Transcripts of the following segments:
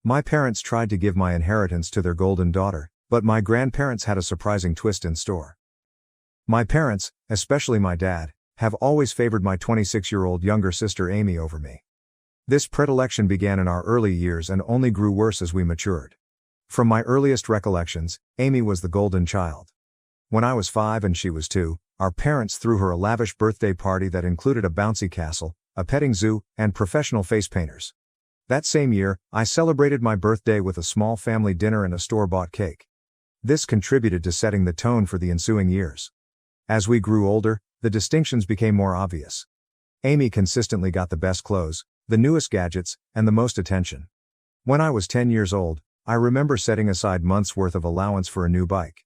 My parents tried to give my inheritance to their golden daughter, but my grandparents had a surprising twist in store. My parents, especially my dad, have always favored my 26-year-old younger sister Amy over me. This predilection began in our early years and only grew worse as we matured. From my earliest recollections, Amy was the golden child. When I was 5 and she was 2, our parents threw her a lavish birthday party that included a bouncy castle, a petting zoo, and professional face painters. That same year, I celebrated my birthday with a small family dinner and a store-bought cake. This contributed to setting the tone for the ensuing years. As we grew older, the distinctions became more obvious. Amy consistently got the best clothes, the newest gadgets, and the most attention. When I was 10 years old, I remember setting aside months' worth of allowance for a new bike.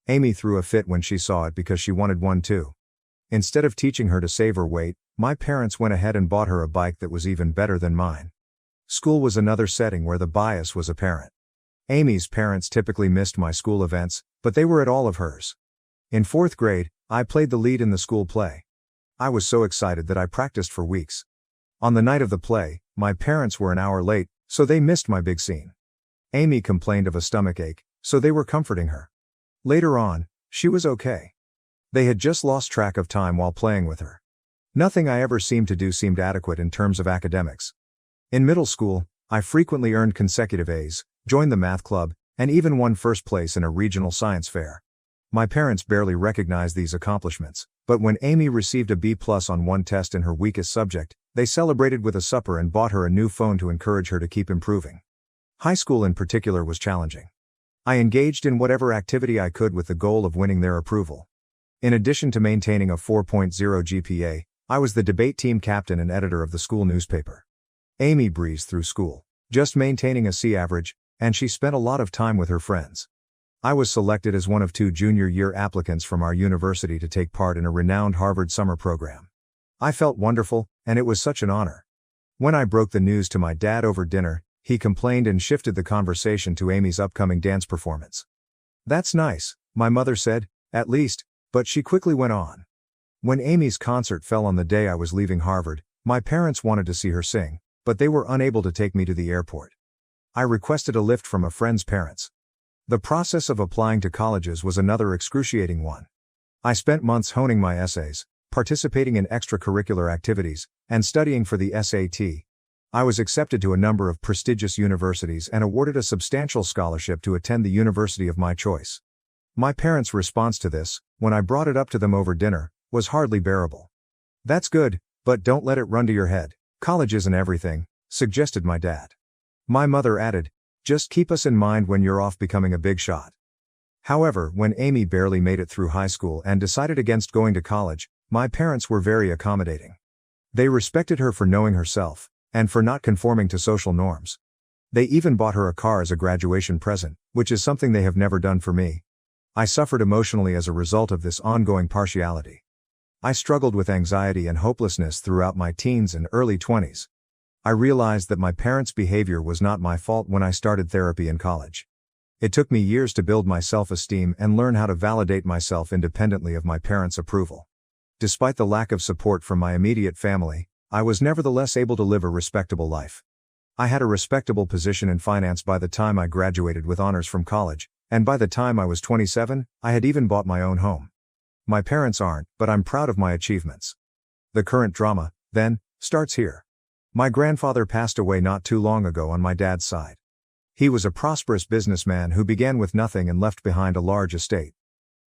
Amy threw a fit when she saw it because she wanted one too. Instead of teaching her to save or wait, my parents went ahead and bought her a bike that was even better than mine. School was another setting where the bias was apparent. Amy's parents typically missed my school events, but they were at all of hers. In 4th grade, I played the lead in the school play. I was so excited that I practiced for weeks. On the night of the play, my parents were an hour late, so they missed my big scene. Amy complained of a stomachache, so they were comforting her. Later on, she was okay. They had just lost track of time while playing with her. Nothing I ever seemed to do seemed adequate in terms of academics. In middle school, I frequently earned consecutive A's, joined the math club, and even won first place in a regional science fair. My parents barely recognized these accomplishments, but when Amy received a B+ on one test in her weakest subject, they celebrated with a supper and bought her a new phone to encourage her to keep improving. High school in particular was challenging. I engaged in whatever activity I could with the goal of winning their approval. In addition to maintaining a 4.0 GPA, I was the debate team captain and editor of the school newspaper. Amy breezed through school, just maintaining a C average, and she spent a lot of time with her friends. I was selected as one of 2 junior-year applicants from our university to take part in a renowned Harvard summer program. I felt wonderful, and it was such an honor. When I broke the news to my dad over dinner, he complained and shifted the conversation to Amy's upcoming dance performance. "That's nice," my mother said, "at least," but she quickly went on. When Amy's concert fell on the day I was leaving Harvard, my parents wanted to see her sing, but they were unable to take me to the airport. I requested a lift from a friend's parents. The process of applying to colleges was another excruciating one. I spent months honing my essays, participating in extracurricular activities, and studying for the SAT. I was accepted to a number of prestigious universities and awarded a substantial scholarship to attend the university of my choice. My parents' response to this, when I brought it up to them over dinner, was hardly bearable. "That's good, but don't let it run to your head. College isn't everything," suggested my dad. My mother added, "Just keep us in mind when you're off becoming a big shot." However, when Amy barely made it through high school and decided against going to college, my parents were very accommodating. They respected her for knowing herself, and for not conforming to social norms. They even bought her a car as a graduation present, which is something they have never done for me. I suffered emotionally as a result of this ongoing partiality. I struggled with anxiety and hopelessness throughout my teens and early 20s. I realized that my parents' behavior was not my fault when I started therapy in college. It took me years to build my self-esteem and learn how to validate myself independently of my parents' approval. Despite the lack of support from my immediate family, I was nevertheless able to live a respectable life. I had a respectable position in finance by the time I graduated with honors from college, and by the time I was 27, I had even bought my own home. My parents aren't, but I'm proud of my achievements. The current drama, then, starts here. My grandfather passed away not too long ago on my dad's side. He was a prosperous businessman who began with nothing and left behind a large estate.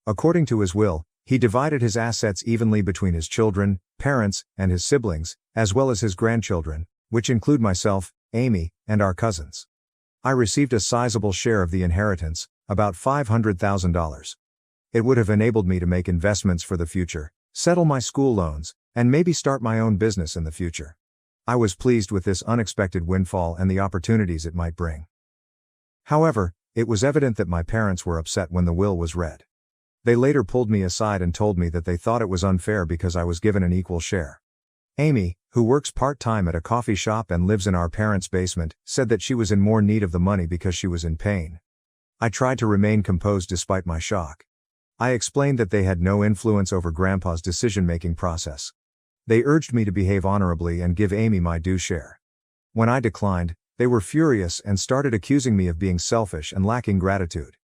According to his will, he divided his assets evenly between his children, parents, and his siblings, as well as his grandchildren, which include myself, Amy, and our cousins. I received a sizable share of the inheritance, about $500,000. It would have enabled me to make investments for the future, settle my school loans, and maybe start my own business in the future. I was pleased with this unexpected windfall and the opportunities it might bring. However, it was evident that my parents were upset when the will was read. They later pulled me aside and told me that they thought it was unfair because I was given an equal share. Amy, who works part-time at a coffee shop and lives in our parents' basement, said that she was in more need of the money because she was in pain. I tried to remain composed despite my shock. I explained that they had no influence over Grandpa's decision-making process. They urged me to behave honorably and give Amy my due share. When I declined, They were furious and started accusing me of being selfish and lacking gratitude.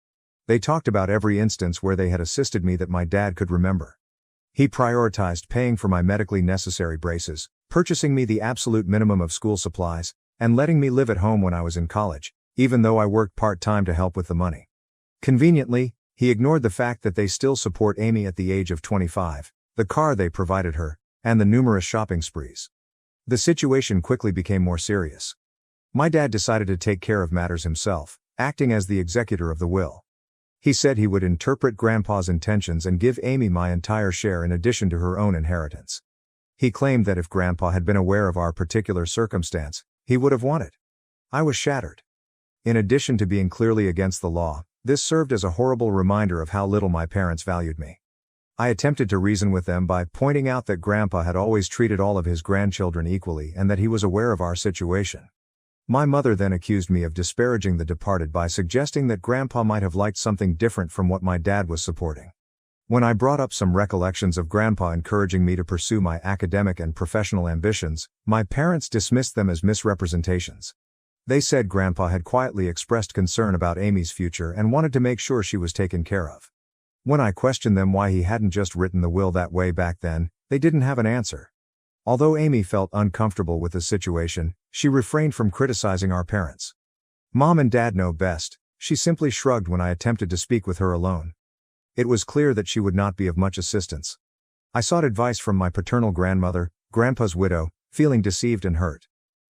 They talked about every instance where they had assisted me that my dad could remember. He prioritized paying for my medically necessary braces, purchasing me the absolute minimum of school supplies, and letting me live at home when I was in college, even though I worked part-time to help with the money. Conveniently, he ignored the fact that they still support Amy at the age of 25, the car they provided her, and the numerous shopping sprees. The situation quickly became more serious. My dad decided to take care of matters himself, acting as the executor of the will. He said he would interpret Grandpa's intentions and give Amy my entire share in addition to her own inheritance. He claimed that if Grandpa had been aware of our particular circumstance, he would have won it. I was shattered. In addition to being clearly against the law, this served as a horrible reminder of how little my parents valued me. I attempted to reason with them by pointing out that Grandpa had always treated all of his grandchildren equally and that he was aware of our situation. My mother then accused me of disparaging the departed by suggesting that Grandpa might have liked something different from what my dad was supporting. When I brought up some recollections of Grandpa encouraging me to pursue my academic and professional ambitions, my parents dismissed them as misrepresentations. They said Grandpa had quietly expressed concern about Amy's future and wanted to make sure she was taken care of. When I questioned them why he hadn't just written the will that way back then, they didn't have an answer. Although Amy felt uncomfortable with the situation, she refrained from criticizing our parents. Mom and Dad know best, she simply shrugged when I attempted to speak with her alone. It was clear that she would not be of much assistance. I sought advice from my paternal grandmother, Grandpa's widow, feeling deceived and hurt.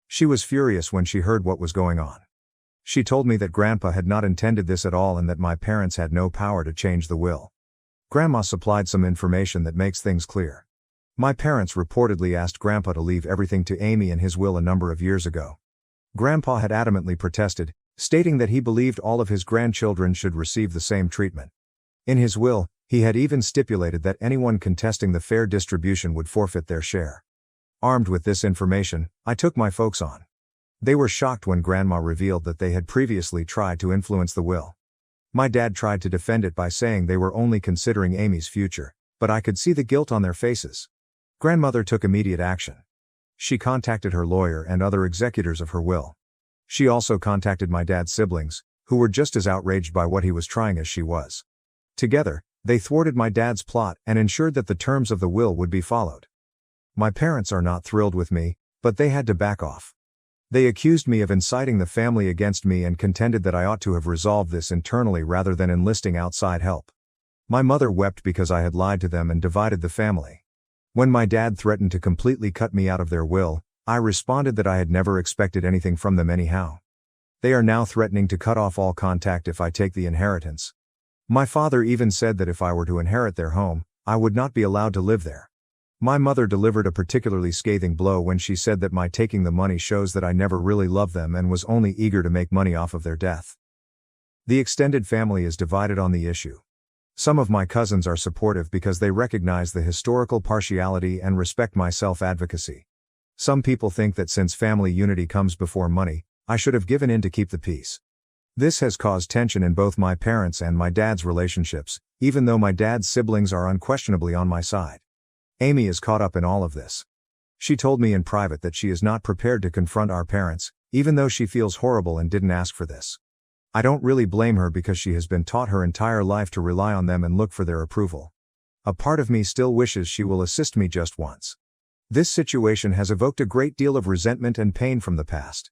She was furious when she heard what was going on. She told me that Grandpa had not intended this at all and that my parents had no power to change the will. Grandma supplied some information that makes things clear. My parents reportedly asked Grandpa to leave everything to Amy in his will a number of years ago. Grandpa had adamantly protested, stating that he believed all of his grandchildren should receive the same treatment. In his will, he had even stipulated that anyone contesting the fair distribution would forfeit their share. Armed with this information, I took my folks on. They were shocked when Grandma revealed that they had previously tried to influence the will. My dad tried to defend it by saying they were only considering Amy's future, but I could see the guilt on their faces. Grandmother took immediate action. She contacted her lawyer and other executors of her will. She also contacted my dad's siblings, who were just as outraged by what he was trying as she was. Together, they thwarted my dad's plot and ensured that the terms of the will would be followed. My parents are not thrilled with me, but they had to back off. They accused me of inciting the family against me and contended that I ought to have resolved this internally rather than enlisting outside help. My mother wept because I had lied to them and divided the family. When my dad threatened to completely cut me out of their will, I responded that I had never expected anything from them anyhow. They are now threatening to cut off all contact if I take the inheritance. My father even said that if I were to inherit their home, I would not be allowed to live there. My mother delivered a particularly scathing blow when she said that my taking the money shows that I never really loved them and was only eager to make money off of their death. The extended family is divided on the issue. Some of my cousins are supportive because they recognize the historical partiality and respect my self-advocacy. Some people think that since family unity comes before money, I should have given in to keep the peace. This has caused tension in both my parents' and my dad's relationships, even though my dad's siblings are unquestionably on my side. Amy is caught up in all of this. She told me in private that she is not prepared to confront our parents, even though she feels horrible and didn't ask for this. I don't really blame her because she has been taught her entire life to rely on them and look for their approval. A part of me still wishes she will assist me just once. This situation has evoked a great deal of resentment and pain from the past.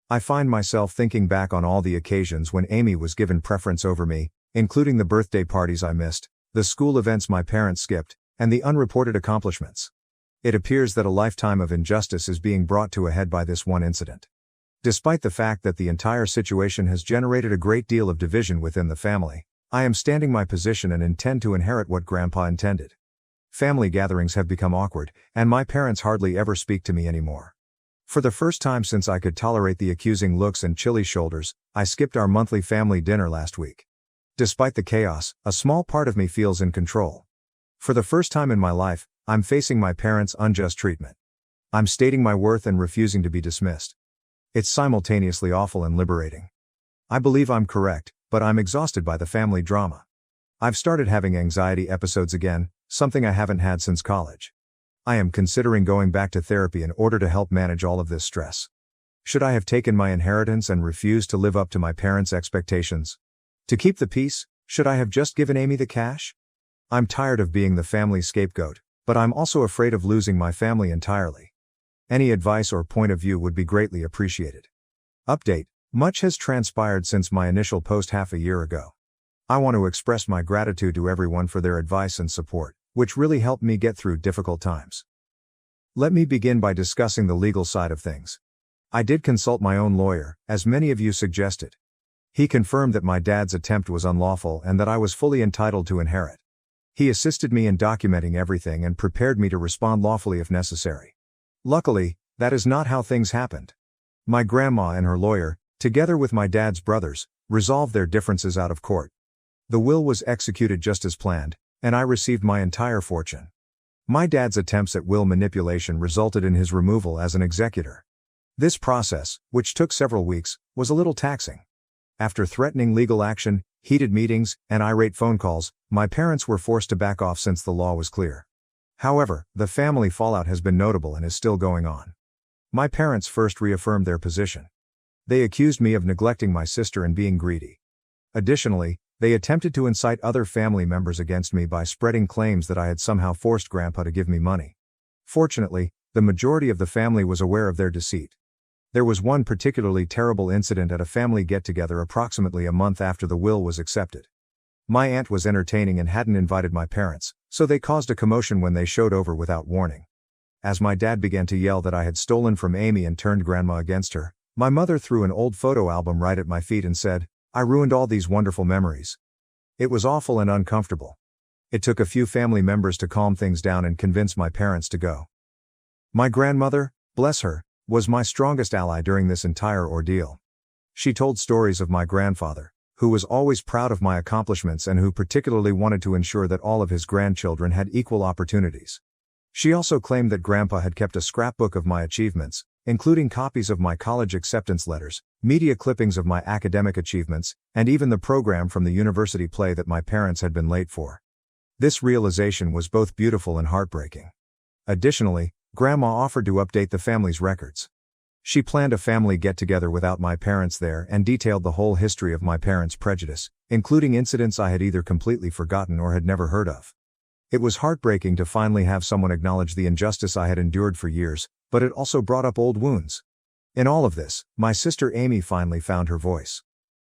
I find myself thinking back on all the occasions when Amy was given preference over me, including the birthday parties I missed, the school events my parents skipped, and the unreported accomplishments. It appears that a lifetime of injustice is being brought to a head by this one incident. Despite the fact that the entire situation has generated a great deal of division within the family, I am standing my position and intend to inherit what Grandpa intended. Family gatherings have become awkward, and my parents hardly ever speak to me anymore. For the first time since I could tolerate the accusing looks and chilly shoulders, I skipped our monthly family dinner last week. Despite the chaos, a small part of me feels in control. For the first time in my life, I'm facing my parents' unjust treatment. I'm stating my worth and refusing to be dismissed. It's simultaneously awful and liberating. I believe I'm correct, but I'm exhausted by the family drama. I've started having anxiety episodes again, something I haven't had since college. I am considering going back to therapy in order to help manage all of this stress. Should I have taken my inheritance and refused to live up to my parents' expectations? To keep the peace, should I have just given Amy the cash? I'm tired of being the family scapegoat, but I'm also afraid of losing my family entirely. Any advice or point of view would be greatly appreciated. Update: much has transpired since my initial post half a year ago. I want to express my gratitude to everyone for their advice and support, which really helped me get through difficult times. Let me begin by discussing the legal side of things. I did consult my own lawyer, as many of you suggested. He confirmed that my dad's attempt was unlawful and that I was fully entitled to inherit. He assisted me in documenting everything and prepared me to respond lawfully if necessary. Luckily, that is not how things happened. My grandma and her lawyer, together with my dad's brothers, resolved their differences out of court. The will was executed just as planned, and I received my entire fortune. My dad's attempts at will manipulation resulted in his removal as an executor. This process, which took several weeks, was a little taxing. After threatening legal action, heated meetings, and irate phone calls, my parents were forced to back off since the law was clear. However, the family fallout has been notable and is still going on. My parents first reaffirmed their position. They accused me of neglecting my sister and being greedy. Additionally, they attempted to incite other family members against me by spreading claims that I had somehow forced Grandpa to give me money. Fortunately, the majority of the family was aware of their deceit. There was one particularly terrible incident at a family get-together approximately a month after the will was accepted. My aunt was entertaining and hadn't invited my parents, so they caused a commotion when they showed over without warning. As my dad began to yell that I had stolen from Amy and turned Grandma against her, my mother threw an old photo album right at my feet and said, "I ruined all these wonderful memories." It was awful and uncomfortable. It took a few family members to calm things down and convince my parents to go. My grandmother, bless her, was my strongest ally during this entire ordeal. She told stories of my grandfather, who was always proud of my accomplishments and who particularly wanted to ensure that all of his grandchildren had equal opportunities. She also claimed that Grandpa had kept a scrapbook of my achievements, including copies of my college acceptance letters, media clippings of my academic achievements, and even the program from the university play that my parents had been late for. This realization was both beautiful and heartbreaking. Additionally, Grandma offered to update the family's records. She planned a family get-together without my parents there and detailed the whole history of my parents' prejudice, including incidents I had either completely forgotten or had never heard of. It was heartbreaking to finally have someone acknowledge the injustice I had endured for years, but it also brought up old wounds. In all of this, my sister Amy finally found her voice.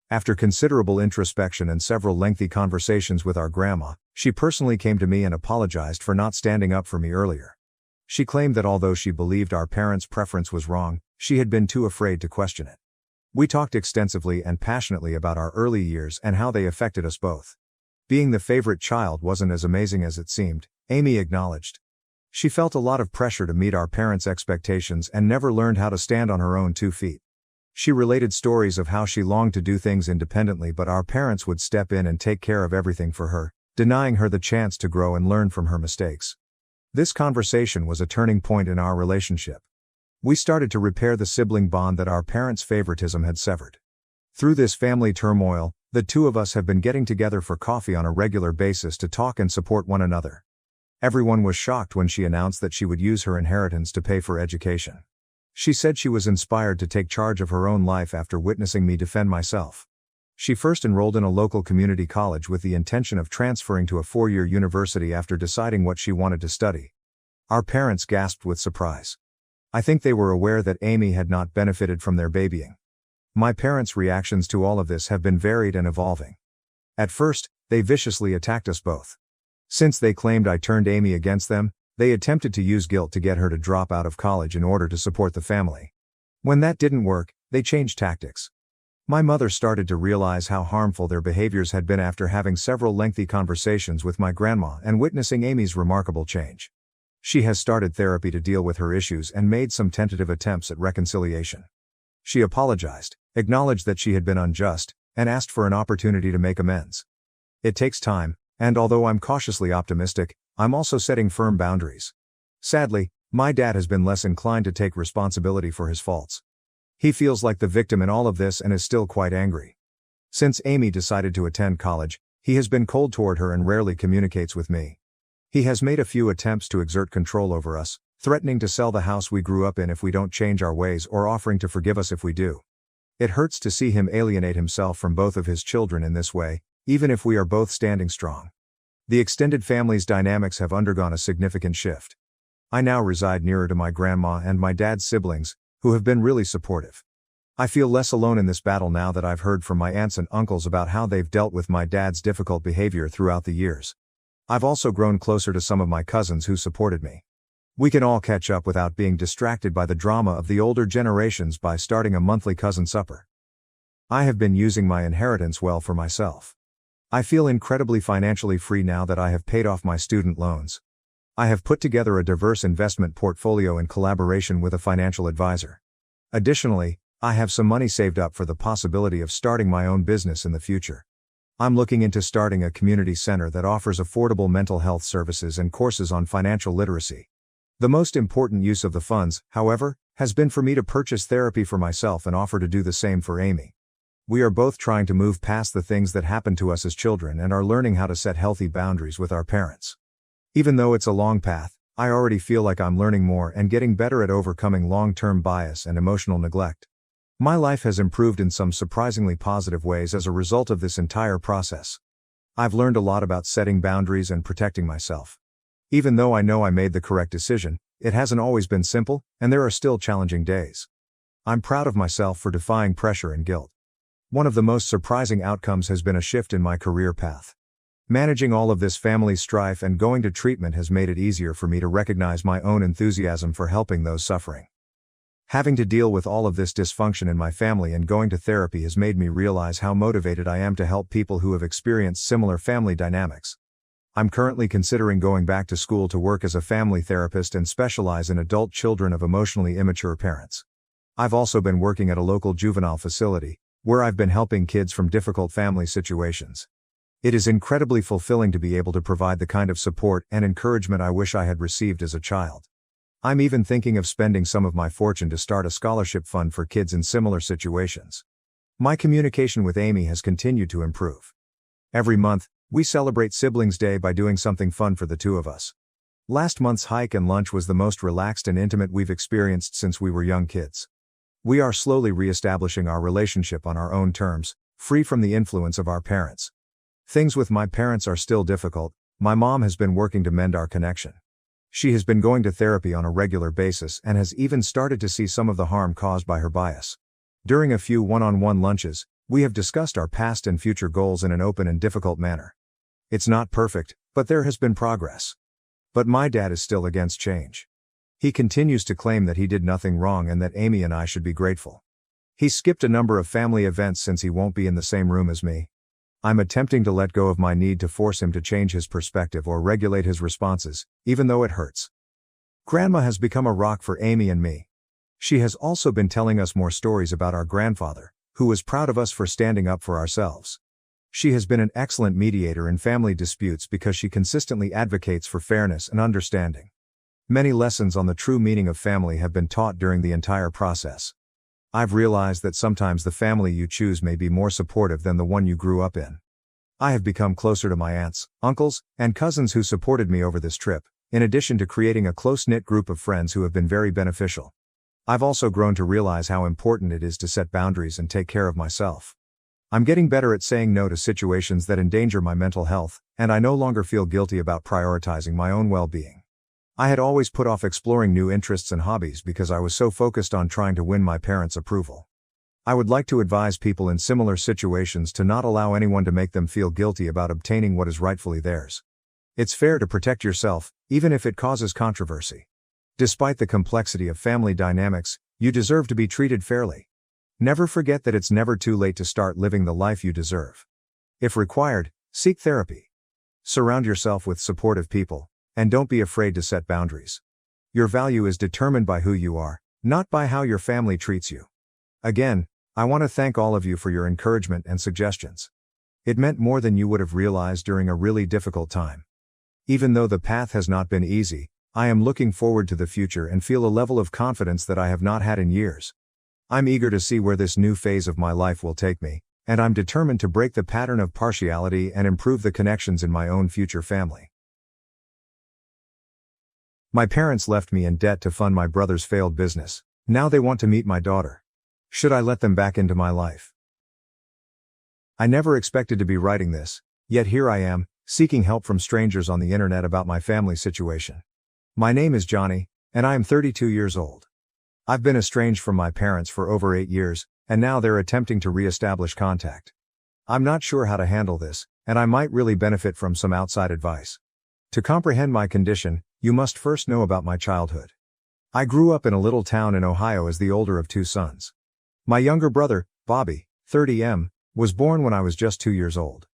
After considerable introspection and several lengthy conversations with our grandma, she personally came to me and apologized for not standing up for me earlier. She claimed that although she believed our parents' preference was wrong, she had been too afraid to question it. We talked extensively and passionately about our early years and how they affected us both. Being the favorite child wasn't as amazing as it seemed, Amy acknowledged. She felt a lot of pressure to meet our parents' expectations and never learned how to stand on her own 2 feet. She related stories of how she longed to do things independently, but our parents would step in and take care of everything for her, denying her the chance to grow and learn from her mistakes. This conversation was a turning point in our relationship. We started to repair the sibling bond that our parents' favoritism had severed. Through this family turmoil, the two of us have been getting together for coffee on a regular basis to talk and support one another. Everyone was shocked when she announced that she would use her inheritance to pay for education. She said she was inspired to take charge of her own life after witnessing me defend myself. She first enrolled in a local community college with the intention of transferring to a 4-year university after deciding what she wanted to study. Our parents gasped with surprise. I think they were aware that Amy had not benefited from their babying. My parents' reactions to all of this have been varied and evolving. At first, they viciously attacked us both. Since they claimed I turned Amy against them, they attempted to use guilt to get her to drop out of college in order to support the family. When that didn't work, they changed tactics. My mother started to realize how harmful their behaviors had been after having several lengthy conversations with my grandma and witnessing Amy's remarkable change. She has started therapy to deal with her issues and made some tentative attempts at reconciliation. She apologized, acknowledged that she had been unjust, and asked for an opportunity to make amends. It takes time, and although I'm cautiously optimistic, I'm also setting firm boundaries. Sadly, my dad has been less inclined to take responsibility for his faults. He feels like the victim in all of this and is still quite angry. Since Amy decided to attend college, he has been cold toward her and rarely communicates with me. He has made a few attempts to exert control over us, threatening to sell the house we grew up in if we don't change our ways or offering to forgive us if we do. It hurts to see him alienate himself from both of his children in this way, even if we are both standing strong. The extended family's dynamics have undergone a significant shift. I now reside nearer to my grandma and my dad's siblings, who have been really supportive. I feel less alone in this battle now that I've heard from my aunts and uncles about how they've dealt with my dad's difficult behavior throughout the years. I've also grown closer to some of my cousins who supported me. We can all catch up without being distracted by the drama of the older generations by starting a monthly cousin supper. I have been using my inheritance well for myself. I feel incredibly financially free now that I have paid off my student loans. I have put together a diverse investment portfolio in collaboration with a financial advisor. Additionally, I have some money saved up for the possibility of starting my own business in the future. I'm looking into starting a community center that offers affordable mental health services and courses on financial literacy. The most important use of the funds, however, has been for me to purchase therapy for myself and offer to do the same for Amy. We are both trying to move past the things that happened to us as children and are learning how to set healthy boundaries with our parents. Even though it's a long path, I already feel like I'm learning more and getting better at overcoming long-term bias and emotional neglect. My life has improved in some surprisingly positive ways as a result of this entire process. I've learned a lot about setting boundaries and protecting myself. Even though I know I made the correct decision, it hasn't always been simple, and there are still challenging days. I'm proud of myself for defying pressure and guilt. One of the most surprising outcomes has been a shift in my career path. Managing all of this family strife and going to treatment has made it easier for me to recognize my own enthusiasm for helping those suffering. Having to deal with all of this dysfunction in my family and going to therapy has made me realize how motivated I am to help people who have experienced similar family dynamics. I'm currently considering going back to school to work as a family therapist and specialize in adult children of emotionally immature parents. I've also been working at a local juvenile facility, where I've been helping kids from difficult family situations. It is incredibly fulfilling to be able to provide the kind of support and encouragement I wish I had received as a child. I'm even thinking of spending some of my fortune to start a scholarship fund for kids in similar situations. My communication with Amy has continued to improve. Every month, we celebrate Siblings Day by doing something fun for the two of us. Last month's hike and lunch was the most relaxed and intimate we've experienced since we were young kids. We are slowly re-establishing our relationship on our own terms, free from the influence of our parents. Things with my parents are still difficult. My mom has been working to mend our connection. She has been going to therapy on a regular basis and has even started to see some of the harm caused by her bias. During a few one-on-one lunches, we have discussed our past and future goals in an open and difficult manner. It's not perfect, but there has been progress. But my dad is still against change. He continues to claim that he did nothing wrong and that Amy and I should be grateful. He skipped a number of family events since he won't be in the same room as me. I'm attempting to let go of my need to force him to change his perspective or regulate his responses, even though it hurts. Grandma has become a rock for Amy and me. She has also been telling us more stories about our grandfather, who was proud of us for standing up for ourselves. She has been an excellent mediator in family disputes because she consistently advocates for fairness and understanding. Many lessons on the true meaning of family have been taught during the entire process. I've realized that sometimes the family you choose may be more supportive than the one you grew up in. I have become closer to my aunts, uncles, and cousins who supported me over this trip, in addition to creating a close-knit group of friends who have been very beneficial. I've also grown to realize how important it is to set boundaries and take care of myself. I'm getting better at saying no to situations that endanger my mental health, and I no longer feel guilty about prioritizing my own well-being. I had always put off exploring new interests and hobbies because I was so focused on trying to win my parents' approval. I would like to advise people in similar situations to not allow anyone to make them feel guilty about obtaining what is rightfully theirs. It's fair to protect yourself, even if it causes controversy. Despite the complexity of family dynamics, you deserve to be treated fairly. Never forget that it's never too late to start living the life you deserve. If required, seek therapy. Surround yourself with supportive people, and don't be afraid to set boundaries. Your value is determined by who you are, not by how your family treats you. Again, I want to thank all of you for your encouragement and suggestions. It meant more than you would have realized during a really difficult time. Even though the path has not been easy, I am looking forward to the future and feel a level of confidence that I have not had in years. I'm eager to see where this new phase of my life will take me, and I'm determined to break the pattern of partiality and improve the connections in my own future family. My parents left me in debt to fund my brother's failed business. Now they want to meet my daughter. Should I let them back into my life? I never expected to be writing this, yet here I am, seeking help from strangers on the internet about my family situation. My name is Johnny, and I am 32 years old. I've been estranged from my parents for over 8 years, and now they're attempting to re-establish contact. I'm not sure how to handle this, and I might really benefit from some outside advice. To comprehend my condition, you must first know about my childhood. I grew up in a little town in Ohio as the older of 2 sons. My younger brother, Bobby, 30M, was born when I was just 2 years old.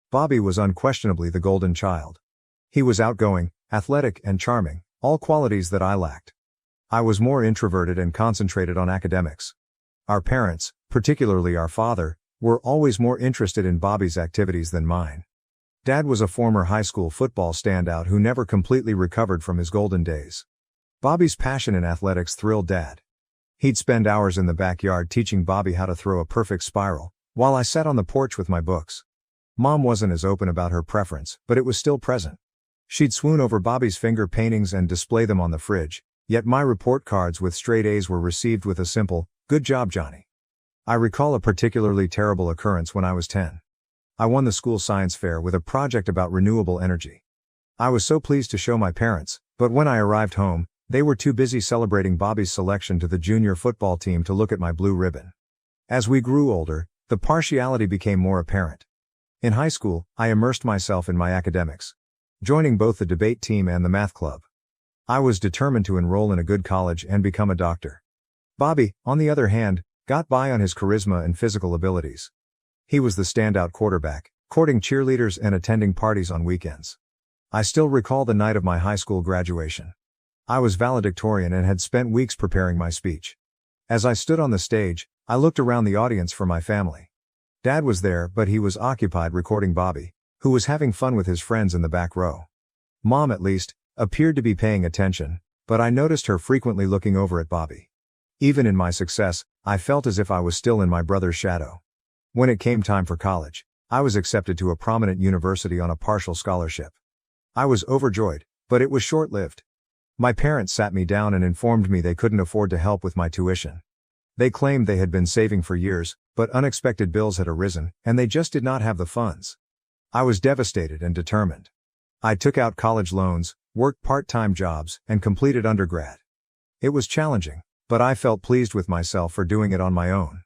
Bobby was unquestionably the golden child. He was outgoing, athletic, and charming, all qualities that I lacked. I was more introverted and concentrated on academics. Our parents, particularly our father, were always more interested in Bobby's activities than mine. Dad was a former high school football standout who never completely recovered from his golden days. Bobby's passion in athletics thrilled Dad. He'd spend hours in the backyard teaching Bobby how to throw a perfect spiral, while I sat on the porch with my books. Mom wasn't as open about her preference, but it was still present. She'd swoon over Bobby's finger paintings and display them on the fridge, yet my report cards with straight A's were received with a simple, "Good job, Johnny." I recall a particularly terrible occurrence when I was 10. I won the school science fair with a project about renewable energy. I was so pleased to show my parents, but when I arrived home, they were too busy celebrating Bobby's selection to the junior football team to look at my blue ribbon. As we grew older, the partiality became more apparent. In high school, I immersed myself in my academics, joining both the debate team and the math club. I was determined to enroll in a good college and become a doctor. Bobby, on the other hand, got by on his charisma and physical abilities. He was the standout quarterback, courting cheerleaders and attending parties on weekends. I still recall the night of my high school graduation. I was valedictorian and had spent weeks preparing my speech. As I stood on the stage, I looked around the audience for my family. Dad was there, but he was occupied recording Bobby, who was having fun with his friends in the back row. Mom, at least, appeared to be paying attention, but I noticed her frequently looking over at Bobby. Even in my success, I felt as if I was still in my brother's shadow. When it came time for college, I was accepted to a prominent university on a partial scholarship. I was overjoyed, but it was short-lived. My parents sat me down and informed me they couldn't afford to help with my tuition. They claimed they had been saving for years, but unexpected bills had arisen, and they just did not have the funds. I was devastated and determined. I took out college loans, worked part-time jobs, and completed undergrad. It was challenging, but I felt pleased with myself for doing it on my own.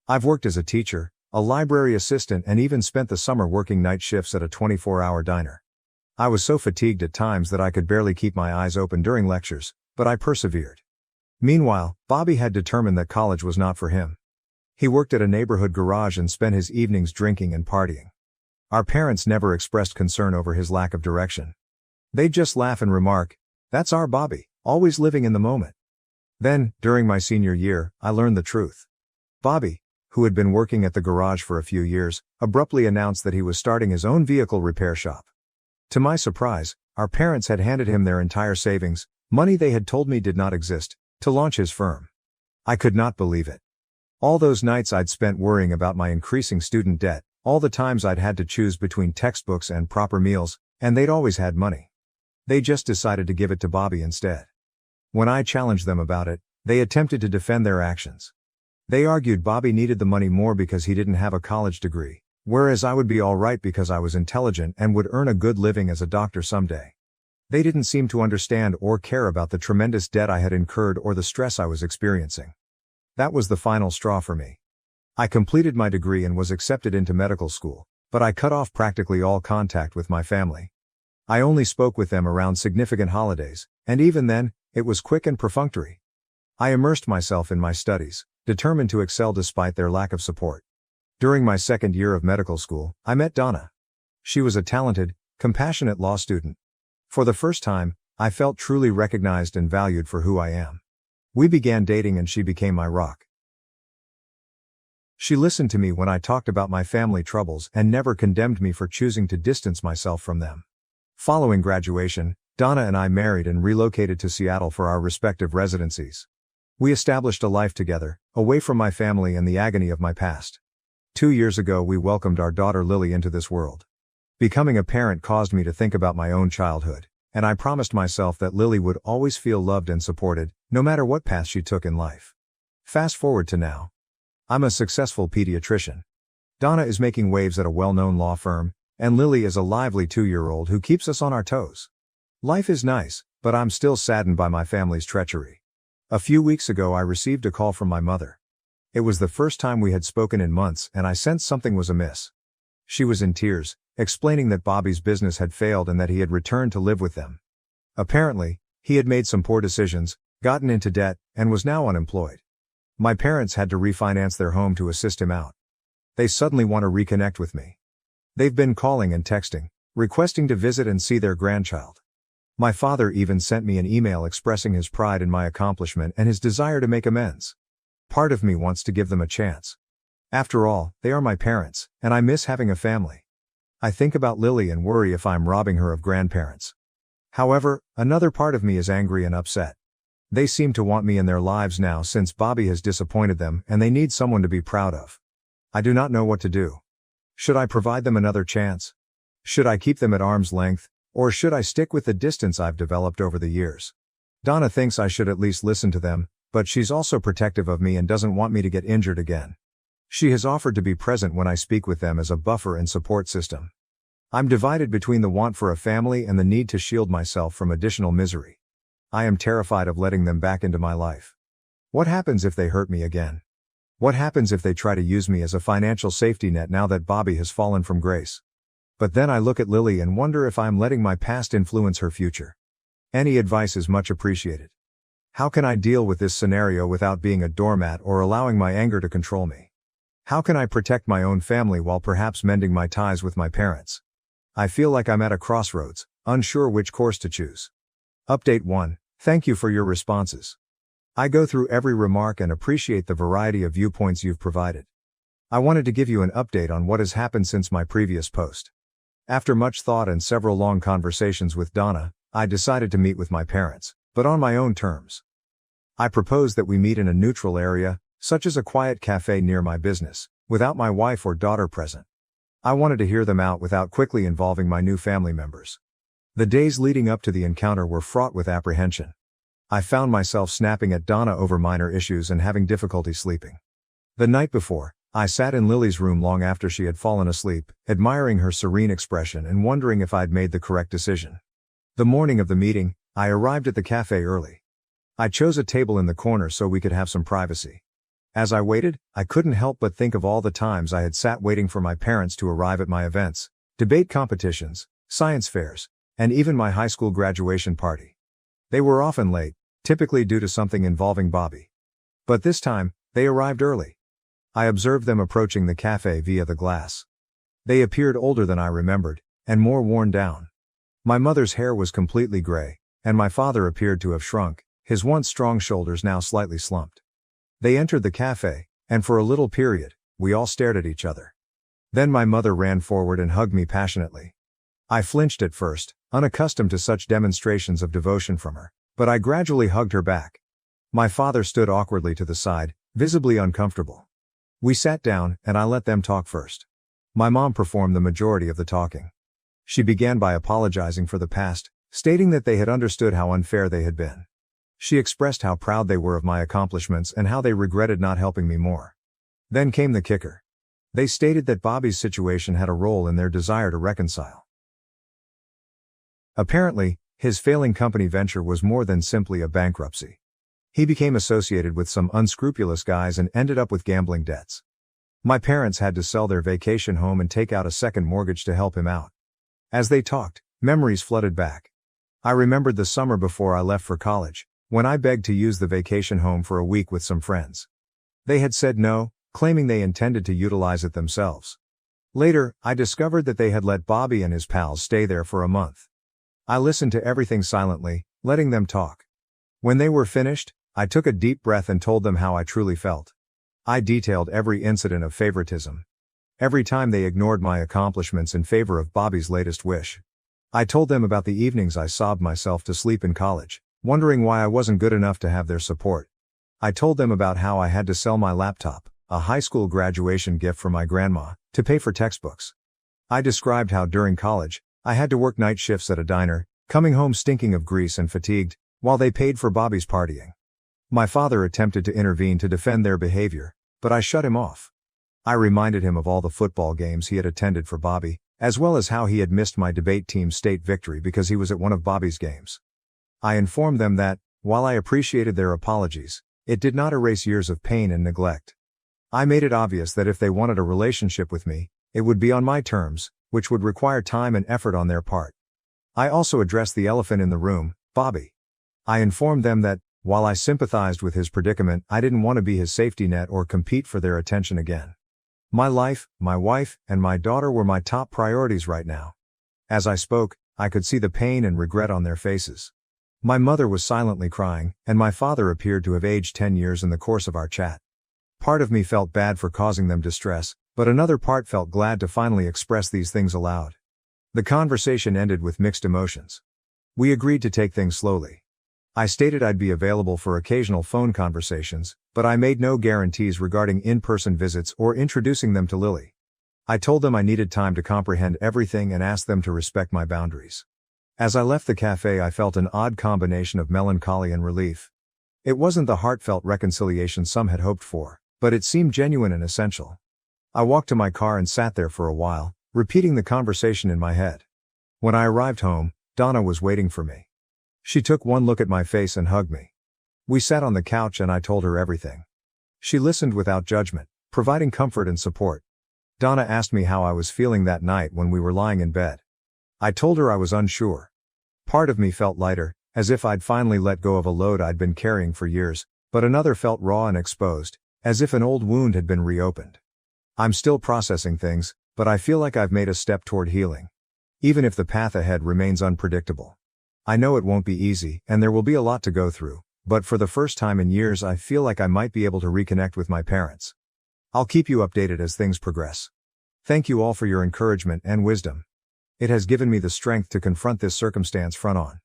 I've worked as a teacher, a library assistant, and even spent the summer working night shifts at a 24-hour diner. I was so fatigued at times that I could barely keep my eyes open during lectures, but I persevered. Meanwhile, Bobby had determined that college was not for him. He worked at a neighborhood garage and spent his evenings drinking and partying. Our parents never expressed concern over his lack of direction. They'd just laugh and remark, "That's our Bobby, always living in the moment." Then, during my senior year, I learned the truth. Bobby, who had been working at the garage for a few years, abruptly announced that he was starting his own vehicle repair shop. To my surprise, our parents had handed him their entire savings, money they had told me did not exist, to launch his firm. I could not believe it. All those nights I'd spent worrying about my increasing student debt, all the times I'd had to choose between textbooks and proper meals, and they'd always had money. They just decided to give it to Bobby instead. When I challenged them about it, they attempted to defend their actions. They argued Bobby needed the money more because he didn't have a college degree, whereas I would be all right because I was intelligent and would earn a good living as a doctor someday. They didn't seem to understand or care about the tremendous debt I had incurred or the stress I was experiencing. That was the final straw for me. I completed my degree and was accepted into medical school, but I cut off practically all contact with my family. I only spoke with them around significant holidays, and even then, it was quick and perfunctory. I immersed myself in my studies, determined to excel despite their lack of support. During my second year of medical school, I met Donna. She was a talented, compassionate law student. For the first time, I felt truly recognized and valued for who I am. We began dating and she became my rock. She listened to me when I talked about my family troubles and never condemned me for choosing to distance myself from them. Following graduation, Donna and I married and relocated to Seattle for our respective residencies. We established a life together, away from my family and the agony of my past. 2 years ago we welcomed our daughter Lily into this world. Becoming a parent caused me to think about my own childhood, and I promised myself that Lily would always feel loved and supported, no matter what path she took in life. Fast forward to now. I'm a successful pediatrician. Donna is making waves at a well-known law firm, and Lily is a lively 2-year-old who keeps us on our toes. Life is nice, but I'm still saddened by my family's treachery. A few weeks ago I received a call from my mother. It was the first time we had spoken in months and I sensed something was amiss. She was in tears, explaining that Bobby's business had failed and that he had returned to live with them. Apparently, he had made some poor decisions, gotten into debt, and was now unemployed. My parents had to refinance their home to assist him out. They suddenly want to reconnect with me. They've been calling and texting, requesting to visit and see their grandchild. My father even sent me an email expressing his pride in my accomplishment and his desire to make amends. Part of me wants to give them a chance. After all, they are my parents, and I miss having a family. I think about Lily and worry if I'm robbing her of grandparents. However, another part of me is angry and upset. They seem to want me in their lives now since Bobby has disappointed them and they need someone to be proud of. I do not know what to do. Should I provide them another chance? Should I keep them at arm's length, or should I stick with the distance I've developed over the years? Donna thinks I should at least listen to them, but she's also protective of me and doesn't want me to get injured again. She has offered to be present when I speak with them as a buffer and support system. I'm divided between the want for a family and the need to shield myself from additional misery. I am terrified of letting them back into my life. What happens if they hurt me again? What happens if they try to use me as a financial safety net now that Bobby has fallen from grace? But then I look at Lily and wonder if I'm letting my past influence her future. Any advice is much appreciated. How can I deal with this scenario without being a doormat or allowing my anger to control me? How can I protect my own family while perhaps mending my ties with my parents? I feel like I'm at a crossroads, unsure which course to choose. Update 1. Thank you for your responses. I go through every remark and appreciate the variety of viewpoints you've provided. I wanted to give you an update on what has happened since my previous post. After much thought and several long conversations with Donna, I decided to meet with my parents, but on my own terms. I proposed that we meet in a neutral area, such as a quiet cafe near my business, without my wife or daughter present. I wanted to hear them out without quickly involving my new family members. The days leading up to the encounter were fraught with apprehension. I found myself snapping at Donna over minor issues and having difficulty sleeping. The night before, I sat in Lily's room long after she had fallen asleep, admiring her serene expression and wondering if I'd made the correct decision. The morning of the meeting, I arrived at the cafe early. I chose a table in the corner so we could have some privacy. As I waited, I couldn't help but think of all the times I had sat waiting for my parents to arrive at my events, debate competitions, science fairs, and even my high school graduation party. They were often late, typically due to something involving Bobby. But this time, they arrived early. I observed them approaching the cafe via the glass. They appeared older than I remembered, and more worn down. My mother's hair was completely gray, and my father appeared to have shrunk, his once strong shoulders now slightly slumped. They entered the cafe, and for a little period, we all stared at each other. Then my mother ran forward and hugged me passionately. I flinched at first, unaccustomed to such demonstrations of devotion from her, but I gradually hugged her back. My father stood awkwardly to the side, visibly uncomfortable. We sat down, and I let them talk first. My mom performed the majority of the talking. She began by apologizing for the past, stating that they had understood how unfair they had been. She expressed how proud they were of my accomplishments and how they regretted not helping me more. Then came the kicker. They stated that Bobby's situation had a role in their desire to reconcile. Apparently, his failing company venture was more than simply a bankruptcy. He became associated with some unscrupulous guys and ended up with gambling debts. My parents had to sell their vacation home and take out a second mortgage to help him out. As they talked, memories flooded back. I remembered the summer before I left for college, when I begged to use the vacation home for a week with some friends. They had said no, claiming they intended to utilize it themselves. Later, I discovered that they had let Bobby and his pals stay there for a month. I listened to everything silently, letting them talk. When they were finished, I took a deep breath and told them how I truly felt. I detailed every incident of favoritism. Every time they ignored my accomplishments in favor of Bobby's latest wish. I told them about the evenings I sobbed myself to sleep in college, wondering why I wasn't good enough to have their support. I told them about how I had to sell my laptop, a high school graduation gift from my grandma, to pay for textbooks. I described how during college, I had to work night shifts at a diner, coming home stinking of grease and fatigued, while they paid for Bobby's partying. My father attempted to intervene to defend their behavior, but I shut him off. I reminded him of all the football games he had attended for Bobby, as well as how he had missed my debate team's state victory because he was at one of Bobby's games. I informed them that, while I appreciated their apologies, it did not erase years of pain and neglect. I made it obvious that if they wanted a relationship with me, it would be on my terms, which would require time and effort on their part. I also addressed the elephant in the room, Bobby. I informed them that, while I sympathized with his predicament, I didn't want to be his safety net or compete for their attention again. My life, my wife, and my daughter were my top priorities right now. As I spoke, I could see the pain and regret on their faces. My mother was silently crying, and my father appeared to have aged 10 years in the course of our chat. Part of me felt bad for causing them distress, but another part felt glad to finally express these things aloud. The conversation ended with mixed emotions. We agreed to take things slowly. I stated I'd be available for occasional phone conversations, but I made no guarantees regarding in-person visits or introducing them to Lily. I told them I needed time to comprehend everything and asked them to respect my boundaries. As I left the cafe, I felt an odd combination of melancholy and relief. It wasn't the heartfelt reconciliation some had hoped for, but it seemed genuine and essential. I walked to my car and sat there for a while, repeating the conversation in my head. When I arrived home, Donna was waiting for me. She took one look at my face and hugged me. We sat on the couch and I told her everything. She listened without judgment, providing comfort and support. Donna asked me how I was feeling that night when we were lying in bed. I told her I was unsure. Part of me felt lighter, as if I'd finally let go of a load I'd been carrying for years, but another felt raw and exposed, as if an old wound had been reopened. I'm still processing things, but I feel like I've made a step toward healing. Even if the path ahead remains unpredictable. I know it won't be easy, and there will be a lot to go through, but for the first time in years I feel like I might be able to reconnect with my parents. I'll keep you updated as things progress. Thank you all for your encouragement and wisdom. It has given me the strength to confront this circumstance front on.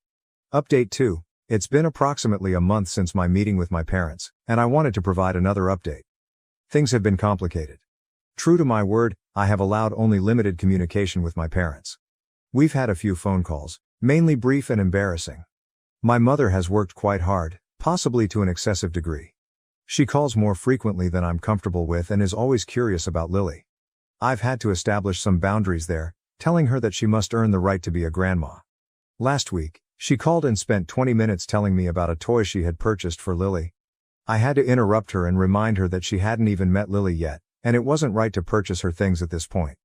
Update 2. It's been approximately a month since my meeting with my parents, and I wanted to provide another update. Things have been complicated. True to my word, I have allowed only limited communication with my parents. We've had a few phone calls, mainly brief and embarrassing. My mother has worked quite hard, possibly to an excessive degree. She calls more frequently than I'm comfortable with and is always curious about Lily. I've had to establish some boundaries there, telling her that she must earn the right to be a grandma. Last week, she called and spent 20 minutes telling me about a toy she had purchased for Lily. I had to interrupt her and remind her that she hadn't even met Lily yet, and it wasn't right to purchase her things at this point.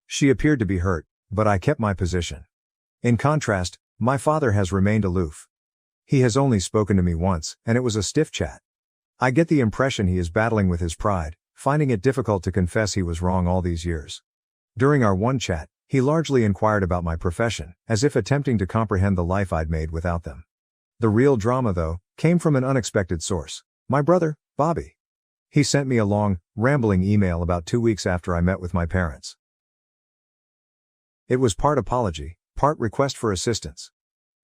She appeared to be hurt, but I kept my position. In contrast, my father has remained aloof. He has only spoken to me once, and it was a stiff chat. I get the impression he is battling with his pride, finding it difficult to confess he was wrong all these years. During our one chat, he largely inquired about my profession, as if attempting to comprehend the life I'd made without them. The real drama, though, came from an unexpected source. My brother, Bobby. He sent me a long, rambling email about 2 weeks after I met with my parents. It was part apology, part request for assistance.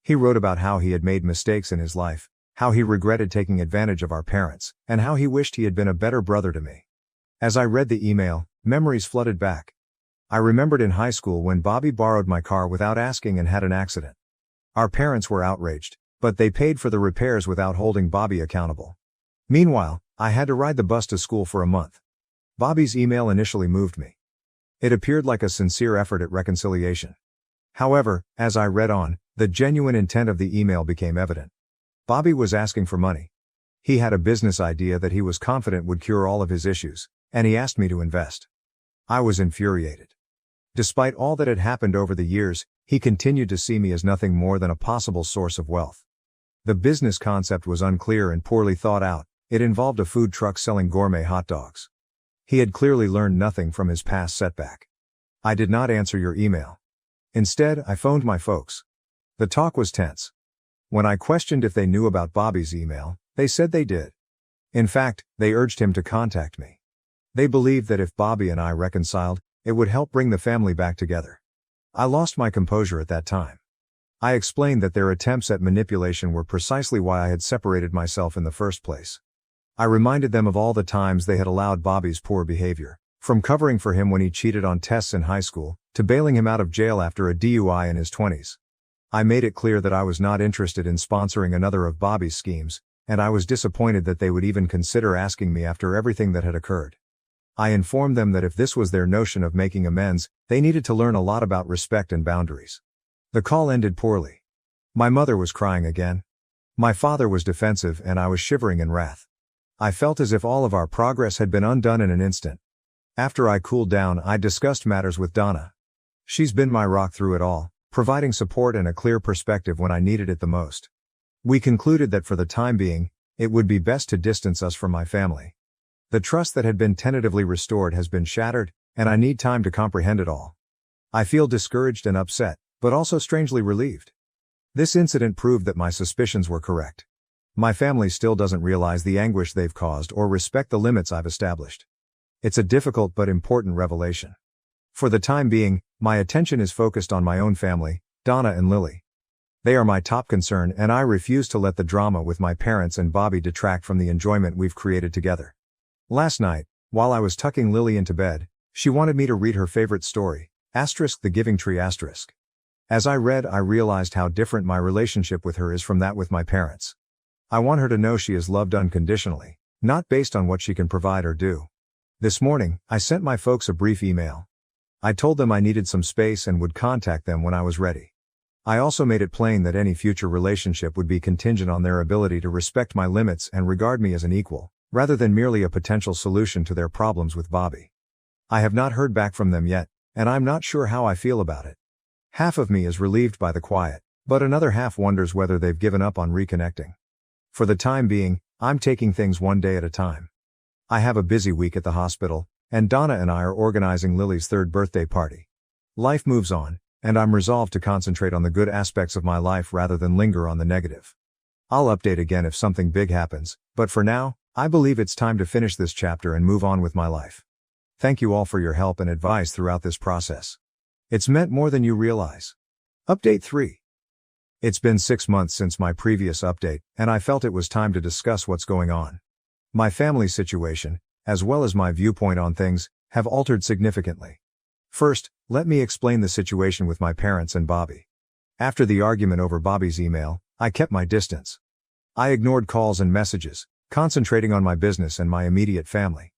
He wrote about how he had made mistakes in his life, how he regretted taking advantage of our parents, and how he wished he had been a better brother to me. As I read the email, memories flooded back. I remembered in high school when Bobby borrowed my car without asking and had an accident. Our parents were outraged, but they paid for the repairs without holding Bobby accountable. Meanwhile, I had to ride the bus to school for a month. Bobby's email initially moved me. It appeared like a sincere effort at reconciliation. However, as I read on, the genuine intent of the email became evident. Bobby was asking for money. He had a business idea that he was confident would cure all of his issues, and he asked me to invest. I was infuriated. Despite all that had happened over the years, he continued to see me as nothing more than a possible source of wealth. The business concept was unclear and poorly thought out. It involved a food truck selling gourmet hot dogs. He had clearly learned nothing from his past setback. I did not answer your email. Instead, I phoned my folks. The talk was tense. When I questioned if they knew about Bobby's email, they said they did. In fact, they urged him to contact me. They believed that if Bobby and I reconciled, it would help bring the family back together. I lost my composure at that time. I explained that their attempts at manipulation were precisely why I had separated myself in the first place. I reminded them of all the times they had allowed Bobby's poor behavior, from covering for him when he cheated on tests in high school, to bailing him out of jail after a DUI in his 20s. I made it clear that I was not interested in sponsoring another of Bobby's schemes, and I was disappointed that they would even consider asking me after everything that had occurred. I informed them that if this was their notion of making amends, they needed to learn a lot about respect and boundaries. The call ended poorly. My mother was crying again. My father was defensive and I was shivering in wrath. I felt as if all of our progress had been undone in an instant. After I cooled down, I discussed matters with Donna. She's been my rock through it all, providing support and a clear perspective when I needed it the most. We concluded that for the time being, it would be best to distance us from my family. The trust that had been tentatively restored has been shattered, and I need time to comprehend it all. I feel discouraged and upset, but also strangely relieved. This incident proved that my suspicions were correct. My family still doesn't realize the anguish they've caused or respect the limits I've established. It's a difficult but important revelation. For the time being, my attention is focused on my own family, Donna and Lily. They are my top concern and I refuse to let the drama with my parents and Bobby detract from the enjoyment we've created together. Last night, while I was tucking Lily into bed, she wanted me to read her favorite story, The Giving Tree. As I read, I realized how different my relationship with her is from that with my parents. I want her to know she is loved unconditionally, not based on what she can provide or do. This morning, I sent my folks a brief email. I told them I needed some space and would contact them when I was ready. I also made it plain that any future relationship would be contingent on their ability to respect my limits and regard me as an equal, rather than merely a potential solution to their problems with Bobby. I have not heard back from them yet, and I'm not sure how I feel about it. Half of me is relieved by the quiet, but another half wonders whether they've given up on reconnecting. For the time being, I'm taking things one day at a time. I have a busy week at the hospital, and Donna and I are organizing Lily's 3rd birthday party. Life moves on, and I'm resolved to concentrate on the good aspects of my life rather than linger on the negative. I'll update again if something big happens, but for now, I believe it's time to finish this chapter and move on with my life. Thank you all for your help and advice throughout this process. It's meant more than you realize. Update 3. It's been 6 months since my previous update, and I felt it was time to discuss what's going on. My family situation, as well as my viewpoint on things, have altered significantly. First, let me explain the situation with my parents and Bobby. After the argument over Bobby's email, I kept my distance. I ignored calls and messages, concentrating on my business and my immediate family.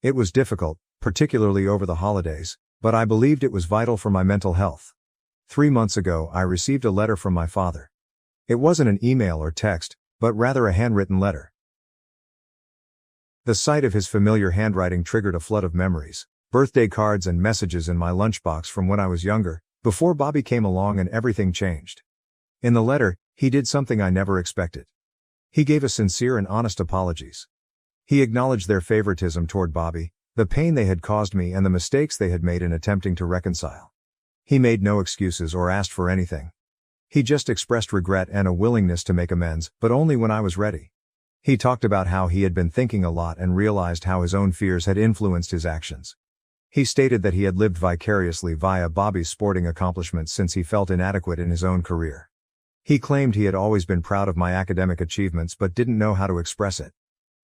It was difficult, particularly over the holidays, but I believed it was vital for my mental health. 3 months ago, I received a letter from my father. It wasn't an email or text, but rather a handwritten letter. The sight of his familiar handwriting triggered a flood of memories, birthday cards and messages in my lunchbox from when I was younger, before Bobby came along and everything changed. In the letter, he did something I never expected. He gave a sincere and honest apologies. He acknowledged their favoritism toward Bobby, the pain they had caused me and the mistakes they had made in attempting to reconcile. He made no excuses or asked for anything. He just expressed regret and a willingness to make amends, but only when I was ready. He talked about how he had been thinking a lot and realized how his own fears had influenced his actions. He stated that he had lived vicariously via Bobby's sporting accomplishments since he felt inadequate in his own career. He claimed he had always been proud of my academic achievements but didn't know how to express it.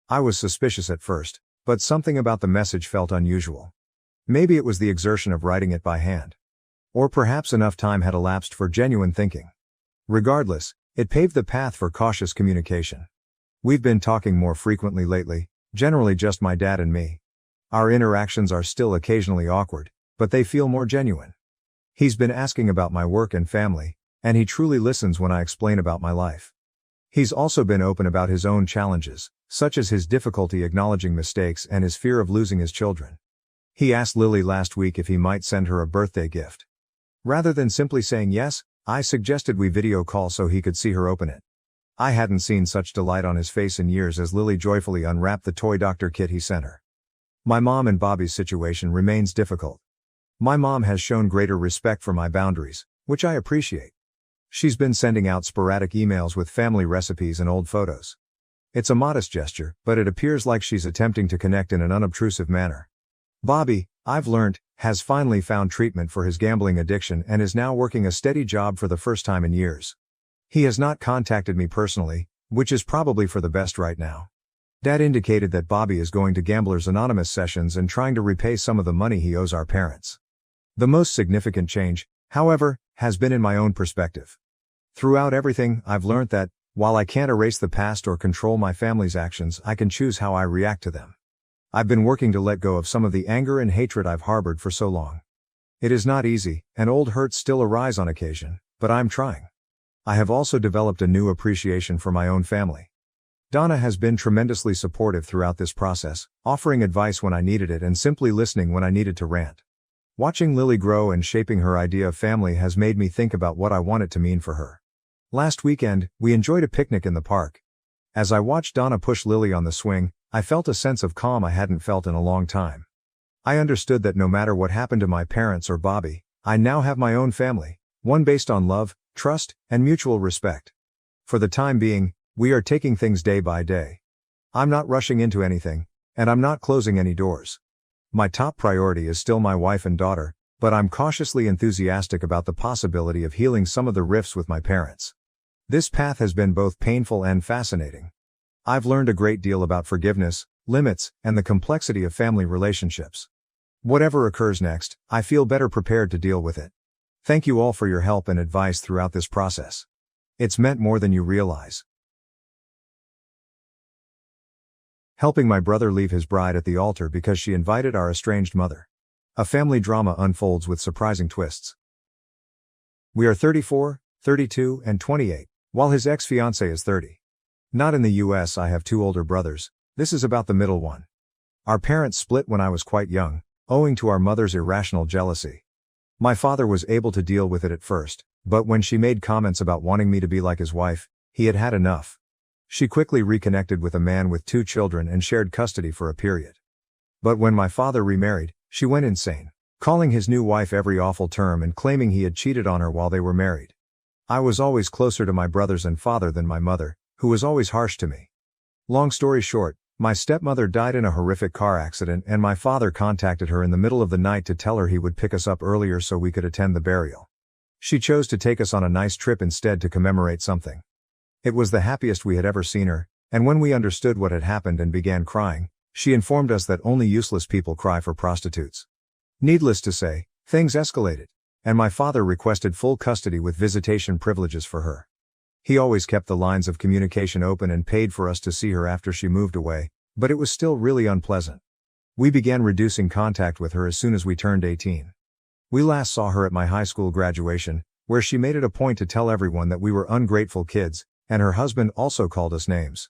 I was suspicious at first, but something about the message felt unusual. Maybe it was the exertion of writing it by hand. Or perhaps enough time had elapsed for genuine thinking. Regardless, it paved the path for cautious communication. We've been talking more frequently lately, generally just my dad and me. Our interactions are still occasionally awkward, but they feel more genuine. He's been asking about my work and family, and he truly listens when I explain about my life. He's also been open about his own challenges, such as his difficulty acknowledging mistakes and his fear of losing his children. He asked Lily last week if he might send her a birthday gift. Rather than simply saying yes, I suggested we video call so he could see her open it. I hadn't seen such delight on his face in years as Lily joyfully unwrapped the toy doctor kit he sent her. My mom and Bobby's situation remains difficult. My mom has shown greater respect for my boundaries, which I appreciate. She's been sending out sporadic emails with family recipes and old photos. It's a modest gesture, but it appears like she's attempting to connect in an unobtrusive manner. Bobby, I've learned, has finally found treatment for his gambling addiction and is now working a steady job for the first time in years. He has not contacted me personally, which is probably for the best right now. Dad indicated that Bobby is going to Gamblers Anonymous sessions and trying to repay some of the money he owes our parents. The most significant change, however, has been in my own perspective. Throughout everything, I've learned that, while I can't erase the past or control my family's actions, I can choose how I react to them. I've been working to let go of some of the anger and hatred I've harbored for so long. It is not easy, and old hurts still arise on occasion, but I'm trying. I have also developed a new appreciation for my own family. Donna has been tremendously supportive throughout this process, offering advice when I needed it and simply listening when I needed to rant. Watching Lily grow and shaping her idea of family has made me think about what I want it to mean for her. Last weekend, we enjoyed a picnic in the park. As I watched Donna push Lily on the swing, I felt a sense of calm I hadn't felt in a long time. I understood that no matter what happened to my parents or Bobby, I now have my own family, one based on love, trust, and mutual respect. For the time being, we are taking things day by day. I'm not rushing into anything, and I'm not closing any doors. My top priority is still my wife and daughter, but I'm cautiously enthusiastic about the possibility of healing some of the rifts with my parents. This path has been both painful and fascinating. I've learned a great deal about forgiveness, limits, and the complexity of family relationships. Whatever occurs next, I feel better prepared to deal with it. Thank you all for your help and advice throughout this process. It's meant more than you realize. Helping my brother leave his bride at the altar because she invited our estranged mother. A family drama unfolds with surprising twists. We are 34, 32, and 28, while his ex-fiancée is 30. Not in the US. I have two older brothers. This is about the middle one. Our parents split when I was quite young, owing to our mother's irrational jealousy. My father was able to deal with it at first, but when she made comments about wanting me to be like his wife, he had had enough. She quickly reconnected with a man with 2 children and shared custody for a period. But when my father remarried, she went insane, calling his new wife every awful term and claiming he had cheated on her while they were married. I was always closer to my brothers and father than my mother, who was always harsh to me. Long story short, my stepmother died in a horrific car accident and my father contacted her in the middle of the night to tell her he would pick us up earlier so we could attend the burial. She chose to take us on a nice trip instead to commemorate something. It was the happiest we had ever seen her, and when we understood what had happened and began crying, she informed us that only useless people cry for prostitutes. Needless to say, things escalated, and my father requested full custody with visitation privileges for her. He always kept the lines of communication open and paid for us to see her after she moved away, but it was still really unpleasant. We began reducing contact with her as soon as we turned 18. We last saw her at my high school graduation, where she made it a point to tell everyone that we were ungrateful kids, and her husband also called us names.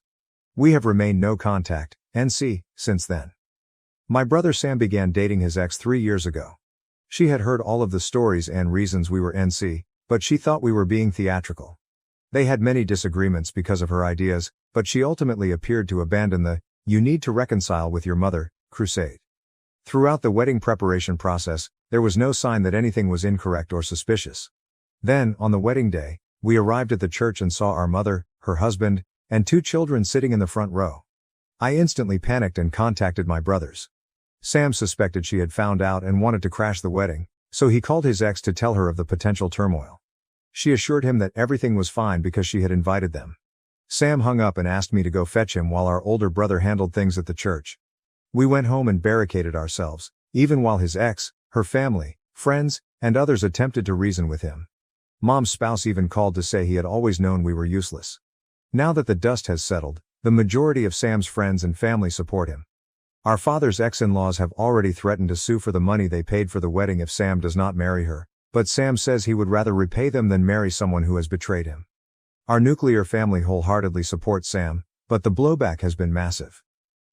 We have remained no contact, NC, since then. My brother Sam began dating his ex 3 years ago. She had heard all of the stories and reasons we were NC, but she thought we were being theatrical. They had many disagreements because of her ideas, but she ultimately appeared to abandon the "you need to reconcile with your mother" crusade. Throughout the wedding preparation process, there was no sign that anything was incorrect or suspicious. Then, on the wedding day, we arrived at the church and saw our mother, her husband, and 2 children sitting in the front row. I instantly panicked and contacted my brothers. Sam suspected she had found out and wanted to crash the wedding, so he called his ex to tell her of the potential turmoil. She assured him that everything was fine because she had invited them. Sam hung up and asked me to go fetch him while our older brother handled things at the church. We went home and barricaded ourselves, even while his ex, her family, friends, and others attempted to reason with him. Mom's spouse even called to say he had always known we were useless. Now that the dust has settled, the majority of Sam's friends and family support him. Our father's ex-in-laws have already threatened to sue for the money they paid for the wedding if Sam does not marry her, but Sam says he would rather repay them than marry someone who has betrayed him. Our nuclear family wholeheartedly supports Sam, but the blowback has been massive.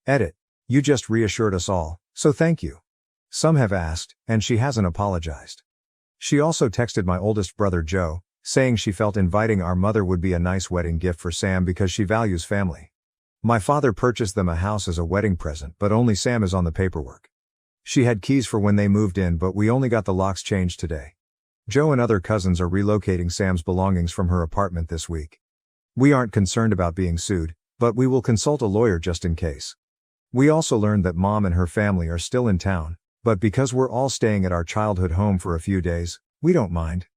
Edit. You just reassured us all, so thank you. Some have asked, and she hasn't apologized. She also texted my oldest brother Joe, saying she felt inviting our mother would be a nice wedding gift for Sam because she values family. My father purchased them a house as a wedding present, but only Sam is on the paperwork. She had keys for when they moved in, but we only got the locks changed today. Joe and other cousins are relocating Sam's belongings from her apartment this week. We aren't concerned about being sued, but we will consult a lawyer just in case. We also learned that Mom and her family are still in town, but because we're all staying at our childhood home for a few days, we don't mind.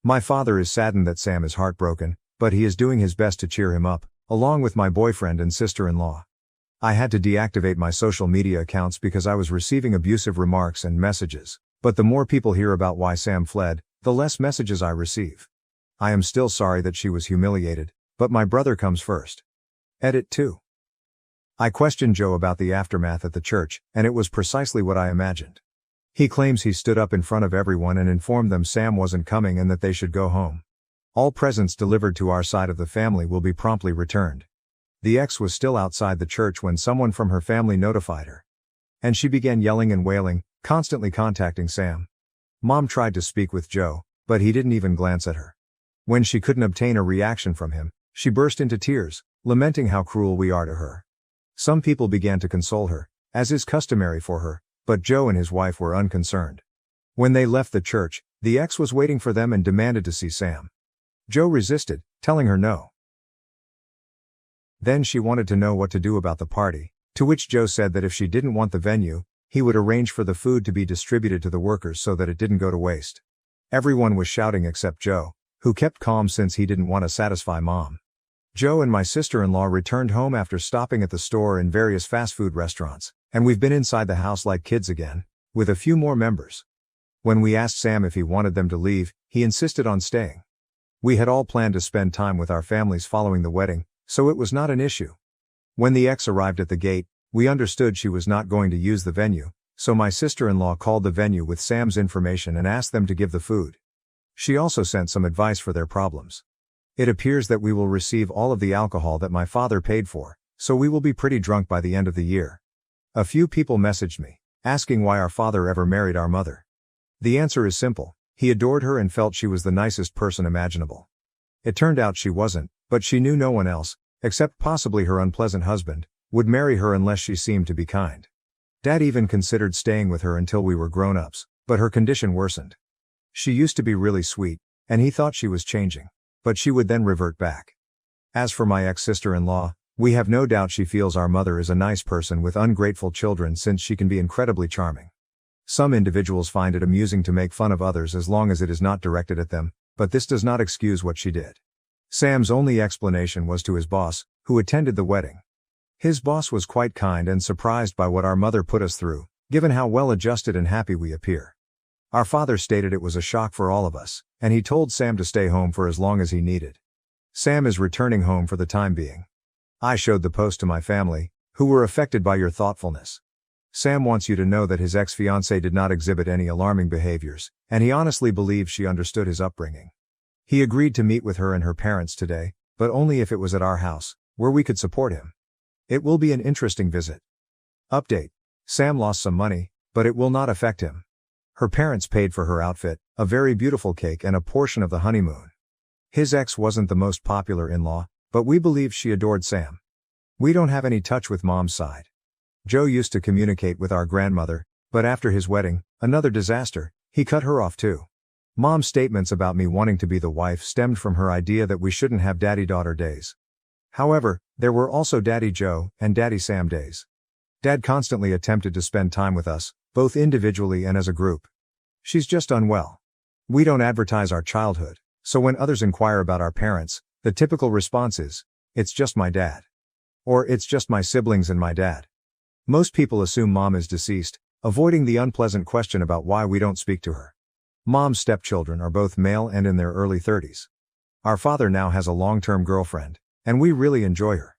My father is saddened that Sam is heartbroken, but he is doing his best to cheer him up, along with my boyfriend and sister-in-law. I had to deactivate my social media accounts because I was receiving abusive remarks and messages, but the more people hear about why Sam fled, the less messages I receive. I am still sorry that she was humiliated, but my brother comes first. Edit 2. I questioned Joe about the aftermath at the church, and it was precisely what I imagined. He claims he stood up in front of everyone and informed them Sam wasn't coming and that they should go home. All presents delivered to our side of the family will be promptly returned. The ex was still outside the church when someone from her family notified her. And she began yelling and wailing, constantly contacting Sam. Mom tried to speak with Joe, but he didn't even glance at her. When she couldn't obtain a reaction from him, she burst into tears, lamenting how cruel we are to her. Some people began to console her, as is customary for her, but Joe and his wife were unconcerned. When they left the church, the ex was waiting for them and demanded to see Sam. Joe resisted, telling her no. Then she wanted to know what to do about the party, to which Joe said that if she didn't want the venue, he would arrange for the food to be distributed to the workers so that it didn't go to waste. Everyone was shouting except Joe, who kept calm since he didn't want to satisfy Mom. Joe and my sister-in-law returned home after stopping at the store and various fast food restaurants, and we've been inside the house like kids again, with a few more members. When we asked Sam if he wanted them to leave, he insisted on staying. We had all planned to spend time with our families following the wedding, so it was not an issue. When the ex arrived at the gate, we understood she was not going to use the venue, so my sister-in-law called the venue with Sam's information and asked them to give the food. She also sent some advice for their problems. It appears that we will receive all of the alcohol that my father paid for, so we will be pretty drunk by the end of the year. A few people messaged me, asking why our father ever married our mother. The answer is simple: he adored her and felt she was the nicest person imaginable. It turned out she wasn't, but she knew no one else, except possibly her unpleasant husband, would marry her unless she seemed to be kind. Dad even considered staying with her until we were grown-ups, but her condition worsened. She used to be really sweet, and he thought she was changing, but she would then revert back. As for my ex-sister-in-law, we have no doubt she feels our mother is a nice person with ungrateful children since she can be incredibly charming. Some individuals find it amusing to make fun of others as long as it is not directed at them, but this does not excuse what she did. Sam's only explanation was to his boss, who attended the wedding. His boss was quite kind and surprised by what our mother put us through, given how well adjusted and happy we appear. Our father stated it was a shock for all of us, and he told Sam to stay home for as long as he needed. Sam is returning home for the time being. I showed the post to my family, who were affected by your thoughtfulness. Sam wants you to know that his ex-fiancée did not exhibit any alarming behaviors, and he honestly believes she understood his upbringing. He agreed to meet with her and her parents today, but only if it was at our house, where we could support him. It will be an interesting visit. Update: Sam lost some money, but it will not affect him. Her parents paid for her outfit, a very beautiful cake and a portion of the honeymoon. His ex wasn't the most popular in-law, but we believe she adored Sam. We don't have any touch with Mom's side. Joe used to communicate with our grandmother, but after his wedding, another disaster, he cut her off too. Mom's statements about me wanting to be the wife stemmed from her idea that we shouldn't have daddy-daughter days. However, there were also Daddy Joe and Daddy Sam days. Dad constantly attempted to spend time with us, both individually and as a group. She's just unwell. We don't advertise our childhood, so when others inquire about our parents, the typical response is, "It's just my dad." Or "It's just my siblings and my dad." Most people assume Mom is deceased, avoiding the unpleasant question about why we don't speak to her. Mom's stepchildren are both male and in their early 30s. Our father now has a long-term girlfriend, and we really enjoy her.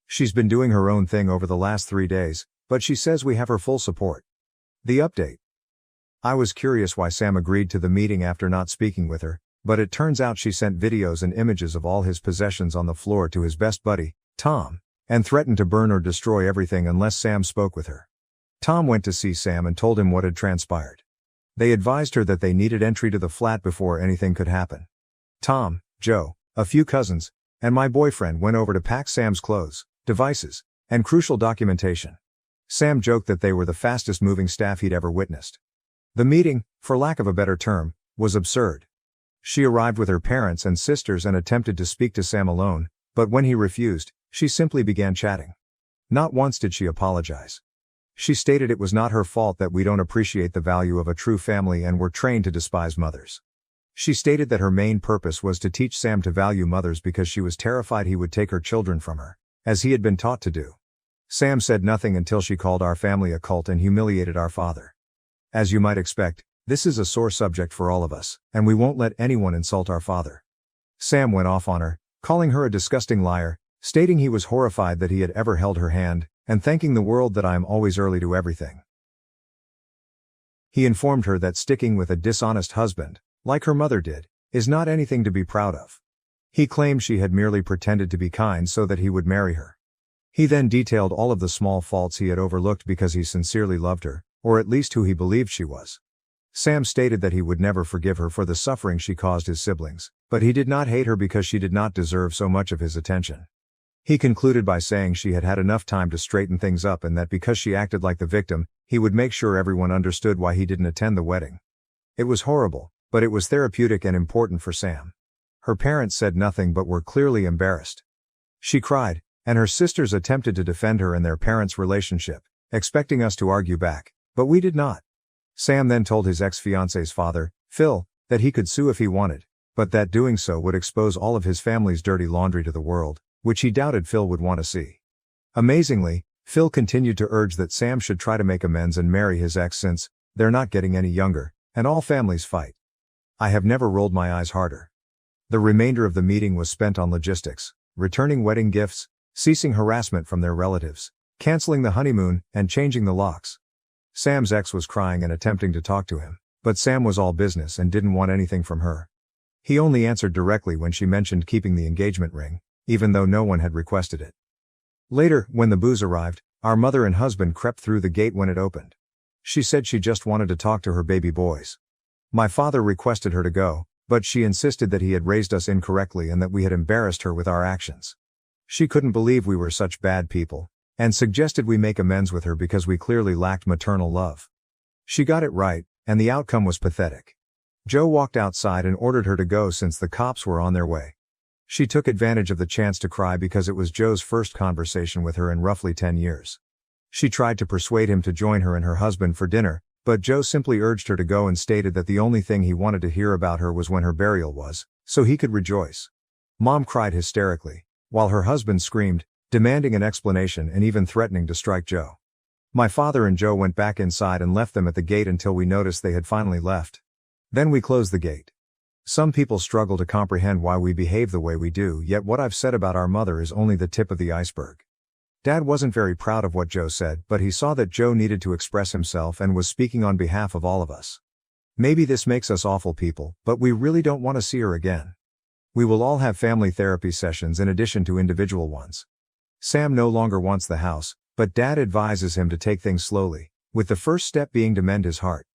She's been doing her own thing over the last 3 days, but she says we have her full support. The update: I was curious why Sam agreed to the meeting after not speaking with her, but it turns out she sent videos and images of all his possessions on the floor to his best buddy, Tom, and threatened to burn or destroy everything unless Sam spoke with her. Tom went to see Sam and told him what had transpired. They advised her that they needed entry to the flat before anything could happen. Tom, Joe, a few cousins, and my boyfriend went over to pack Sam's clothes, devices, and crucial documentation. Sam joked that they were the fastest moving staff he'd ever witnessed. The meeting, for lack of a better term, was absurd. She arrived with her parents and sisters and attempted to speak to Sam alone, but when he refused, she simply began chatting. Not once did she apologize. She stated it was not her fault that we don't appreciate the value of a true family and were trained to despise mothers. She stated that her main purpose was to teach Sam to value mothers because she was terrified he would take her children from her, as he had been taught to do. Sam said nothing until she called our family a cult and humiliated our father. As you might expect, this is a sore subject for all of us, and we won't let anyone insult our father. Sam went off on her, calling her a disgusting liar, stating he was horrified that he had ever held her hand, and thanking the world that I am always early to everything. He informed her that sticking with a dishonest husband, like her mother did, is not anything to be proud of. He claimed she had merely pretended to be kind so that he would marry her. He then detailed all of the small faults he had overlooked because he sincerely loved her, or at least who he believed she was. Sam stated that he would never forgive her for the suffering she caused his siblings, but he did not hate her because she did not deserve so much of his attention. He concluded by saying she had had enough time to straighten things up and that because she acted like the victim, he would make sure everyone understood why he didn't attend the wedding. It was horrible, but it was therapeutic and important for Sam. Her parents said nothing but were clearly embarrassed. She cried, and her sisters attempted to defend her and their parents' relationship, expecting us to argue back, but we did not. Sam then told his ex-fiance's father, Phil, that he could sue if he wanted, but that doing so would expose all of his family's dirty laundry to the world, which he doubted Phil would want to see. Amazingly, Phil continued to urge that Sam should try to make amends and marry his ex since they're not getting any younger, and all families fight. I have never rolled my eyes harder. The remainder of the meeting was spent on logistics, returning wedding gifts, ceasing harassment from their relatives, canceling the honeymoon, and changing the locks. Sam's ex was crying and attempting to talk to him, but Sam was all business and didn't want anything from her. He only answered directly when she mentioned keeping the engagement ring, even though no one had requested it. Later, when the booze arrived, our mother and husband crept through the gate when it opened. She said she just wanted to talk to her baby boys. My father requested her to go, but she insisted that he had raised us incorrectly and that we had embarrassed her with our actions. She couldn't believe we were such bad people, and suggested we make amends with her because we clearly lacked maternal love. She got it right, and the outcome was pathetic. Joe walked outside and ordered her to go since the cops were on their way. She took advantage of the chance to cry because it was Joe's first conversation with her in roughly 10 years. She tried to persuade him to join her and her husband for dinner, but Joe simply urged her to go and stated that the only thing he wanted to hear about her was when her burial was, so he could rejoice. Mom cried hysterically, while her husband screamed, demanding an explanation and even threatening to strike Joe. My father and Joe went back inside and left them at the gate until we noticed they had finally left. Then we closed the gate. Some people struggle to comprehend why we behave the way we do, yet what I've said about our mother is only the tip of the iceberg. Dad wasn't very proud of what Joe said, but he saw that Joe needed to express himself and was speaking on behalf of all of us. Maybe this makes us awful people, but we really don't want to see her again. We will all have family therapy sessions in addition to individual ones. Sam no longer wants the house, but Dad advises him to take things slowly, with the first step being to mend his heart.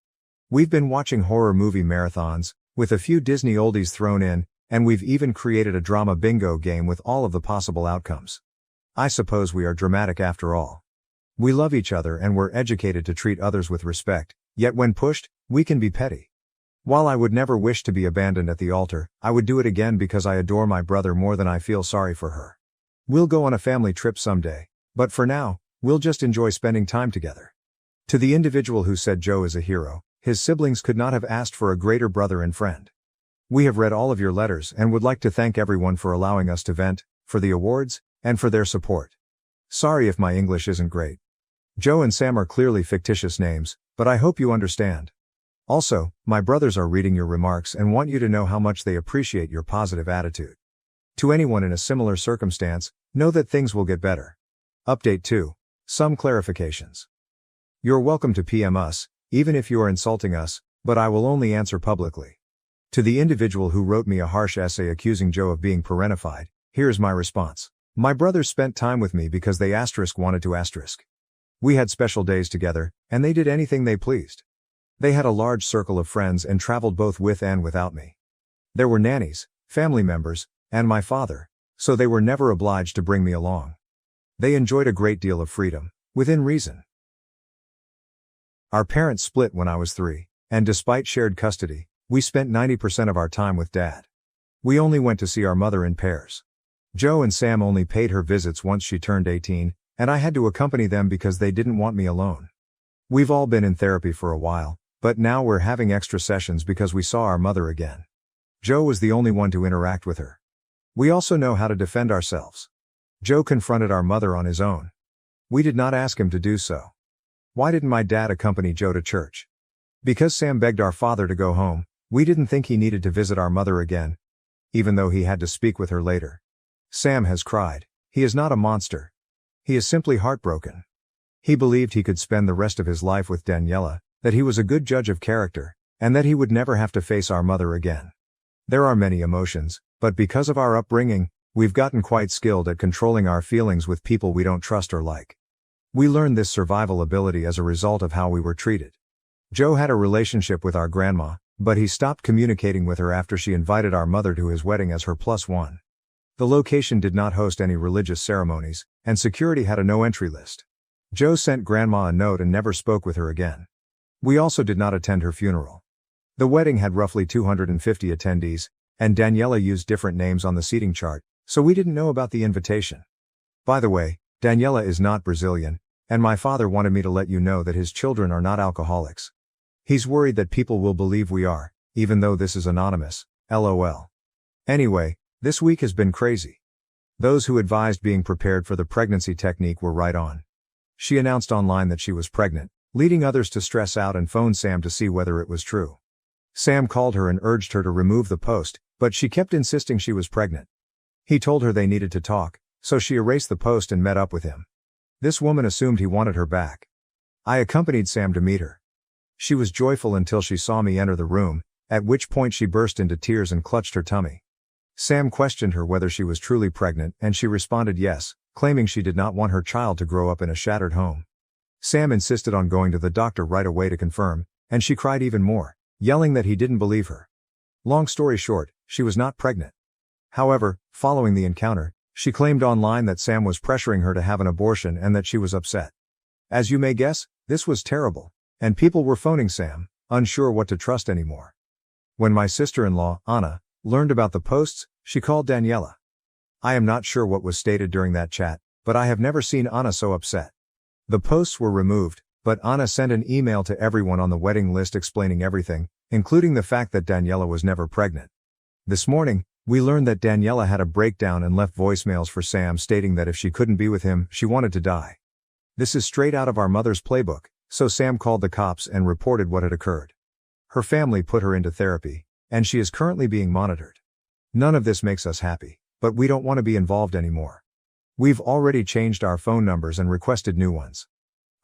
We've been watching horror movie marathons, with a few Disney oldies thrown in, and we've even created a drama bingo game with all of the possible outcomes. I suppose we are dramatic after all. We love each other and we're educated to treat others with respect, yet when pushed, we can be petty. While I would never wish to be abandoned at the altar, I would do it again because I adore my brother more than I feel sorry for her. We'll go on a family trip someday, but for now, we'll just enjoy spending time together. To the individual who said Joe is a hero, his siblings could not have asked for a greater brother and friend. We have read all of your letters and would like to thank everyone for allowing us to vent, for the awards, and for their support. Sorry if my English isn't great. Joe and Sam are clearly fictitious names, but I hope you understand. Also, my brothers are reading your remarks and want you to know how much they appreciate your positive attitude. To anyone in a similar circumstance, know that things will get better. Update 2. Some clarifications. You're welcome to PM us, even if you are insulting us, but I will only answer publicly. To the individual who wrote me a harsh essay accusing Joe of being parentified, here's my response. My brothers spent time with me because they wanted to. We had special days together, and they did anything they pleased. They had a large circle of friends and traveled both with and without me. There were nannies, family members, and my father, so they were never obliged to bring me along. They enjoyed a great deal of freedom, within reason. Our parents split when I was 3, and despite shared custody, we spent 90% of our time with Dad. We only went to see our mother in pairs. Joe and Sam only paid her visits once she turned 18, and I had to accompany them because they didn't want me alone. We've all been in therapy for a while, but now we're having extra sessions because we saw our mother again. Joe was the only one to interact with her. We also know how to defend ourselves. Joe confronted our mother on his own. We did not ask him to do so. Why didn't my dad accompany Joe to church? Because Sam begged our father to go home, we didn't think he needed to visit our mother again. even though he had to speak with her later. Sam has cried. He is not a monster. He is simply heartbroken. He believed he could spend the rest of his life with Daniela, that he was a good judge of character, and that he would never have to face our mother again. There are many emotions, but because of our upbringing, we've gotten quite skilled at controlling our feelings with people we don't trust or like. We learned this survival ability as a result of how we were treated. Joe had a relationship with our grandma, but he stopped communicating with her after she invited our mother to his wedding as her +1. The location did not host any religious ceremonies, and security had a no-entry list. Joe sent Grandma a note and never spoke with her again. We also did not attend her funeral. The wedding had roughly 250 attendees, and Daniela used different names on the seating chart, so we didn't know about the invitation. By the way, Daniela is not Brazilian, and my father wanted me to let you know that his children are not alcoholics. He's worried that people will believe we are, even though this is anonymous, lol. Anyway, this week has been crazy. Those who advised being prepared for the pregnancy technique were right on. She announced online that she was pregnant, leading others to stress out and phone Sam to see whether it was true. Sam called her and urged her to remove the post, but she kept insisting she was pregnant. He told her they needed to talk, so she erased the post and met up with him. This woman assumed he wanted her back. I accompanied Sam to meet her. She was joyful until she saw me enter the room, at which point she burst into tears and clutched her tummy. Sam questioned her whether she was truly pregnant, and she responded yes, claiming she did not want her child to grow up in a shattered home. Sam insisted on going to the doctor right away to confirm, and she cried even more, yelling that he didn't believe her. Long story short, she was not pregnant. However, following the encounter, she claimed online that Sam was pressuring her to have an abortion and that she was upset. As you may guess, this was terrible, and people were phoning Sam, unsure what to trust anymore. When my sister-in-law, Anna, learned about the posts, she called Daniela. I am not sure what was stated during that chat, but I have never seen Anna so upset. The posts were removed, but Anna sent an email to everyone on the wedding list explaining everything, including the fact that Daniela was never pregnant. This morning, we learned that Daniela had a breakdown and left voicemails for Sam stating that if she couldn't be with him, she wanted to die. This is straight out of our mother's playbook, so Sam called the cops and reported what had occurred. Her family put her into therapy, and she is currently being monitored. None of this makes us happy, but we don't want to be involved anymore. We've already changed our phone numbers and requested new ones.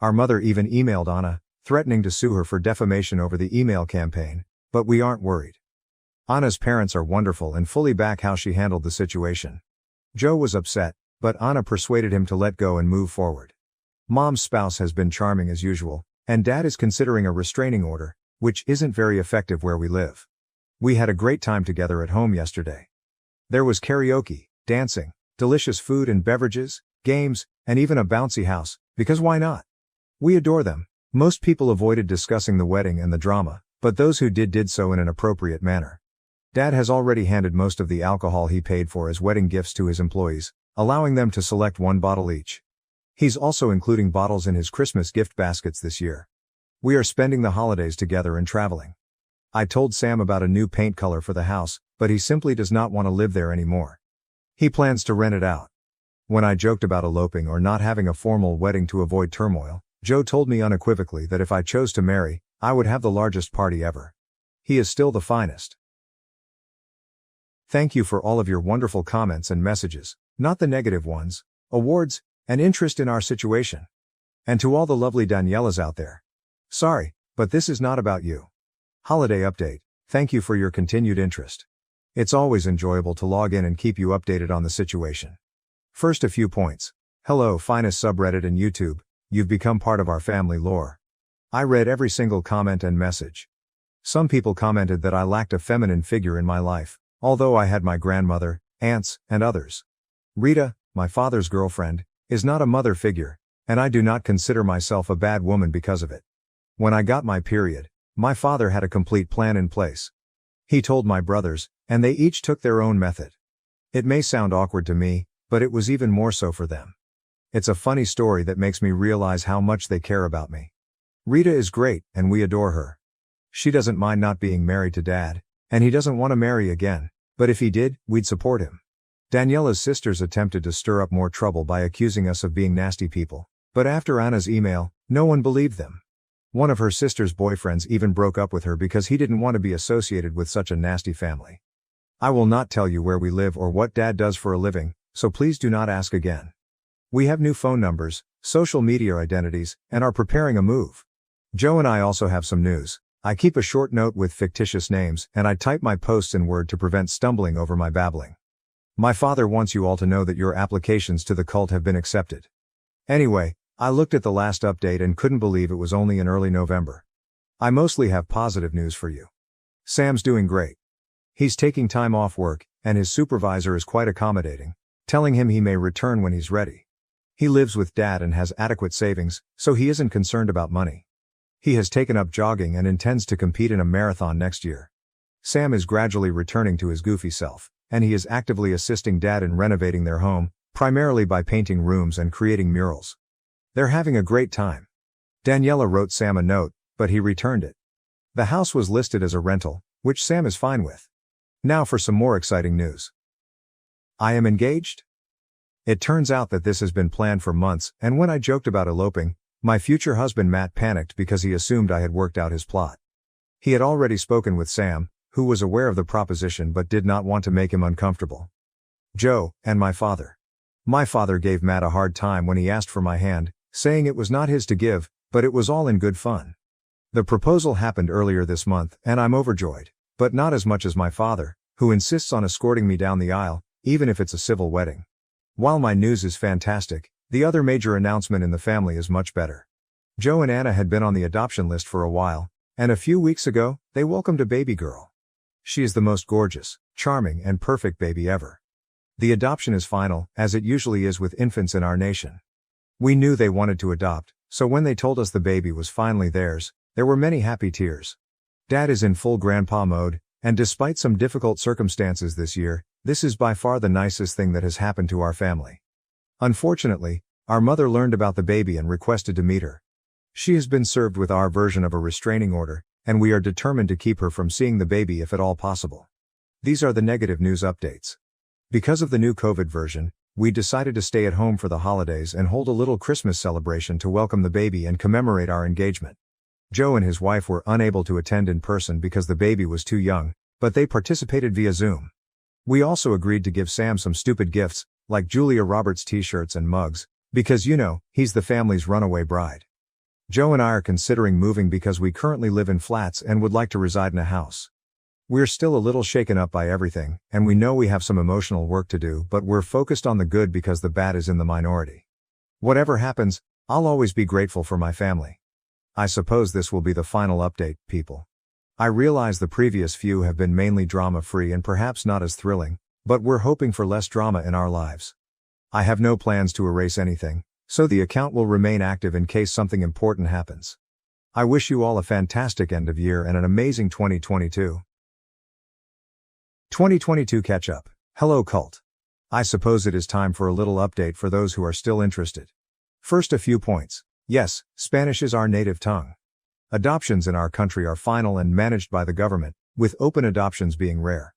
Our mother even emailed Anna, threatening to sue her for defamation over the email campaign, but we aren't worried. Anna's parents are wonderful and fully back how she handled the situation. Joe was upset, but Anna persuaded him to let go and move forward. Mom's spouse has been charming as usual, and Dad is considering a restraining order, which isn't very effective where we live. We had a great time together at home yesterday. There was karaoke, dancing, delicious food and beverages, games, and even a bouncy house, because why not? We adore them. Most people avoided discussing the wedding and the drama, but those who did so in an appropriate manner. Dad has already handed most of the alcohol he paid for as wedding gifts to his employees, allowing them to select one bottle each. He's also including bottles in his Christmas gift baskets this year. We are spending the holidays together and traveling. I told Sam about a new paint color for the house, but he simply does not want to live there anymore. He plans to rent it out. When I joked about eloping or not having a formal wedding to avoid turmoil, Joe told me unequivocally that if I chose to marry, I would have the largest party ever. He is still the finest. Thank you for all of your wonderful comments and messages, not the negative ones, awards, and interest in our situation. And to all the lovely Danielas out there. Sorry, but this is not about you. Holiday update. Thank you for your continued interest. It's always enjoyable to log in and keep you updated on the situation. First, a few points. Hello, finest subreddit and YouTube. You've become part of our family lore. I read every single comment and message. Some people commented that I lacked a feminine figure in my life, although I had my grandmother, aunts, and others. Rita, my father's girlfriend, is not a mother figure, and I do not consider myself a bad woman because of it. When I got my period, my father had a complete plan in place. He told my brothers, and they each took their own method. It may sound awkward to me, but it was even more so for them. It's a funny story that makes me realize how much they care about me. Rita is great, and we adore her. She doesn't mind not being married to Dad, and he doesn't want to marry again, but if he did, we'd support him. Daniela's sisters attempted to stir up more trouble by accusing us of being nasty people, but after Anna's email, no one believed them. One of her sister's boyfriends even broke up with her because he didn't want to be associated with such a nasty family. I will not tell you where we live or what Dad does for a living, so please do not ask again. We have new phone numbers, social media identities, and are preparing a move. Joe and I also have some news. I keep a short note with fictitious names, and I type my posts in Word to prevent stumbling over my babbling. My father wants you all to know that your applications to the cult have been accepted. Anyway, I looked at the last update and couldn't believe it was only in early November. I mostly have positive news for you. Sam's doing great. He's taking time off work, and his supervisor is quite accommodating, telling him he may return when he's ready. He lives with Dad and has adequate savings, so he isn't concerned about money. He has taken up jogging and intends to compete in a marathon next year. Sam is gradually returning to his goofy self, and he is actively assisting Dad in renovating their home, primarily by painting rooms and creating murals. They're having a great time. Daniela wrote Sam a note, but he returned it. The house was listed as a rental, which Sam is fine with. Now for some more exciting news. I am engaged? It turns out that this has been planned for months, and when I joked about eloping, my future husband Matt panicked because he assumed I had worked out his plot. He had already spoken with Sam, who was aware of the proposition but did not want to make him uncomfortable. Joe, and my father. My father gave Matt a hard time when he asked for my hand, saying it was not his to give, but it was all in good fun. The proposal happened earlier this month, and I'm overjoyed, but not as much as my father, who insists on escorting me down the aisle, even if it's a civil wedding. While my news is fantastic, the other major announcement in the family is much better. Joe and Anna had been on the adoption list for a while, and a few weeks ago, they welcomed a baby girl. She is the most gorgeous, charming, and perfect baby ever. The adoption is final, as it usually is with infants in our nation. We knew they wanted to adopt, so when they told us the baby was finally theirs, there were many happy tears. Dad is in full grandpa mode, and despite some difficult circumstances this year, this is by far the nicest thing that has happened to our family. Unfortunately, our mother learned about the baby and requested to meet her. She has been served with our version of a restraining order, and we are determined to keep her from seeing the baby if at all possible. These are the negative news updates. Because of the new COVID version, we decided to stay at home for the holidays and hold a little Christmas celebration to welcome the baby and commemorate our engagement. Joe and his wife were unable to attend in person because the baby was too young, but they participated via Zoom. We also agreed to give Sam some stupid gifts, like Julia Roberts t-shirts and mugs, because he's the family's runaway bride. Joe and I are considering moving because we currently live in flats and would like to reside in a house. We're still a little shaken up by everything, and we know we have some emotional work to do, but we're focused on the good because the bad is in the minority. Whatever happens, I'll always be grateful for my family. I suppose this will be the final update, people. I realize the previous few have been mainly drama-free and perhaps not as thrilling, but we're hoping for less drama in our lives. I have no plans to erase anything, so the account will remain active in case something important happens. I wish you all a fantastic end of year and an amazing 2022. 2022 catch-up. Hello cult. I suppose it is time for a little update for those who are still interested. First, a few points. Yes, Spanish is our native tongue. Adoptions in our country are final and managed by the government, with open adoptions being rare.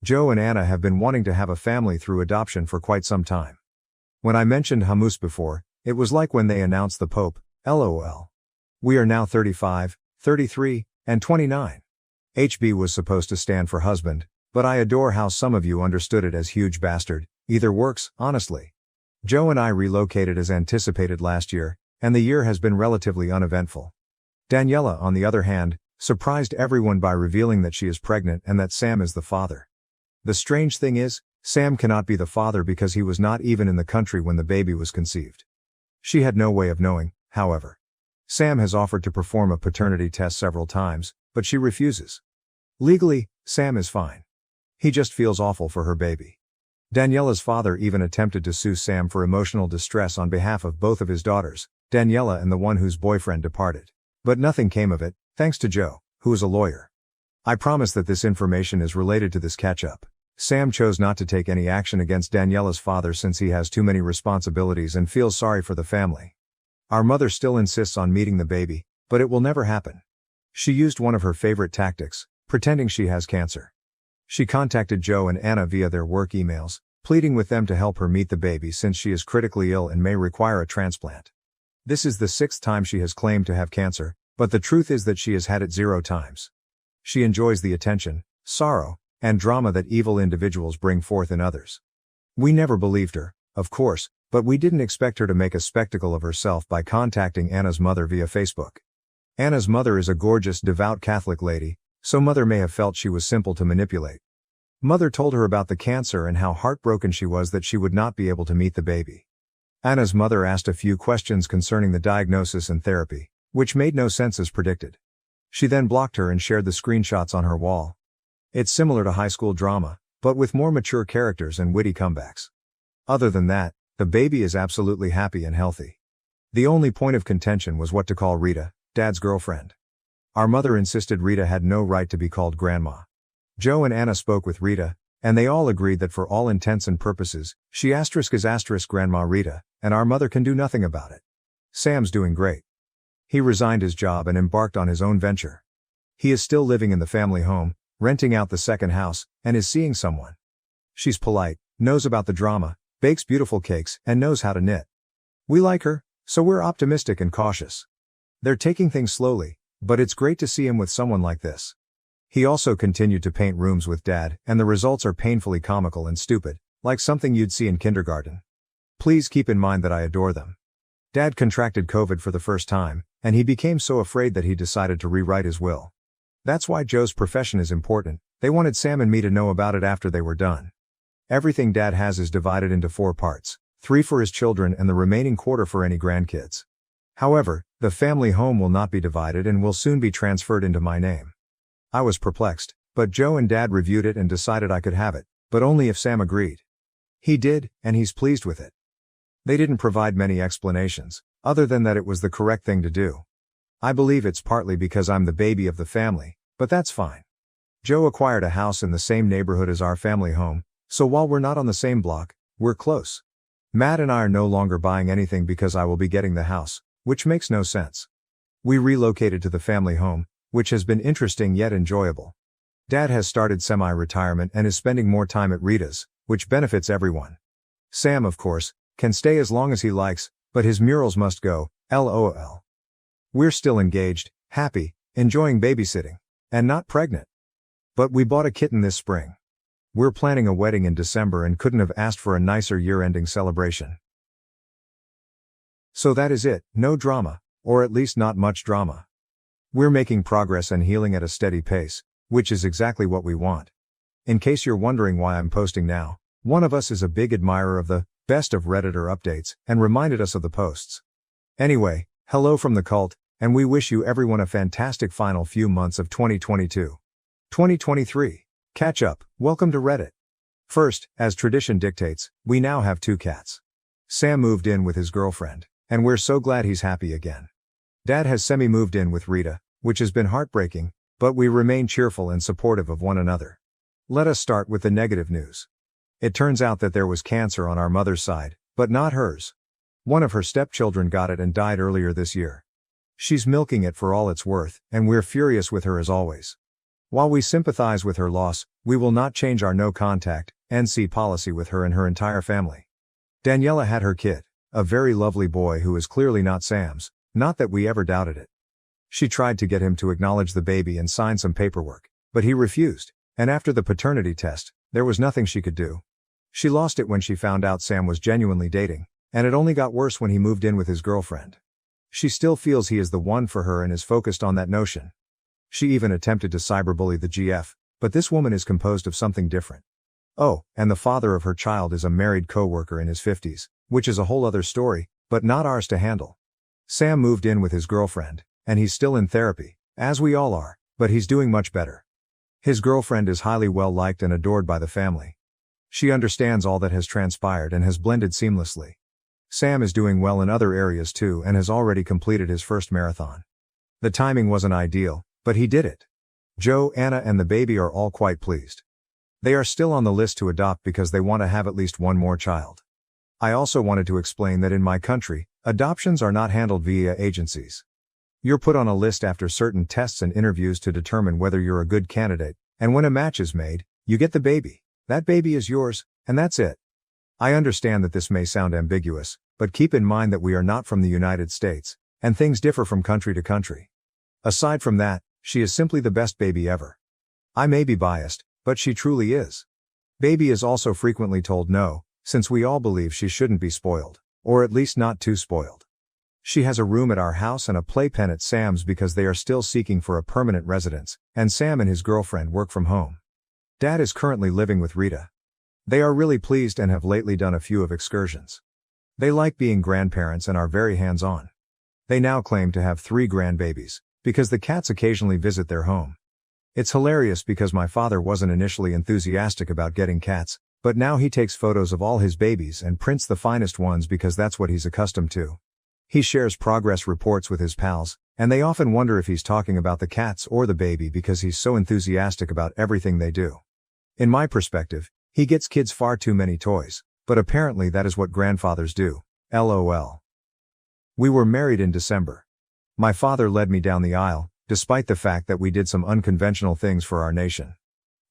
Joe and Anna have been wanting to have a family through adoption for quite some time. When I mentioned Hummus before, it was like when they announced the Pope, LOL. We are now 35, 33, and 29. HB was supposed to stand for husband, but I adore how some of you understood it as huge bastard. Either works, honestly. Joe and I relocated as anticipated last year, and the year has been relatively uneventful. Daniela, on the other hand, surprised everyone by revealing that she is pregnant and that Sam is the father. The strange thing is, Sam cannot be the father because he was not even in the country when the baby was conceived. She had no way of knowing, however. Sam has offered to perform a paternity test several times, but she refuses. Legally, Sam is fine. He just feels awful for her baby. Daniela's father even attempted to sue Sam for emotional distress on behalf of both of his daughters, Daniela and the one whose boyfriend departed. But nothing came of it, thanks to Joe, who is a lawyer. I promise that this information is related to this catch-up. Sam chose not to take any action against Daniela's father since he has too many responsibilities and feels sorry for the family. Our mother still insists on meeting the baby, but it will never happen. She used one of her favorite tactics, pretending she has cancer. She contacted Joe and Anna via their work emails, pleading with them to help her meet the baby since she is critically ill and may require a transplant. This is the 6th time she has claimed to have cancer, but the truth is that she has had it 0 times. She enjoys the attention, sorrow, and drama that evil individuals bring forth in others. We never believed her, of course, but we didn't expect her to make a spectacle of herself by contacting Anna's mother via Facebook. Anna's mother is a gorgeous, devout Catholic lady, so Mother may have felt she was simple to manipulate. Mother told her about the cancer and how heartbroken she was that she would not be able to meet the baby. Anna's mother asked a few questions concerning the diagnosis and therapy, which made no sense as predicted. She then blocked her and shared the screenshots on her wall. It's similar to high school drama, but with more mature characters and witty comebacks. Other than that, the baby is absolutely happy and healthy. The only point of contention was what to call Rita, Dad's girlfriend. Our mother insisted Rita had no right to be called Grandma. Joe and Anna spoke with Rita, and they all agreed that for all intents and purposes, she is Grandma Rita, and our mother can do nothing about it. Sam's doing great. He resigned his job and embarked on his own venture. He is still living in the family home, renting out the second house, and is seeing someone. She's polite, knows about the drama, bakes beautiful cakes, and knows how to knit. We like her, so we're optimistic and cautious. They're taking things slowly, but it's great to see him with someone like this. He also continued to paint rooms with Dad, and the results are painfully comical and stupid, like something you'd see in kindergarten. Please keep in mind that I adore them. Dad contracted COVID for the first time, and he became so afraid that he decided to rewrite his will. That's why Joe's profession is important. They wanted Sam and me to know about it after they were done. Everything Dad has is divided into 4 parts, 3 for his children and the remaining quarter for any grandkids. However, the family home will not be divided and will soon be transferred into my name. I was perplexed, but Joe and Dad reviewed it and decided I could have it, but only if Sam agreed. He did, and he's pleased with it. They didn't provide many explanations, other than that it was the correct thing to do. I believe it's partly because I'm the baby of the family, but that's fine. Joe acquired a house in the same neighborhood as our family home, so while we're not on the same block, we're close. Matt and I are no longer buying anything because I will be getting the house, which makes no sense. We relocated to the family home, which has been interesting yet enjoyable. Dad has started semi-retirement and is spending more time at Rita's, which benefits everyone. Sam, of course, can stay as long as he likes, but his murals must go, LOL. We're still engaged, happy, enjoying babysitting, and not pregnant. But we bought a kitten this spring. We're planning a wedding in December and couldn't have asked for a nicer year-ending celebration. So that is it, no drama, or at least not much drama. We're making progress and healing at a steady pace, which is exactly what we want. In case you're wondering why I'm posting now, one of us is a big admirer of the best of Redditor updates and reminded us of the posts. Anyway, hello from the cult, and we wish you everyone a fantastic final few months of 2022. 2023. Catch up, welcome to Reddit. First, as tradition dictates, we now have 2 cats. Sam moved in with his girlfriend, and we're so glad he's happy again. Dad has semi-moved in with Rita, which has been heartbreaking, but we remain cheerful and supportive of one another. Let us start with the negative news. It turns out that there was cancer on our mother's side, but not hers. One of her stepchildren got it and died earlier this year. She's milking it for all it's worth, and we're furious with her as always. While we sympathize with her loss, we will not change our no contact, NC policy with her and her entire family. Daniela had her kid, a very lovely boy who is clearly not Sam's, not that we ever doubted it. She tried to get him to acknowledge the baby and sign some paperwork, but he refused, and after the paternity test, there was nothing she could do. She lost it when she found out Sam was genuinely dating, and it only got worse when he moved in with his girlfriend. She still feels he is the one for her and is focused on that notion. She even attempted to cyberbully the GF, but this woman is composed of something different. Oh, and the father of her child is a married co-worker in his 50s, which is a whole other story, but not ours to handle. Sam moved in with his girlfriend, and he's still in therapy, as we all are, but he's doing much better. His girlfriend is highly well liked and adored by the family. She understands all that has transpired and has blended seamlessly. Sam is doing well in other areas too and has already completed his first marathon. The timing wasn't ideal, but he did it. Joe, Anna and the baby are all quite pleased. They are still on the list to adopt because they want to have at least one more child. I also wanted to explain that in my country, adoptions are not handled via agencies. You're put on a list after certain tests and interviews to determine whether you're a good candidate, and when a match is made, you get the baby. That baby is yours, and that's it. I understand that this may sound ambiguous, but keep in mind that we are not from the United States, and things differ from country to country. Aside from that, she is simply the best baby ever. I may be biased, but she truly is. Baby is also frequently told no, since we all believe she shouldn't be spoiled, or at least not too spoiled. She has a room at our house and a playpen at Sam's because they are still seeking for a permanent residence, and Sam and his girlfriend work from home. Dad is currently living with Rita. They are really pleased and have lately done a few of excursions. They like being grandparents and are very hands-on. They now claim to have 3 grandbabies, because the cats occasionally visit their home. It's hilarious because my father wasn't initially enthusiastic about getting cats, but now he takes photos of all his babies and prints the finest ones because that's what he's accustomed to. He shares progress reports with his pals, and they often wonder if he's talking about the cats or the baby because he's so enthusiastic about everything they do. In my perspective, he gets kids far too many toys, but apparently that is what grandfathers do. LOL. We were married in December. My father led me down the aisle, despite the fact that we did some unconventional things for our nation.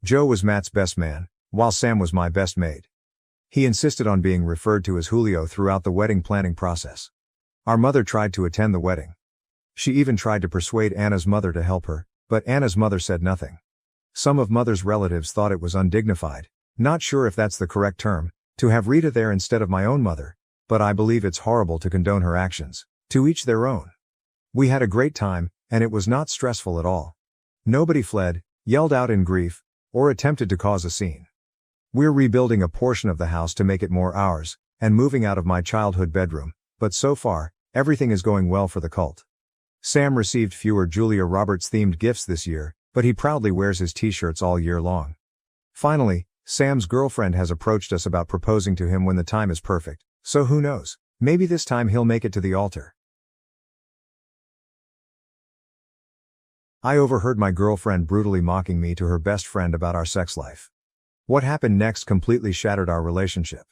Joe was Matt's best man, while Sam was my best maid. He insisted on being referred to as Julio throughout the wedding planning process. Our mother tried to attend the wedding. She even tried to persuade Anna's mother to help her, but Anna's mother said nothing. Some of Mother's relatives thought it was undignified, not sure if that's the correct term, to have Rita there instead of my own mother, but I believe it's horrible to condone her actions. To each their own. We had a great time, and it was not stressful at all. Nobody fled, yelled out in grief, or attempted to cause a scene. We're rebuilding a portion of the house to make it more ours, and moving out of my childhood bedroom, but so far, everything is going well for the cult. Sam received fewer Julia Roberts-themed gifts this year, but he proudly wears his t-shirts all year long. Finally, Sam's girlfriend has approached us about proposing to him when the time is perfect, so who knows, maybe this time he'll make it to the altar. I overheard my girlfriend brutally mocking me to her best friend about our sex life. What happened next completely shattered our relationship.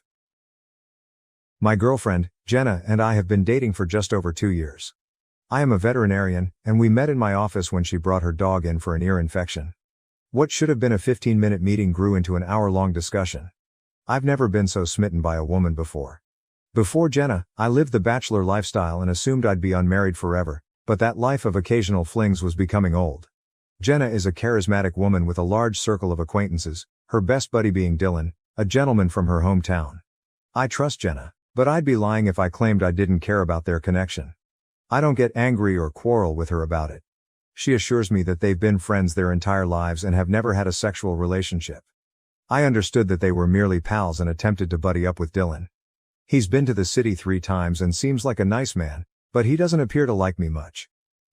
My girlfriend, Jenna, and I have been dating for just over 2 years. I am a veterinarian, and we met in my office when she brought her dog in for an ear infection. What should have been a 15-minute meeting grew into an hour-long discussion. I've never been so smitten by a woman before. Before Jenna, I lived the bachelor lifestyle and assumed I'd be unmarried forever, but that life of occasional flings was becoming old. Jenna is a charismatic woman with a large circle of acquaintances, her best buddy being Dylan, a gentleman from her hometown. I trust Jenna, but I'd be lying if I claimed I didn't care about their connection. I don't get angry or quarrel with her about it. She assures me that they've been friends their entire lives and have never had a sexual relationship. I understood that they were merely pals and attempted to buddy up with Dylan. He's been to the city 3 times and seems like a nice man, but he doesn't appear to like me much.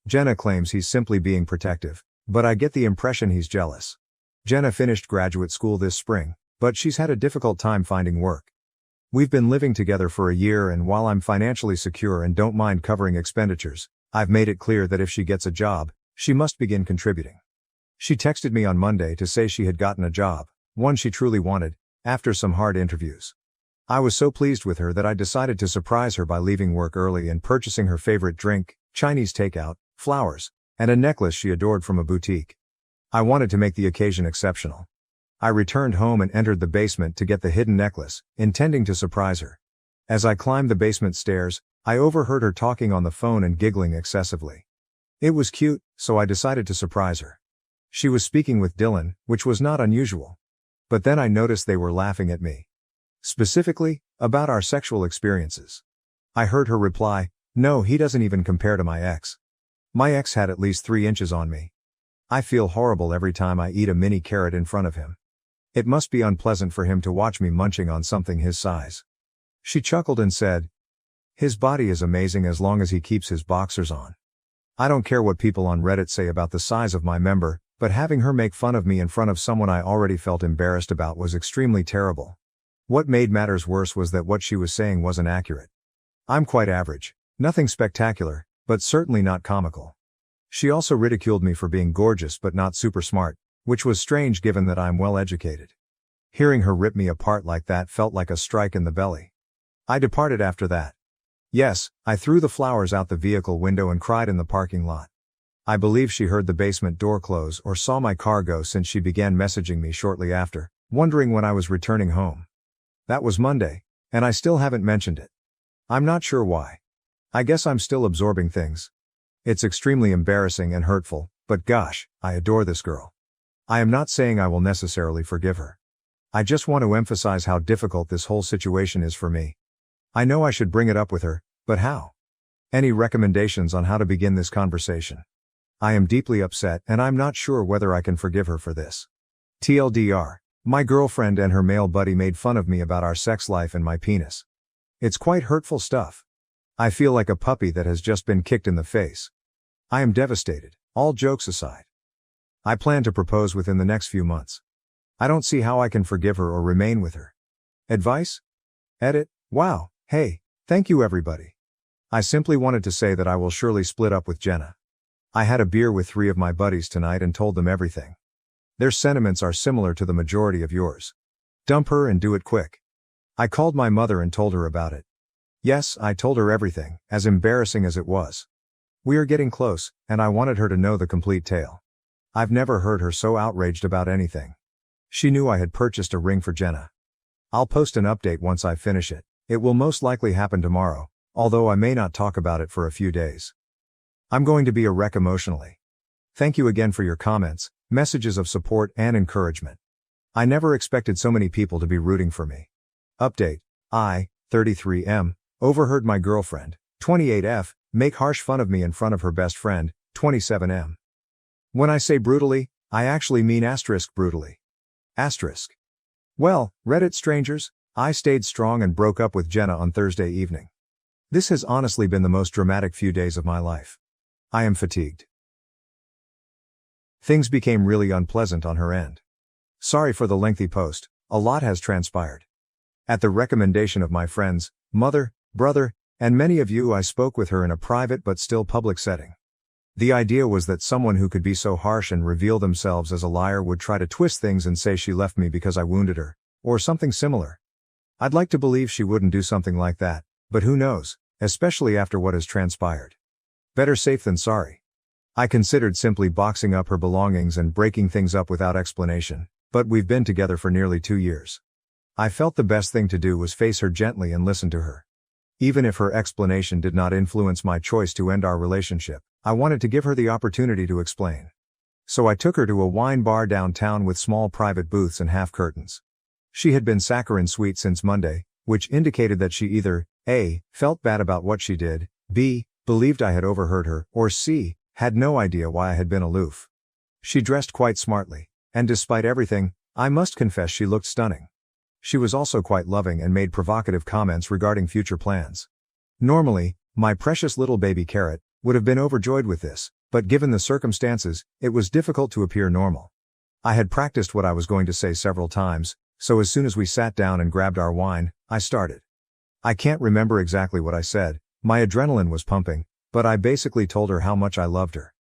Jenna claims he's simply being protective, but I get the impression he's jealous. Jenna finished graduate school this spring, but she's had a difficult time finding work. We've been living together for a year, and while I'm financially secure and don't mind covering expenditures, I've made it clear that if she gets a job, she must begin contributing. She texted me on Monday to say she had gotten a job, one she truly wanted, after some hard interviews. I was so pleased with her that I decided to surprise her by leaving work early and purchasing her favorite drink, Chinese takeout, flowers, and a necklace she adored from a boutique. I wanted to make the occasion exceptional. I returned home and entered the basement to get the hidden necklace, intending to surprise her. As I climbed the basement stairs, I overheard her talking on the phone and giggling excessively. It was cute, so I decided to surprise her. She was speaking with Dylan, which was not unusual. But then I noticed they were laughing at me. Specifically, about our sexual experiences. I heard her reply, "No, he doesn't even compare to my ex. My ex had at least 3 inches on me. I feel horrible every time I eat a mini carrot in front of him. It must be unpleasant for him to watch me munching on something his size." She chuckled and said, "His body is amazing as long as he keeps his boxers on." I don't care what people on Reddit say about the size of my member, but having her make fun of me in front of someone I already felt embarrassed about was extremely terrible. What made matters worse was that what she was saying wasn't accurate. I'm quite average, nothing spectacular, but certainly not comical. She also ridiculed me for being gorgeous but not super smart, which was strange given that I'm well educated. Hearing her rip me apart like that felt like a strike in the belly. I departed after that. Yes, I threw the flowers out the vehicle window and cried in the parking lot. I believe she heard the basement door close or saw my car go since she began messaging me shortly after, wondering when I was returning home. That was Monday, and I still haven't mentioned it. I'm not sure why. I guess I'm still absorbing things. It's extremely embarrassing and hurtful, but gosh, I adore this girl. I am not saying I will necessarily forgive her. I just want to emphasize how difficult this whole situation is for me. I know I should bring it up with her, but how? Any recommendations on how to begin this conversation? I am deeply upset and I'm not sure whether I can forgive her for this. TLDR. My girlfriend and her male buddy made fun of me about our sex life and my penis. It's quite hurtful stuff. I feel like a puppy that has just been kicked in the face. I am devastated, all jokes aside. I plan to propose within the next few months. I don't see how I can forgive her or remain with her. Advice? Edit. Wow, hey, thank you everybody. I simply wanted to say that I will surely split up with Jenna. I had a beer with 3 of my buddies tonight and told them everything. Their sentiments are similar to the majority of yours. Dump her and do it quick. I called my mother and told her about it. Yes, I told her everything, as embarrassing as it was. We are getting close, and I wanted her to know the complete tale. I've never heard her so outraged about anything. She knew I had purchased a ring for Jenna. I'll post an update once I finish it. It will most likely happen tomorrow, although I may not talk about it for a few days. I'm going to be a wreck emotionally. Thank you again for your comments, messages of support and encouragement. I never expected so many people to be rooting for me. Update. I, 33M, overheard my girlfriend, 28F, make harsh fun of me in front of her best friend, 27M. When I say brutally, I actually mean brutally. Well, Reddit strangers, I stayed strong and broke up with Jenna on Thursday evening. This has honestly been the most dramatic few days of my life. I am fatigued. Things became really unpleasant on her end. Sorry for the lengthy post, a lot has transpired. At the recommendation of my friends, mother, brother, and many of you, I spoke with her in a private but still public setting. The idea was that someone who could be so harsh and reveal themselves as a liar would try to twist things and say she left me because I wounded her, or something similar. I'd like to believe she wouldn't do something like that, but who knows, especially after what has transpired. Better safe than sorry. I considered simply boxing up her belongings and breaking things up without explanation, but we've been together for nearly 2 years. I felt the best thing to do was face her gently and listen to her. Even if her explanation did not influence my choice to end our relationship, I wanted to give her the opportunity to explain. So I took her to a wine bar downtown with small private booths and half curtains. She had been saccharine sweet since Monday, which indicated that she either A. felt bad about what she did, B. believed I had overheard her, or C. had no idea why I had been aloof. She dressed quite smartly, and despite everything, I must confess she looked stunning. She was also quite loving and made provocative comments regarding future plans. Normally, my precious little baby carrot would have been overjoyed with this, but given the circumstances, it was difficult to appear normal. I had practiced what I was going to say several times, so as soon as we sat down and grabbed our wine, I started. I can't remember exactly what I said, my adrenaline was pumping, but I basically told her how much I loved her.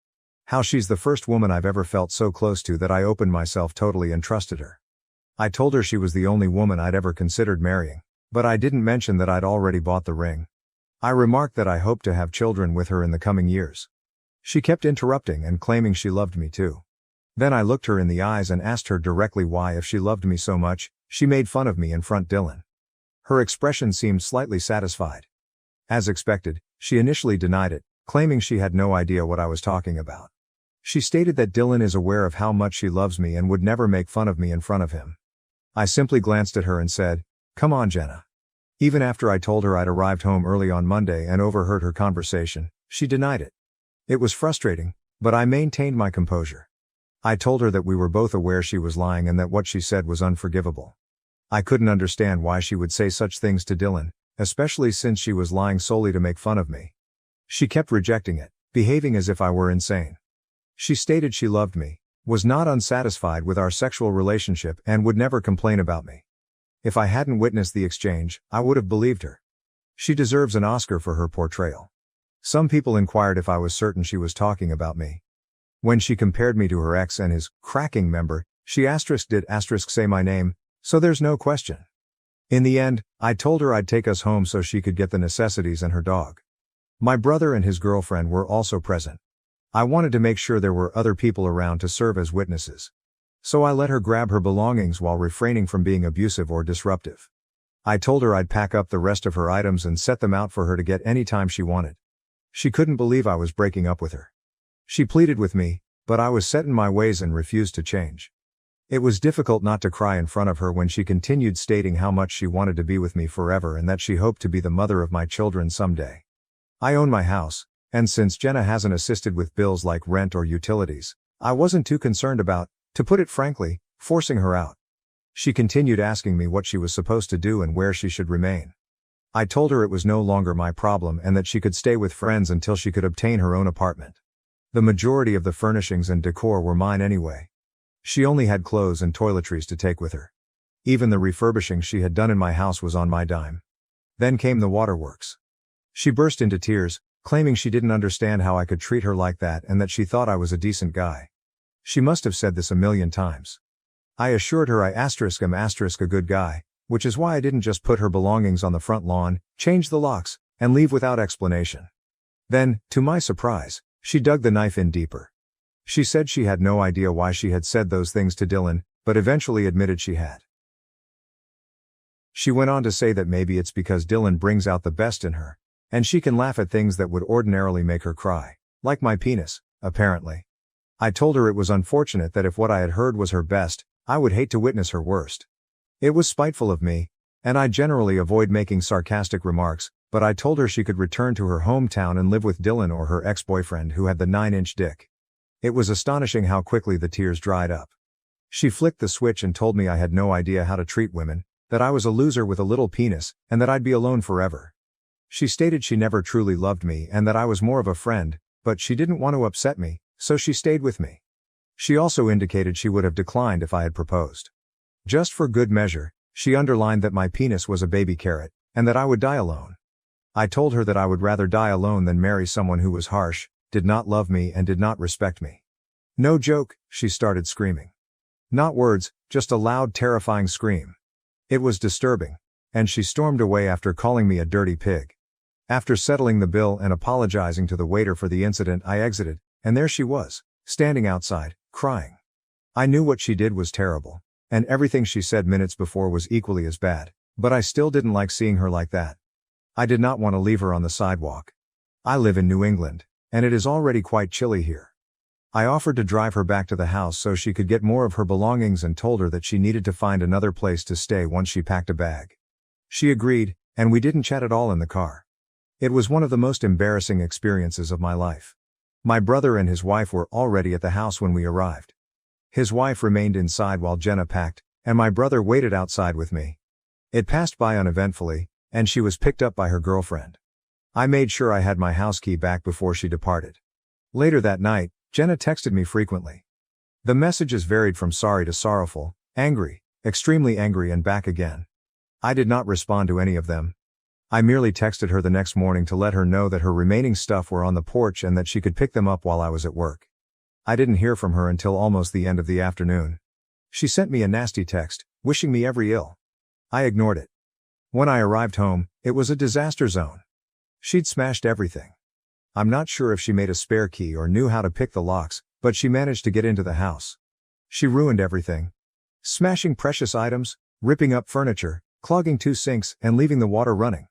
How she's the first woman I've ever felt so close to that I opened myself totally and trusted her. I told her she was the only woman I'd ever considered marrying, but I didn't mention that I'd already bought the ring. I remarked that I hoped to have children with her in the coming years. She kept interrupting and claiming she loved me too. Then I looked her in the eyes and asked her directly why, if she loved me so much, she made fun of me in front of Dylan. Her expression seemed slightly satisfied. As expected, she initially denied it, claiming she had no idea what I was talking about. She stated that Dylan is aware of how much she loves me and would never make fun of me in front of him. I simply glanced at her and said, "Come on, Jenna." Even after I told her I'd arrived home early on Monday and overheard her conversation, she denied it. It was frustrating, but I maintained my composure. I told her that we were both aware she was lying and that what she said was unforgivable. I couldn't understand why she would say such things to Dylan, especially since she was lying solely to make fun of me. She kept rejecting it, behaving as if I were insane. She stated she loved me, was not unsatisfied with our sexual relationship, and would never complain about me. If I hadn't witnessed the exchange, I would have believed her. She deserves an Oscar for her portrayal. Some people inquired if I was certain she was talking about me. When she compared me to her ex and his cracking member, she did say my name, so there's no question. In the end, I told her I'd take us home so she could get the necessities and her dog. My brother and his girlfriend were also present. I wanted to make sure there were other people around to serve as witnesses. So I let her grab her belongings while refraining from being abusive or disruptive. I told her I'd pack up the rest of her items and set them out for her to get any time she wanted. She couldn't believe I was breaking up with her. She pleaded with me, but I was set in my ways and refused to change. It was difficult not to cry in front of her when she continued stating how much she wanted to be with me forever and that she hoped to be the mother of my children someday. I own my house, and since Jenna hasn't assisted with bills like rent or utilities, I wasn't too concerned about, to put it frankly, forcing her out. She continued asking me what she was supposed to do and where she should remain. I told her it was no longer my problem and that she could stay with friends until she could obtain her own apartment. The majority of the furnishings and decor were mine anyway. She only had clothes and toiletries to take with her. Even the refurbishing she had done in my house was on my dime. Then came the waterworks. She burst into tears, claiming she didn't understand how I could treat her like that and that she thought I was a decent guy. She must have said this a million times. I assured her I'm a good guy, which is why I didn't just put her belongings on the front lawn, change the locks, and leave without explanation. Then, to my surprise, she dug the knife in deeper. She said she had no idea why she had said those things to Dylan, but eventually admitted she had. She went on to say that maybe it's because Dylan brings out the best in her, and she can laugh at things that would ordinarily make her cry, like my penis, apparently. I told her it was unfortunate that if what I had heard was her best, I would hate to witness her worst. It was spiteful of me, and I generally avoid making sarcastic remarks, but I told her she could return to her hometown and live with Dylan or her ex-boyfriend who had the 9-inch dick. It was astonishing how quickly the tears dried up. She flicked the switch and told me I had no idea how to treat women, that I was a loser with a little penis, and that I'd be alone forever. She stated she never truly loved me and that I was more of a friend, but she didn't want to upset me, so she stayed with me. She also indicated she would have declined if I had proposed. Just for good measure, she underlined that my penis was a baby carrot, and that I would die alone. I told her that I would rather die alone than marry someone who was harsh, did not love me and did not respect me. No joke, she started screaming. Not words, just a loud, terrifying scream. It was disturbing, and she stormed away after calling me a dirty pig. After settling the bill and apologizing to the waiter for the incident, I exited, and there she was, standing outside, crying. I knew what she did was terrible, and everything she said minutes before was equally as bad, but I still didn't like seeing her like that. I did not want to leave her on the sidewalk. I live in New England, and it is already quite chilly here. I offered to drive her back to the house so she could get more of her belongings and told her that she needed to find another place to stay once she packed a bag. She agreed, and we didn't chat at all in the car. It was one of the most embarrassing experiences of my life. My brother and his wife were already at the house when we arrived. His wife remained inside while Jenna packed, and my brother waited outside with me. It passed by uneventfully, and she was picked up by her girlfriend. I made sure I had my house key back before she departed. Later that night, Jenna texted me frequently. The messages varied from sorry to sorrowful, angry, extremely angry and back again. I did not respond to any of them. I merely texted her the next morning to let her know that her remaining stuff were on the porch and that she could pick them up while I was at work. I didn't hear from her until almost the end of the afternoon. She sent me a nasty text, wishing me every ill. I ignored it. When I arrived home, it was a disaster zone. She'd smashed everything. I'm not sure if she made a spare key or knew how to pick the locks, but she managed to get into the house. She ruined everything. Smashing precious items, ripping up furniture, clogging 2 sinks, and leaving the water running.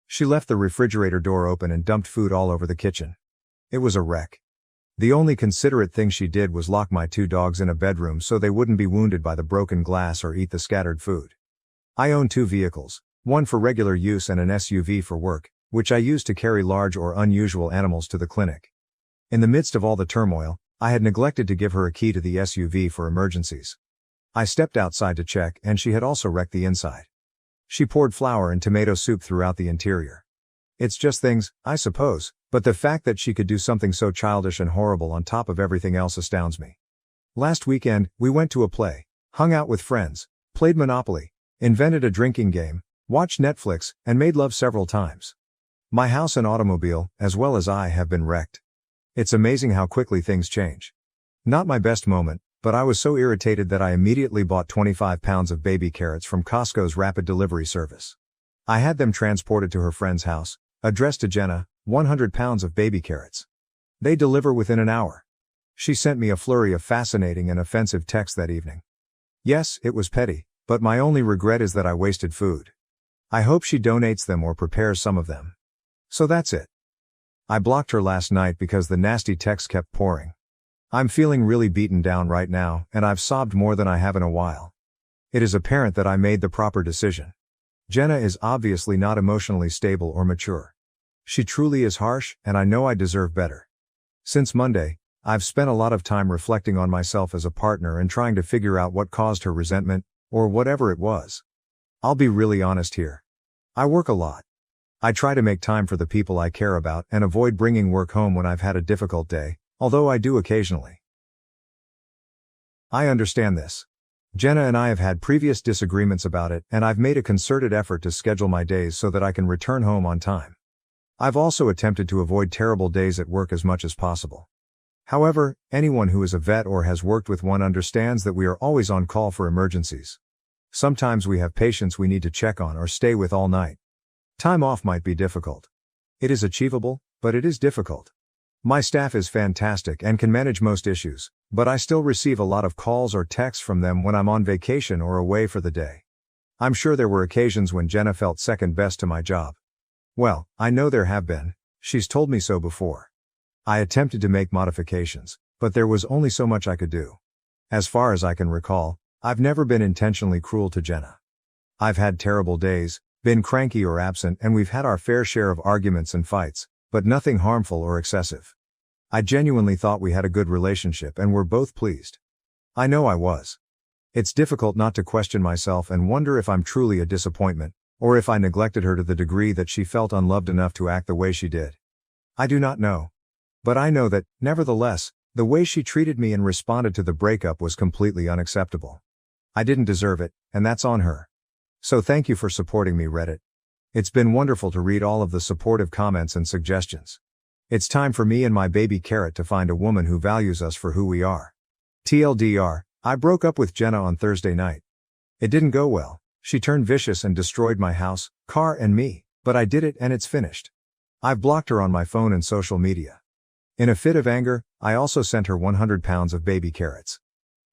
She left the refrigerator door open and dumped food all over the kitchen. It was a wreck. The only considerate thing she did was lock my 2 dogs in a bedroom so they wouldn't be wounded by the broken glass or eat the scattered food. I own 2 vehicles, one for regular use and an SUV for work, which I use to carry large or unusual animals to the clinic. In the midst of all the turmoil, I had neglected to give her a key to the SUV for emergencies. I stepped outside to check, and she had also wrecked the inside. She poured flour and tomato soup throughout the interior. It's just things, I suppose, but the fact that she could do something so childish and horrible on top of everything else astounds me. Last weekend, we went to a play, hung out with friends, played Monopoly, invented a drinking game, watched Netflix, and made love several times. My house and automobile, as well as I, have been wrecked. It's amazing how quickly things change. Not my best moment, but I was so irritated that I immediately bought 25 pounds of baby carrots from Costco's rapid delivery service. I had them transported to her friend's house, addressed to Jenna, 100 pounds of baby carrots. They deliver within an hour. She sent me a flurry of fascinating and offensive texts that evening. Yes, it was petty, but my only regret is that I wasted food. I hope she donates them or prepares some of them. So that's it. I blocked her last night because the nasty texts kept pouring. I'm feeling really beaten down right now, and I've sobbed more than I have in a while. It is apparent that I made the proper decision. Jenna is obviously not emotionally stable or mature. She truly is harsh, and I know I deserve better. Since Monday, I've spent a lot of time reflecting on myself as a partner and trying to figure out what caused her resentment, or whatever it was. I'll be really honest here. I work a lot. I try to make time for the people I care about and avoid bringing work home when I've had a difficult day, although I do occasionally. I understand this. Jenna and I have had previous disagreements about it, and I've made a concerted effort to schedule my days so that I can return home on time. I've also attempted to avoid terrible days at work as much as possible. However, anyone who is a vet or has worked with one understands that we are always on call for emergencies. Sometimes we have patients we need to check on or stay with all night. Time off might be difficult. It is achievable, but it is difficult. My staff is fantastic and can manage most issues, but I still receive a lot of calls or texts from them when I'm on vacation or away for the day. I'm sure there were occasions when Jenna felt second best to my job. Well, I know there have been. She's told me so before. I attempted to make modifications, but there was only so much I could do. As far as I can recall, I've never been intentionally cruel to Jenna. I've had terrible days, been cranky or absent, and we've had our fair share of arguments and fights, but nothing harmful or excessive. I genuinely thought we had a good relationship and were both pleased. I know I was. It's difficult not to question myself and wonder if I'm truly a disappointment, or if I neglected her to the degree that she felt unloved enough to act the way she did. I do not know. But I know that, nevertheless, the way she treated me and responded to the breakup was completely unacceptable. I didn't deserve it, and that's on her. So thank you for supporting me, Reddit. It's been wonderful to read all of the supportive comments and suggestions. It's time for me and my baby Carrot to find a woman who values us for who we are. TLDR, I broke up with Jenna on Thursday night. It didn't go well. She turned vicious and destroyed my house, car and me, but I did it and it's finished. I've blocked her on my phone and social media. In a fit of anger, I also sent her 100 pounds of baby carrots.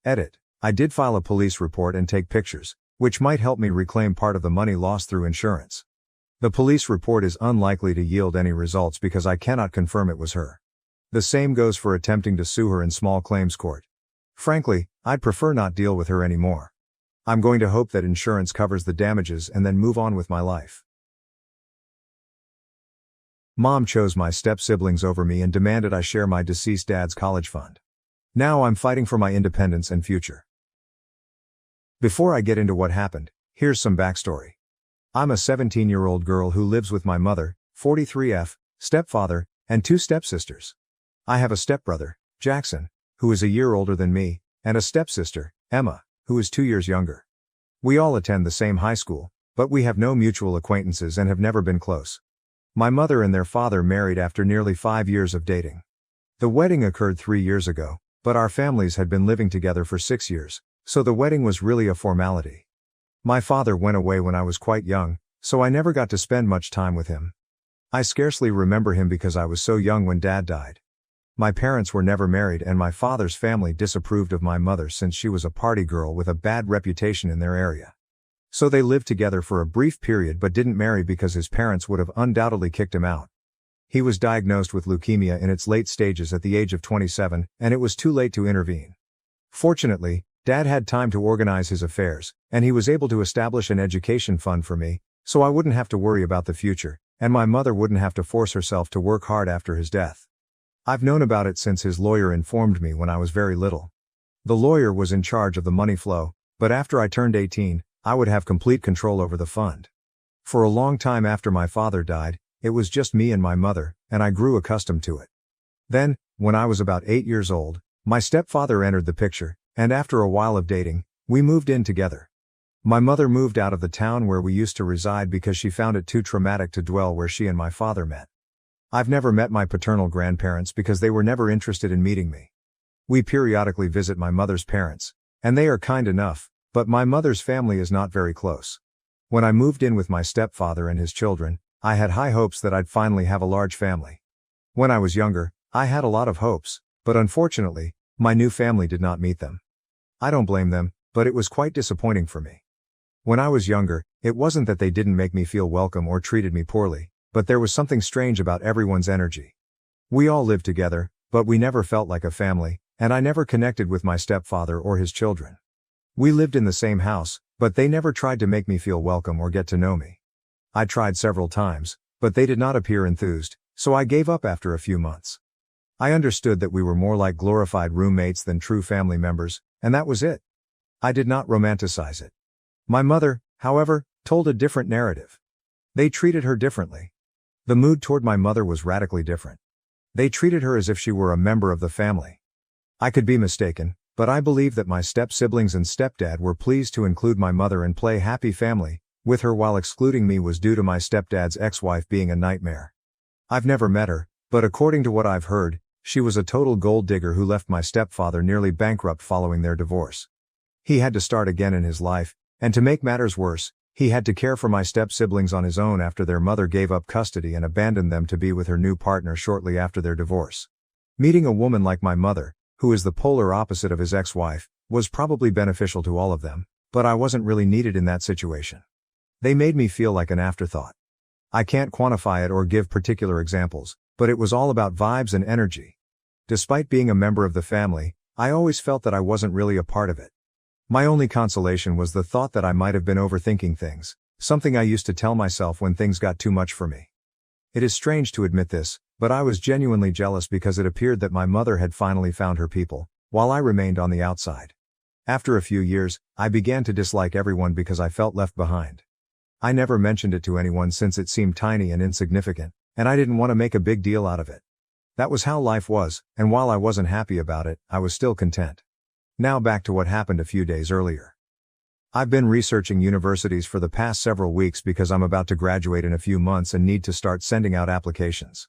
Edit. I did file a police report and take pictures, which might help me reclaim part of the money lost through insurance. The police report is unlikely to yield any results because I cannot confirm it was her. The same goes for attempting to sue her in small claims court. Frankly, I'd prefer not deal with her anymore. I'm going to hope that insurance covers the damages and then move on with my life. Mom chose my step-siblings over me and demanded I share my deceased dad's college fund. Now I'm fighting for my independence and future. Before I get into what happened, here's some backstory. I'm a 17-year-old girl who lives with my mother, 43F, stepfather, and 2 stepsisters. I have a stepbrother, Jackson, who is a year older than me, and a stepsister, Emma, who is 2 years younger. We all attend the same high school, but we have no mutual acquaintances and have never been close. My mother and their father married after nearly 5 years of dating. The wedding occurred 3 years ago, but our families had been living together for 6 years, so the wedding was really a formality. My father went away when I was quite young, so I never got to spend much time with him. I scarcely remember him because I was so young when Dad died. My parents were never married and my father's family disapproved of my mother since she was a party girl with a bad reputation in their area. So they lived together for a brief period but didn't marry because his parents would have undoubtedly kicked him out. He was diagnosed with leukemia in its late stages at the age of 27, and it was too late to intervene. Fortunately, Dad had time to organize his affairs, and he was able to establish an education fund for me, so I wouldn't have to worry about the future, and my mother wouldn't have to force herself to work hard after his death. I've known about it since his lawyer informed me when I was very little. The lawyer was in charge of the money flow, but after I turned 18, I would have complete control over the fund. For a long time after my father died, it was just me and my mother, and I grew accustomed to it. Then, when I was about 8 years old, my stepfather entered the picture, and after a while of dating, we moved in together. My mother moved out of the town where we used to reside because she found it too traumatic to dwell where she and my father met. I've never met my paternal grandparents because they were never interested in meeting me. We periodically visit my mother's parents, and they are kind enough, but my mother's family is not very close. When I moved in with my stepfather and his children, I had high hopes that I'd finally have a large family. When I was younger, I had a lot of hopes, but unfortunately, my new family did not meet them. I don't blame them, but it was quite disappointing for me. When I was younger, it wasn't that they didn't make me feel welcome or treated me poorly, but there was something strange about everyone's energy. We all lived together, but we never felt like a family, and I never connected with my stepfather or his children. We lived in the same house, but they never tried to make me feel welcome or get to know me. I tried several times, but they did not appear enthused, so I gave up after a few months. I understood that we were more like glorified roommates than true family members, and that was it. I did not romanticize it. My mother, however, told a different narrative. They treated her differently. The mood toward my mother was radically different. They treated her as if she were a member of the family. I could be mistaken, but I believe that my step-siblings and stepdad were pleased to include my mother and play happy family with her while excluding me was due to my stepdad's ex-wife being a nightmare. I've never met her, but according to what I've heard, she was a total gold digger who left my stepfather nearly bankrupt following their divorce. He had to start again in his life, and to make matters worse, he had to care for my step-siblings on his own after their mother gave up custody and abandoned them to be with her new partner shortly after their divorce. Meeting a woman like my mother, who is the polar opposite of his ex-wife, was probably beneficial to all of them, but I wasn't really needed in that situation. They made me feel like an afterthought. I can't quantify it or give particular examples, but it was all about vibes and energy. Despite being a member of the family, I always felt that I wasn't really a part of it. My only consolation was the thought that I might have been overthinking things, something I used to tell myself when things got too much for me. It is strange to admit this, but I was genuinely jealous because it appeared that my mother had finally found her people, while I remained on the outside. After a few years, I began to dislike everyone because I felt left behind. I never mentioned it to anyone since it seemed tiny and insignificant, and I didn't want to make a big deal out of it. That was how life was, and while I wasn't happy about it, I was still content. Now back to what happened a few days earlier. I've been researching universities for the past several weeks because I'm about to graduate in a few months and need to start sending out applications.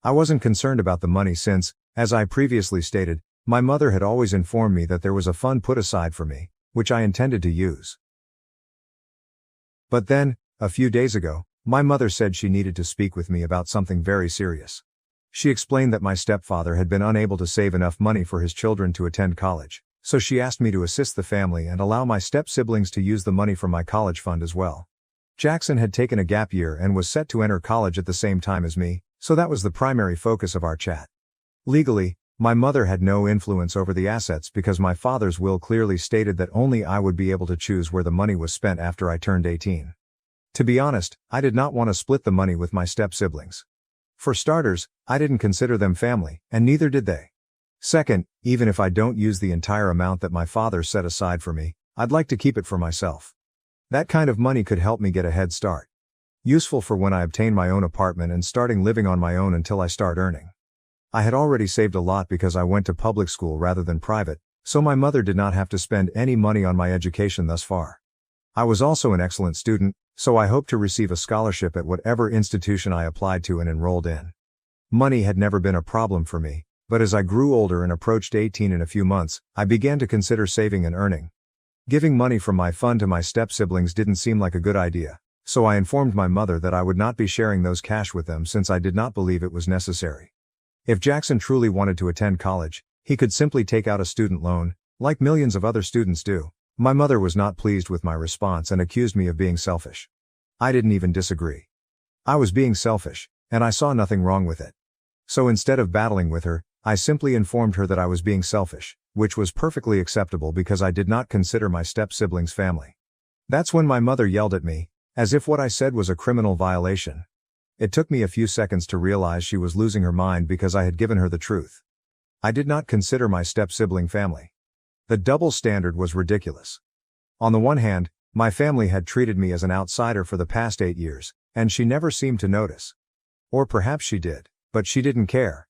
I wasn't concerned about the money since, as I previously stated, my mother had always informed me that there was a fund put aside for me, which I intended to use. But then, a few days ago, my mother said she needed to speak with me about something very serious. She explained that my stepfather had been unable to save enough money for his children to attend college, so she asked me to assist the family and allow my step-siblings to use the money from my college fund as well. Jackson had taken a gap year and was set to enter college at the same time as me, so that was the primary focus of our chat. Legally, my mother had no influence over the assets because my father's will clearly stated that only I would be able to choose where the money was spent after I turned 18. To be honest, I did not want to split the money with my step-siblings. For starters, I didn't consider them family, and neither did they. Second, even if I don't use the entire amount that my father set aside for me, I'd like to keep it for myself. That kind of money could help me get a head start. Useful for when I obtain my own apartment and starting living on my own until I start earning. I had already saved a lot because I went to public school rather than private, so my mother did not have to spend any money on my education thus far. I was also an excellent student, so I hoped to receive a scholarship at whatever institution I applied to and enrolled in. Money had never been a problem for me, but as I grew older and approached 18 in a few months, I began to consider saving and earning. Giving money from my fund to my step-siblings didn't seem like a good idea, so I informed my mother that I would not be sharing those cash with them since I did not believe it was necessary. If Jackson truly wanted to attend college, he could simply take out a student loan, like millions of other students do. My mother was not pleased with my response and accused me of being selfish. I didn't even disagree. I was being selfish, and I saw nothing wrong with it. So instead of battling with her, I simply informed her that I was being selfish, which was perfectly acceptable because I did not consider my step-siblings family. That's when my mother yelled at me, as if what I said was a criminal violation. It took me a few seconds to realize she was losing her mind because I had given her the truth. I did not consider my step-sibling family. The double standard was ridiculous. On the one hand, my family had treated me as an outsider for the past 8 years, and she never seemed to notice. Or perhaps she did, but she didn't care.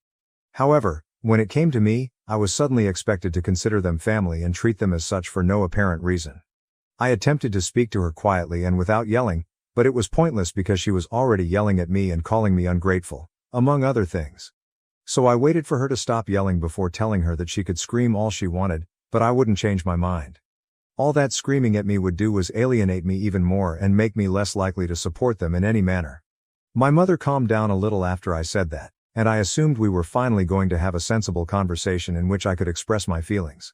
However, when it came to me, I was suddenly expected to consider them family and treat them as such for no apparent reason. I attempted to speak to her quietly and without yelling, but it was pointless because she was already yelling at me and calling me ungrateful, among other things. So I waited for her to stop yelling before telling her that she could scream all she wanted, but I wouldn't change my mind. All that screaming at me would do was alienate me even more and make me less likely to support them in any manner. My mother calmed down a little after I said that, and I assumed we were finally going to have a sensible conversation in which I could express my feelings.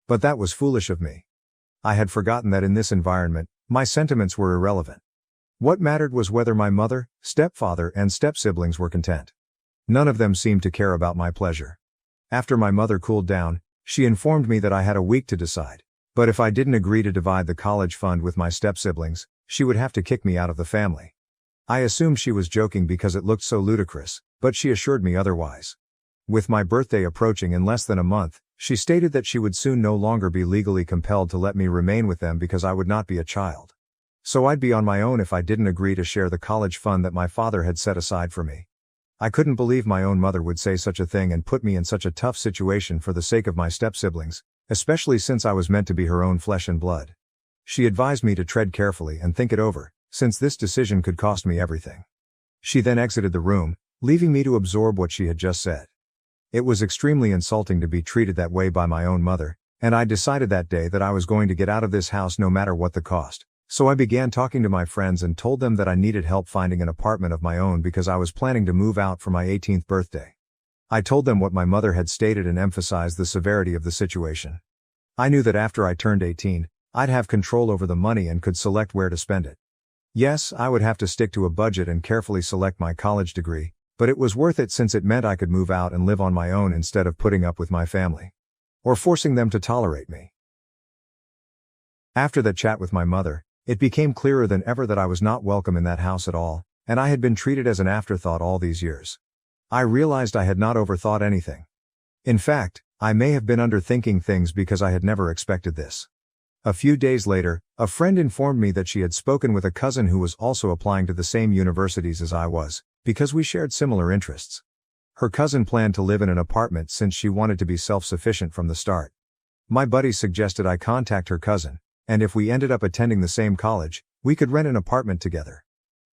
But that was foolish of me. I had forgotten that in this environment, my sentiments were irrelevant. What mattered was whether my mother, stepfather, and step-siblings were content. None of them seemed to care about my pleasure. After my mother cooled down, She informed me that I had a week to decide. But if I didn't agree to divide the college fund with my step-siblings, she would have to kick me out of the family. I assumed she was joking because it looked so ludicrous, but she assured me otherwise. With my birthday approaching in less than a month, she stated that she would soon no longer be legally compelled to let me remain with them because I would not be a child. So I'd be on my own if I didn't agree to share the college fund that my father had set aside for me. I couldn't believe my own mother would say such a thing and put me in such a tough situation for the sake of my step-siblings, especially since I was meant to be her own flesh and blood. She advised me to tread carefully and think it over, since this decision could cost me everything. She then exited the room, leaving me to absorb what she had just said. It was extremely insulting to be treated that way by my own mother, and I decided that day that I was going to get out of this house no matter what the cost. So I began talking to my friends and told them that I needed help finding an apartment of my own because I was planning to move out for my 18th birthday. I told them what my mother had stated and emphasized the severity of the situation. I knew that after I turned 18, I'd have control over the money and could select where to spend it. Yes, I would have to stick to a budget and carefully select my college degree, but it was worth it since it meant I could move out and live on my own instead of putting up with my family. Or forcing them to tolerate me. After that chat with my mother, it became clearer than ever that I was not welcome in that house at all, and I had been treated as an afterthought all these years. I realized I had not overthought anything. In fact, I may have been underthinking things because I had never expected this. A few days later, a friend informed me that she had spoken with a cousin who was also applying to the same universities as I was, because we shared similar interests. Her cousin planned to live in an apartment since she wanted to be self-sufficient from the start. My buddy suggested I contact her cousin, and if we ended up attending the same college, we could rent an apartment together.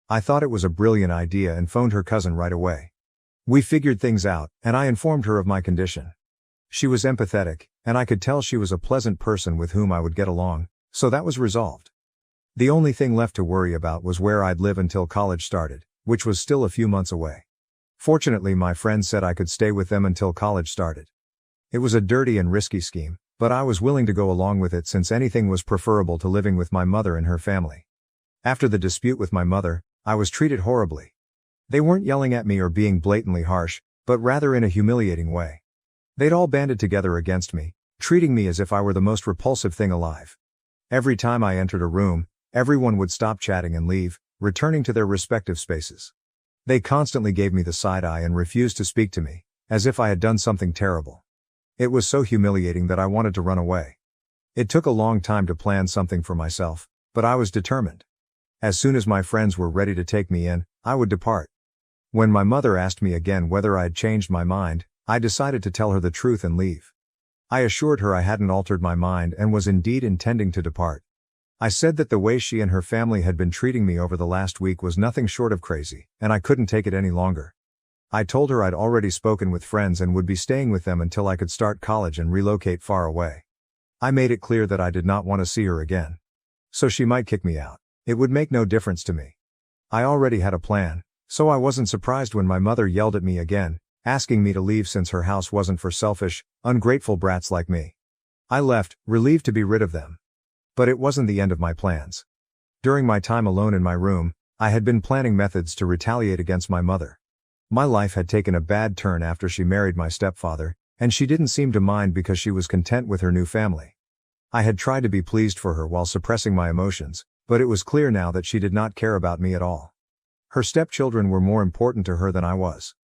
I thought it was a brilliant idea and phoned her cousin right away. We figured things out, and I informed her of my condition. She was empathetic, and I could tell she was a pleasant person with whom I would get along, so that was resolved. The only thing left to worry about was where I'd live until college started, which was still a few months away. Fortunately, my friends said I could stay with them until college started. It was a dirty and risky scheme, but I was willing to go along with it since anything was preferable to living with my mother and her family. After the dispute with my mother, I was treated horribly. They weren't yelling at me or being blatantly harsh, but rather in a humiliating way. They'd all banded together against me, treating me as if I were the most repulsive thing alive. Every time I entered a room, everyone would stop chatting and leave, returning to their respective spaces. They constantly gave me the side eye and refused to speak to me, as if I had done something terrible. It was so humiliating that I wanted to run away. It took a long time to plan something for myself, but I was determined. As soon as my friends were ready to take me in, I would depart. When my mother asked me again whether I had changed my mind, I decided to tell her the truth and leave. I assured her I hadn't altered my mind and was indeed intending to depart. I said that the way she and her family had been treating me over the last week was nothing short of crazy, and I couldn't take it any longer. I told her I'd already spoken with friends and would be staying with them until I could start college and relocate far away. I made it clear that I did not want to see her again. So she might kick me out. It would make no difference to me. I already had a plan, so I wasn't surprised when my mother yelled at me again, asking me to leave since her house wasn't for selfish, ungrateful brats like me. I left, relieved to be rid of them. But it wasn't the end of my plans. During my time alone in my room, I had been planning methods to retaliate against my mother. My life had taken a bad turn after she married my stepfather, and she didn't seem to mind because she was content with her new family. I had tried to be pleased for her while suppressing my emotions, but it was clear now that she did not care about me at all. Her stepchildren were more important to her than I was.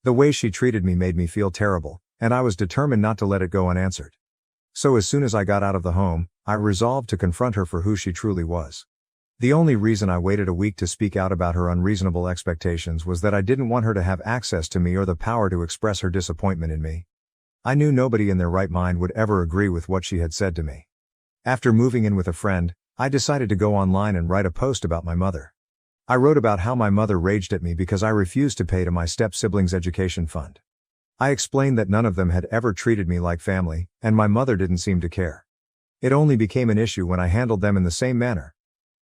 The way she treated me made me feel terrible, and I was determined not to let it go unanswered. So as soon as I got out of the home, I resolved to confront her for who she truly was. The only reason I waited a week to speak out about her unreasonable expectations was that I didn't want her to have access to me or the power to express her disappointment in me. I knew nobody in their right mind would ever agree with what she had said to me. After moving in with a friend, I decided to go online and write a post about my mother. I wrote about how my mother raged at me because I refused to pay to my step-siblings' education fund. I explained that none of them had ever treated me like family, and my mother didn't seem to care. It only became an issue when I handled them in the same manner.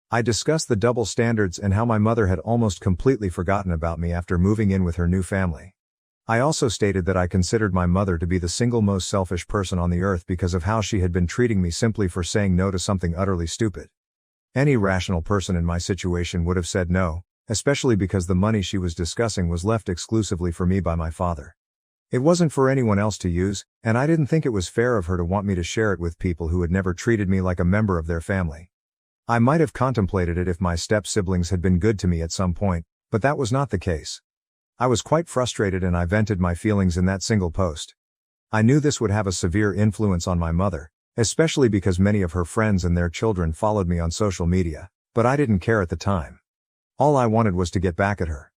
I discussed the double standards and how my mother had almost completely forgotten about me after moving in with her new family. I also stated that I considered my mother to be the single most selfish person on the earth because of how she had been treating me simply for saying no to something utterly stupid. Any rational person in my situation would have said no, especially because the money she was discussing was left exclusively for me by my father. It wasn't for anyone else to use, and I didn't think it was fair of her to want me to share it with people who had never treated me like a member of their family. I might have contemplated it if my step-siblings had been good to me at some point, but that was not the case. I was quite frustrated and I vented my feelings in that single post. I knew this would have a severe influence on my mother, especially because many of her friends and their children followed me on social media, but I didn't care at the time. All I wanted was to get back at her.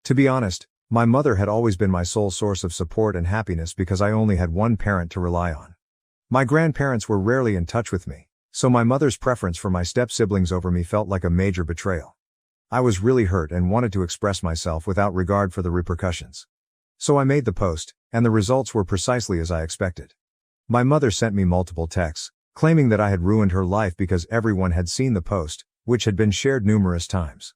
To be honest, my mother had always been my sole source of support and happiness because I only had one parent to rely on. My grandparents were rarely in touch with me, so my mother's preference for my step-siblings over me felt like a major betrayal. I was really hurt and wanted to express myself without regard for the repercussions. So I made the post, and the results were precisely as I expected. My mother sent me multiple texts, claiming that I had ruined her life because everyone had seen the post, which had been shared numerous times.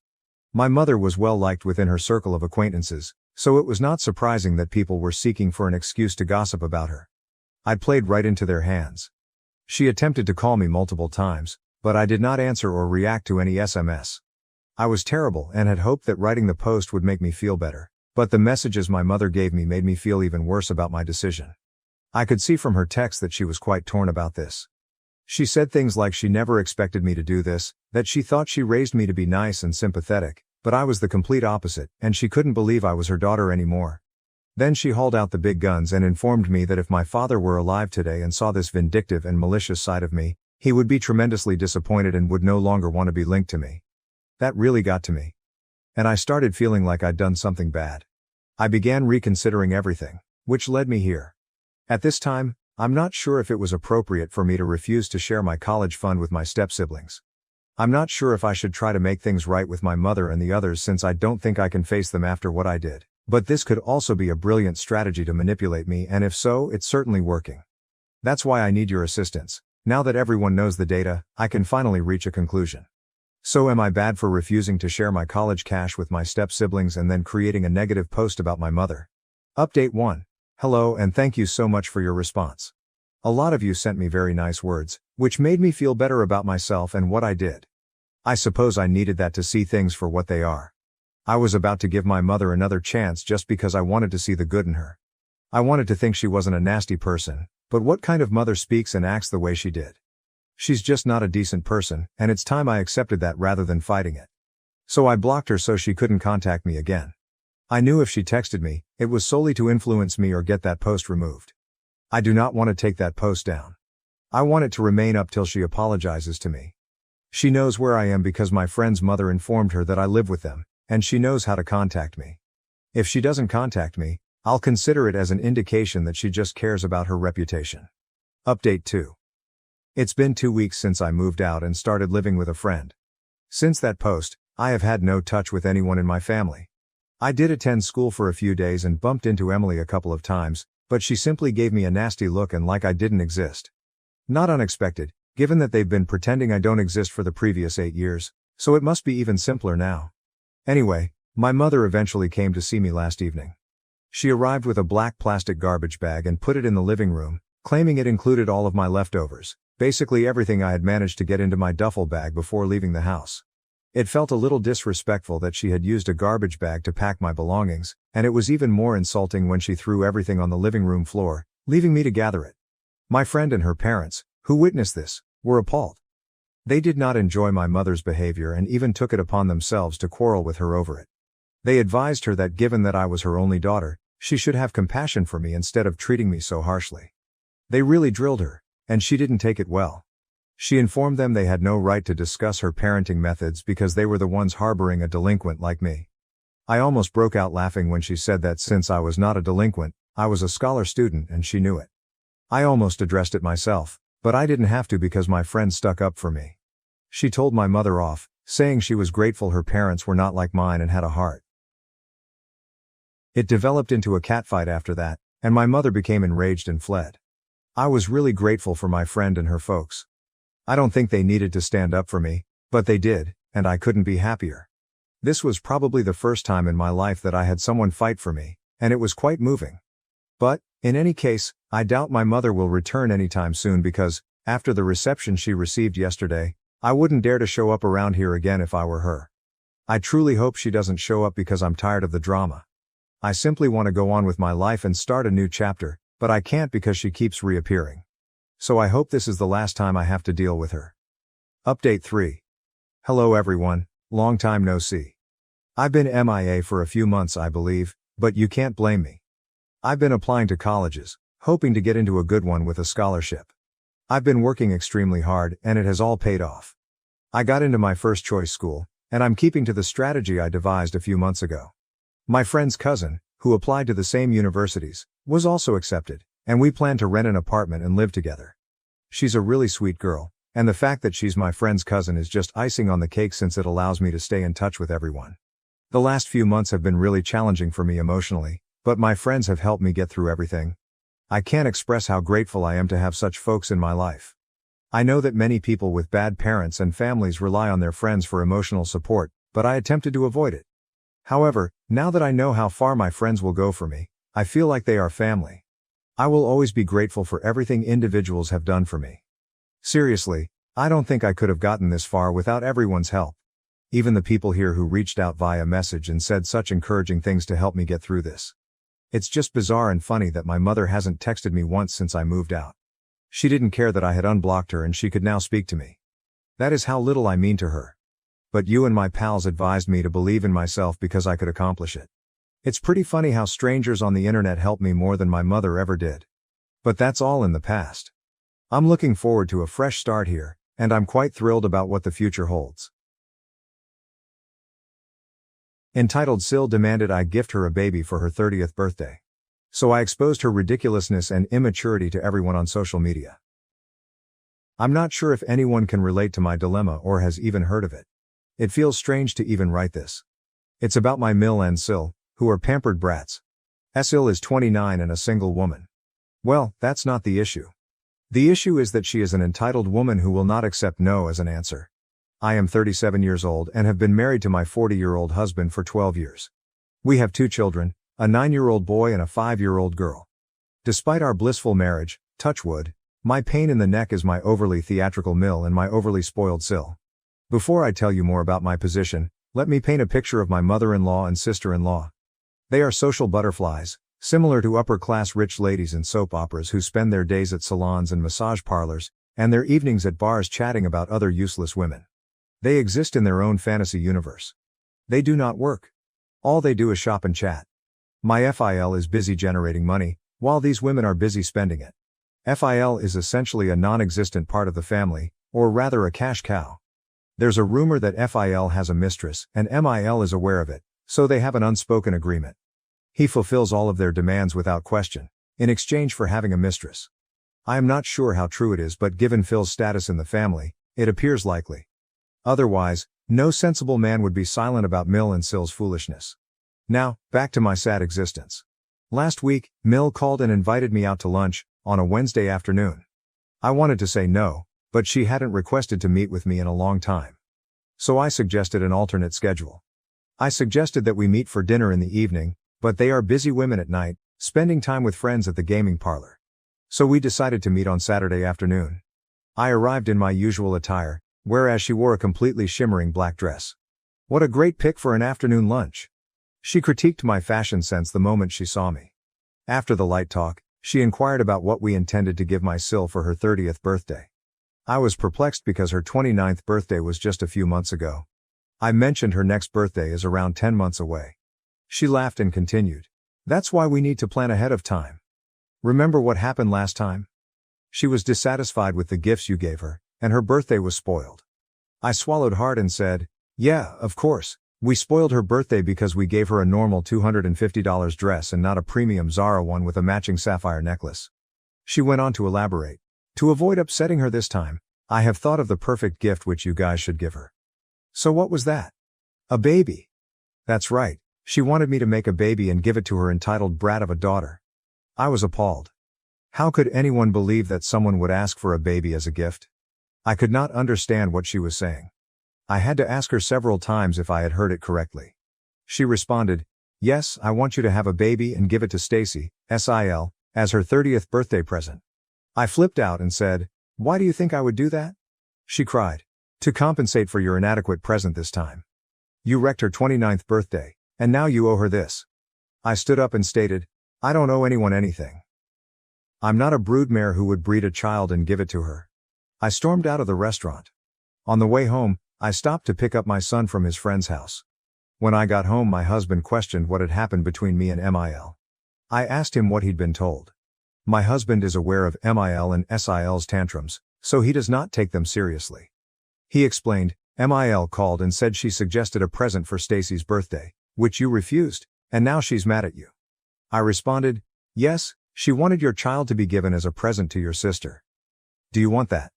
My mother was well liked within her circle of acquaintances, so it was not surprising that people were seeking for an excuse to gossip about her. I played right into their hands. She attempted to call me multiple times, but I did not answer or react to any SMS. I was terrible and had hoped that writing the post would make me feel better, but the messages my mother gave me made me feel even worse about my decision. I could see from her text that she was quite torn about this. She said things like she never expected me to do this, that she thought she raised me to be nice and sympathetic, but I was the complete opposite, and she couldn't believe I was her daughter anymore. Then she hauled out the big guns and informed me that if my father were alive today and saw this vindictive and malicious side of me, he would be tremendously disappointed and would no longer want to be linked to me. That really got to me. And I started feeling like I'd done something bad. I began reconsidering everything, which led me here. At this time, I'm not sure if it was appropriate for me to refuse to share my college fund with my step-siblings. I'm not sure if I should try to make things right with my mother and the others since I don't think I can face them after what I did. But this could also be a brilliant strategy to manipulate me, and if so, it's certainly working. That's why I need your assistance. Now that everyone knows the data, I can finally reach a conclusion. So am I bad for refusing to share my college cash with my step-siblings and then creating a negative post about my mother? Update 1. Hello and thank you so much for your response. A lot of you sent me very nice words, which made me feel better about myself and what I did. I suppose I needed that to see things for what they are. I was about to give my mother another chance just because I wanted to see the good in her. I wanted to think she wasn't a nasty person, but what kind of mother speaks and acts the way she did? She's just not a decent person, and it's time I accepted that rather than fighting it. So I blocked her so she couldn't contact me again. I knew if she texted me, it was solely to influence me or get that post removed. I do not want to take that post down. I want it to remain up till she apologizes to me. She knows where I am because my friend's mother informed her that I live with them, and she knows how to contact me. If she doesn't contact me, I'll consider it as an indication that she just cares about her reputation. Update 2. It's been 2 weeks since I moved out and started living with a friend. Since that post, I have had no touch with anyone in my family. I did attend school for a few days and bumped into Emily a couple of times, but she simply gave me a nasty look and like I didn't exist. Not unexpected, given that they've been pretending I don't exist for the previous 8 years, so it must be even simpler now. Anyway, my mother eventually came to see me last evening. She arrived with a black plastic garbage bag and put it in the living room, claiming it included all of my leftovers, basically everything I had managed to get into my duffel bag before leaving the house. It felt a little disrespectful that she had used a garbage bag to pack my belongings, and it was even more insulting when she threw everything on the living room floor, leaving me to gather it. My friend and her parents, who witnessed this, were appalled. They did not enjoy my mother's behavior and even took it upon themselves to quarrel with her over it. They advised her that given that I was her only daughter, she should have compassion for me instead of treating me so harshly. They really drilled her, and she didn't take it well. She informed them they had no right to discuss her parenting methods because they were the ones harboring a delinquent like me. I almost broke out laughing when she said that since I was not a delinquent, I was a scholar student and she knew it. I almost addressed it myself, but I didn't have to because my friend stuck up for me. She told my mother off, saying she was grateful her parents were not like mine and had a heart. It developed into a catfight after that, and my mother became enraged and fled. I was really grateful for my friend and her folks. I don't think they needed to stand up for me, but they did, and I couldn't be happier. This was probably the first time in my life that I had someone fight for me, and it was quite moving. But, in any case, I doubt my mother will return anytime soon because, after the reception she received yesterday, I wouldn't dare to show up around here again if I were her. I truly hope she doesn't show up because I'm tired of the drama. I simply want to go on with my life and start a new chapter, but I can't because she keeps reappearing. So I hope this is the last time I have to deal with her. Update 3. Hello everyone, long time no see. I've been MIA for a few months I believe, but you can't blame me. I've been applying to colleges, hoping to get into a good one with a scholarship. I've been working extremely hard and it has all paid off. I got into my first choice school, and I'm keeping to the strategy I devised a few months ago. My friend's cousin, who applied to the same universities, was also accepted, and we plan to rent an apartment and live together. She's a really sweet girl, and the fact that she's my friend's cousin is just icing on the cake since it allows me to stay in touch with everyone. The last few months have been really challenging for me emotionally, but my friends have helped me get through everything. I can't express how grateful I am to have such folks in my life. I know that many people with bad parents and families rely on their friends for emotional support, but I attempted to avoid it. However, now that I know how far my friends will go for me, I feel like they are family. I will always be grateful for everything individuals have done for me. Seriously, I don't think I could have gotten this far without everyone's help. Even the people here who reached out via message and said such encouraging things to help me get through this. It's just bizarre and funny that my mother hasn't texted me once since I moved out. She didn't care that I had unblocked her and she could now speak to me. That is how little I mean to her. But you and my pals advised me to believe in myself because I could accomplish it. It's pretty funny how strangers on the internet helped me more than my mother ever did. But that's all in the past. I'm looking forward to a fresh start here, and I'm quite thrilled about what the future holds. Entitled Sil demanded I gift her a baby for her 30th birthday. So I exposed her ridiculousness and immaturity to everyone on social media. I'm not sure if anyone can relate to my dilemma or has even heard of it. It feels strange to even write this. It's about my Mil and Sil, who are pampered brats. Sil is 29 and a single woman. Well, that's not the issue. The issue is that she is an entitled woman who will not accept no as an answer. I am 37 years old and have been married to my 40-year-old husband for 12 years. We have 2 children, a 9-year-old boy and a 5-year-old girl. Despite our blissful marriage, touch wood, my pain in the neck is my overly theatrical Mil and my overly spoiled Sil. Before I tell you more about my position, let me paint a picture of my mother-in-law and sister-in-law. They are social butterflies, similar to upper-class rich ladies in soap operas who spend their days at salons and massage parlors, and their evenings at bars chatting about other useless women. They exist in their own fantasy universe. They do not work. All they do is shop and chat. My FIL is busy generating money, while these women are busy spending it. FIL is essentially a non-existent part of the family, or rather a cash cow. There's a rumor that FIL has a mistress, and MIL is aware of it, so they have an unspoken agreement. He fulfills all of their demands without question, in exchange for having a mistress. I am not sure how true it is, but given Phil's status in the family, it appears likely. Otherwise, no sensible man would be silent about Mil and Sil's foolishness. Now, back to my sad existence. Last week, Mil called and invited me out to lunch, on a Wednesday afternoon. I wanted to say no, but she hadn't requested to meet with me in a long time. So I suggested an alternate schedule. I suggested that we meet for dinner in the evening, but they are busy women at night, spending time with friends at the gaming parlor. So we decided to meet on Saturday afternoon. I arrived in my usual attire, whereas she wore a completely shimmering black dress. What a great pick for an afternoon lunch. She critiqued my fashion sense the moment she saw me. After the light talk, she inquired about what we intended to give my Sil for her 30th birthday. I was perplexed because her 29th birthday was just a few months ago. I mentioned her next birthday is around 10 months away. She laughed and continued. That's why we need to plan ahead of time. Remember what happened last time? She was dissatisfied with the gifts you gave her, and her birthday was spoiled. I swallowed hard and said, yeah, of course, we spoiled her birthday because we gave her a normal $250 dress and not a premium Zara one with a matching sapphire necklace. She went on to elaborate. To avoid upsetting her this time, I have thought of the perfect gift which you guys should give her. So what was that? A baby. That's right, she wanted me to make a baby and give it to her entitled brat of a daughter. I was appalled. How could anyone believe that someone would ask for a baby as a gift? I could not understand what she was saying. I had to ask her several times if I had heard it correctly. She responded, yes, I want you to have a baby and give it to Stacy, SIL, as her 30th birthday present. I flipped out and said, why do you think I would do that? She cried. To compensate for your inadequate present this time. You wrecked her 29th birthday, and now you owe her this. I stood up and stated, I don't owe anyone anything. I'm not a broodmare who would breed a child and give it to her. I stormed out of the restaurant. On the way home, I stopped to pick up my son from his friend's house. When I got home, my husband questioned what had happened between me and Mil. I asked him what he'd been told. My husband is aware of Mil and Sil's tantrums, so he does not take them seriously. He explained, Mil called and said she suggested a present for Stacy's birthday, which you refused, and now she's mad at you. I responded, yes, she wanted your child to be given as a present to your sister. Do you want that?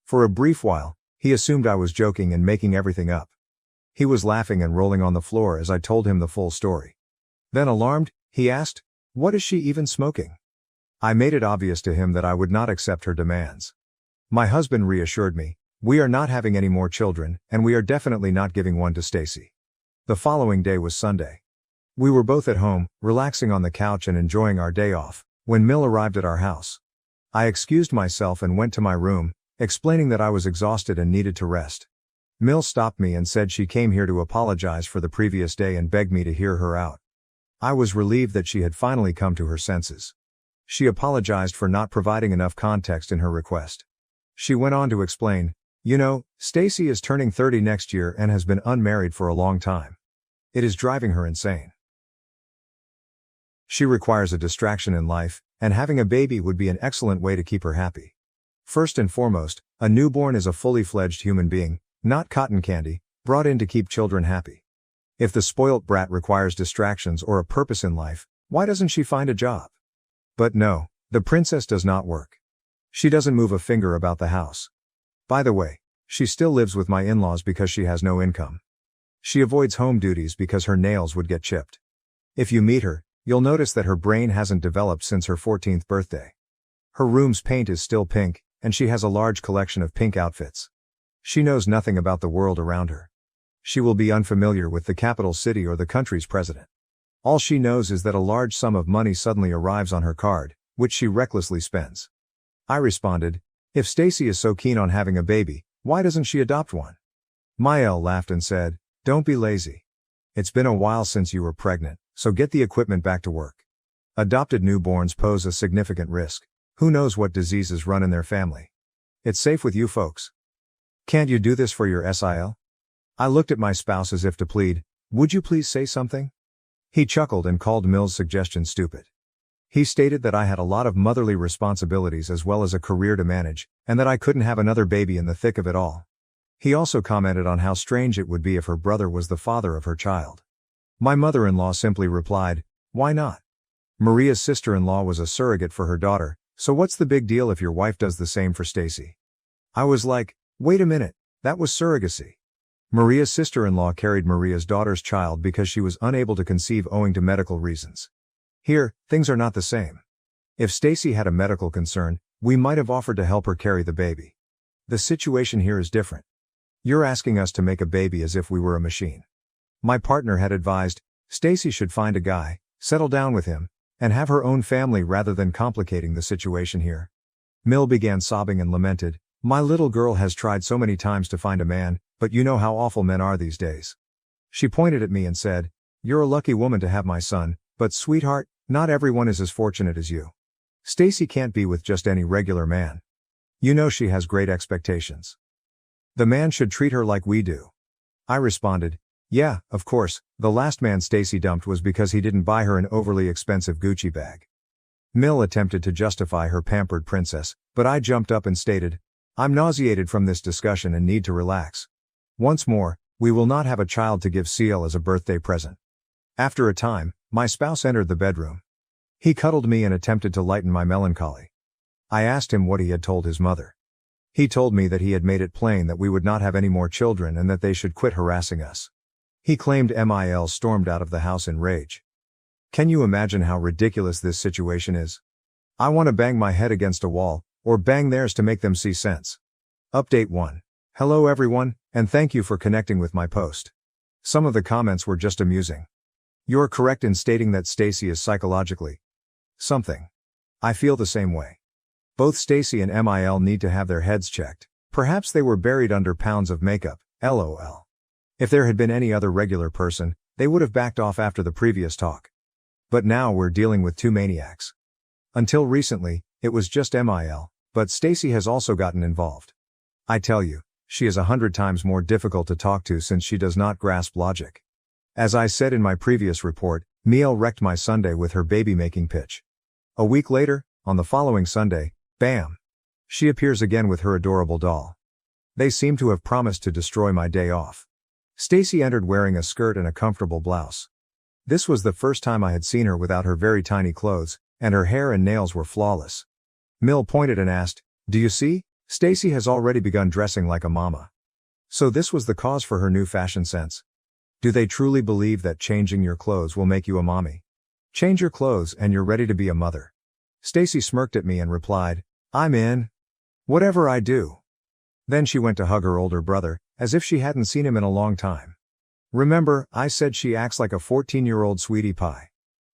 For a brief while, he assumed I was joking and making everything up. He was laughing and rolling on the floor as I told him the full story. Then alarmed, he asked, what is she even smoking? I made it obvious to him that I would not accept her demands. My husband reassured me, we are not having any more children, and we are definitely not giving one to Stacy. The following day was Sunday. We were both at home, relaxing on the couch and enjoying our day off, when Mil arrived at our house. I excused myself and went to my room, explaining that I was exhausted and needed to rest. Mil stopped me and said she came here to apologize for the previous day and begged me to hear her out. I was relieved that she had finally come to her senses. She apologized for not providing enough context in her request. She went on to explain, you know, Stacy is turning 30 next year and has been unmarried for a long time. It is driving her insane. She requires a distraction in life, and having a baby would be an excellent way to keep her happy. First and foremost, a newborn is a fully fledged human being, not cotton candy, brought in to keep children happy. If the spoilt brat requires distractions or a purpose in life, why doesn't she find a job? But no, the princess does not work. She doesn't move a finger about the house. By the way, she still lives with my in-laws because she has no income. She avoids home duties because her nails would get chipped. If you meet her, you'll notice that her brain hasn't developed since her 14th birthday. Her room's paint is still pink, and she has a large collection of pink outfits. She knows nothing about the world around her. She will be unfamiliar with the capital city or the country's president. All she knows is that a large sum of money suddenly arrives on her card, which she recklessly spends. I responded, if Stacy is so keen on having a baby, why doesn't she adopt one? Mil laughed and said, don't be lazy. It's been a while since you were pregnant, so get the equipment back to work. Adopted newborns pose a significant risk. Who knows what diseases run in their family? It's safe with you folks. Can't you do this for your SIL? I looked at my spouse as if to plead, would you please say something? He chuckled and called Mil's suggestion stupid. He stated that I had a lot of motherly responsibilities as well as a career to manage, and that I couldn't have another baby in the thick of it all. He also commented on how strange it would be if her brother was the father of her child. My mother-in-law simply replied, why not? Maria's sister-in-law was a surrogate for her daughter, so what's the big deal if your wife does the same for Stacy? I was like, wait a minute, that was surrogacy. Maria's sister-in-law carried Maria's daughter's child because she was unable to conceive owing to medical reasons. Here, things are not the same. If Stacy had a medical concern, we might have offered to help her carry the baby. The situation here is different. You're asking us to make a baby as if we were a machine. My partner had advised, Stacy should find a guy, settle down with him, and have her own family rather than complicating the situation here. Mil began sobbing and lamented, my little girl has tried so many times to find a man, but you know how awful men are these days. She pointed at me and said, you're a lucky woman to have my son, but sweetheart, not everyone is as fortunate as you. Stacy can't be with just any regular man. You know she has great expectations. The man should treat her like we do. I responded, yeah, of course, the last man Stacy dumped was because he didn't buy her an overly expensive Gucci bag. Mil attempted to justify her pampered princess, but I jumped up and stated, I'm nauseated from this discussion and need to relax. Once more, we will not have a child to give Seal as a birthday present. After a time, my spouse entered the bedroom. He cuddled me and attempted to lighten my melancholy. I asked him what he had told his mother. He told me that he had made it plain that we would not have any more children and that they should quit harassing us. He claimed Mil stormed out of the house in rage. Can you imagine how ridiculous this situation is? I want to bang my head against a wall, or bang theirs to make them see sense. Update 1. Hello everyone, and thank you for connecting with my post. Some of the comments were just amusing. You're correct in stating that Stacy is psychologically something. I feel the same way. Both Stacy and Mil need to have their heads checked. Perhaps they were buried under pounds of makeup, lol. If there had been any other regular person, they would have backed off after the previous talk. But now we're dealing with two maniacs. Until recently, it was just Mil, but Stacy has also gotten involved. I tell you, she is 100 times more difficult to talk to since she does not grasp logic. As I said in my previous report, Mil wrecked my Sunday with her baby-making pitch. A week later, on the following Sunday, bam! She appears again with her adorable doll. They seem to have promised to destroy my day off. Stacy entered wearing a skirt and a comfortable blouse. This was the first time I had seen her without her very tiny clothes, and her hair and nails were flawless. Mil pointed and asked, "Do you see? Stacy has already begun dressing like a mama." So this was the cause for her new fashion sense. Do they truly believe that changing your clothes will make you a mommy? Change your clothes and you're ready to be a mother. Stacy smirked at me and replied, "I'm in. Whatever I do." Then she went to hug her older brother, as if she hadn't seen him in a long time. "Remember, I said she acts like a 14-year-old sweetie pie."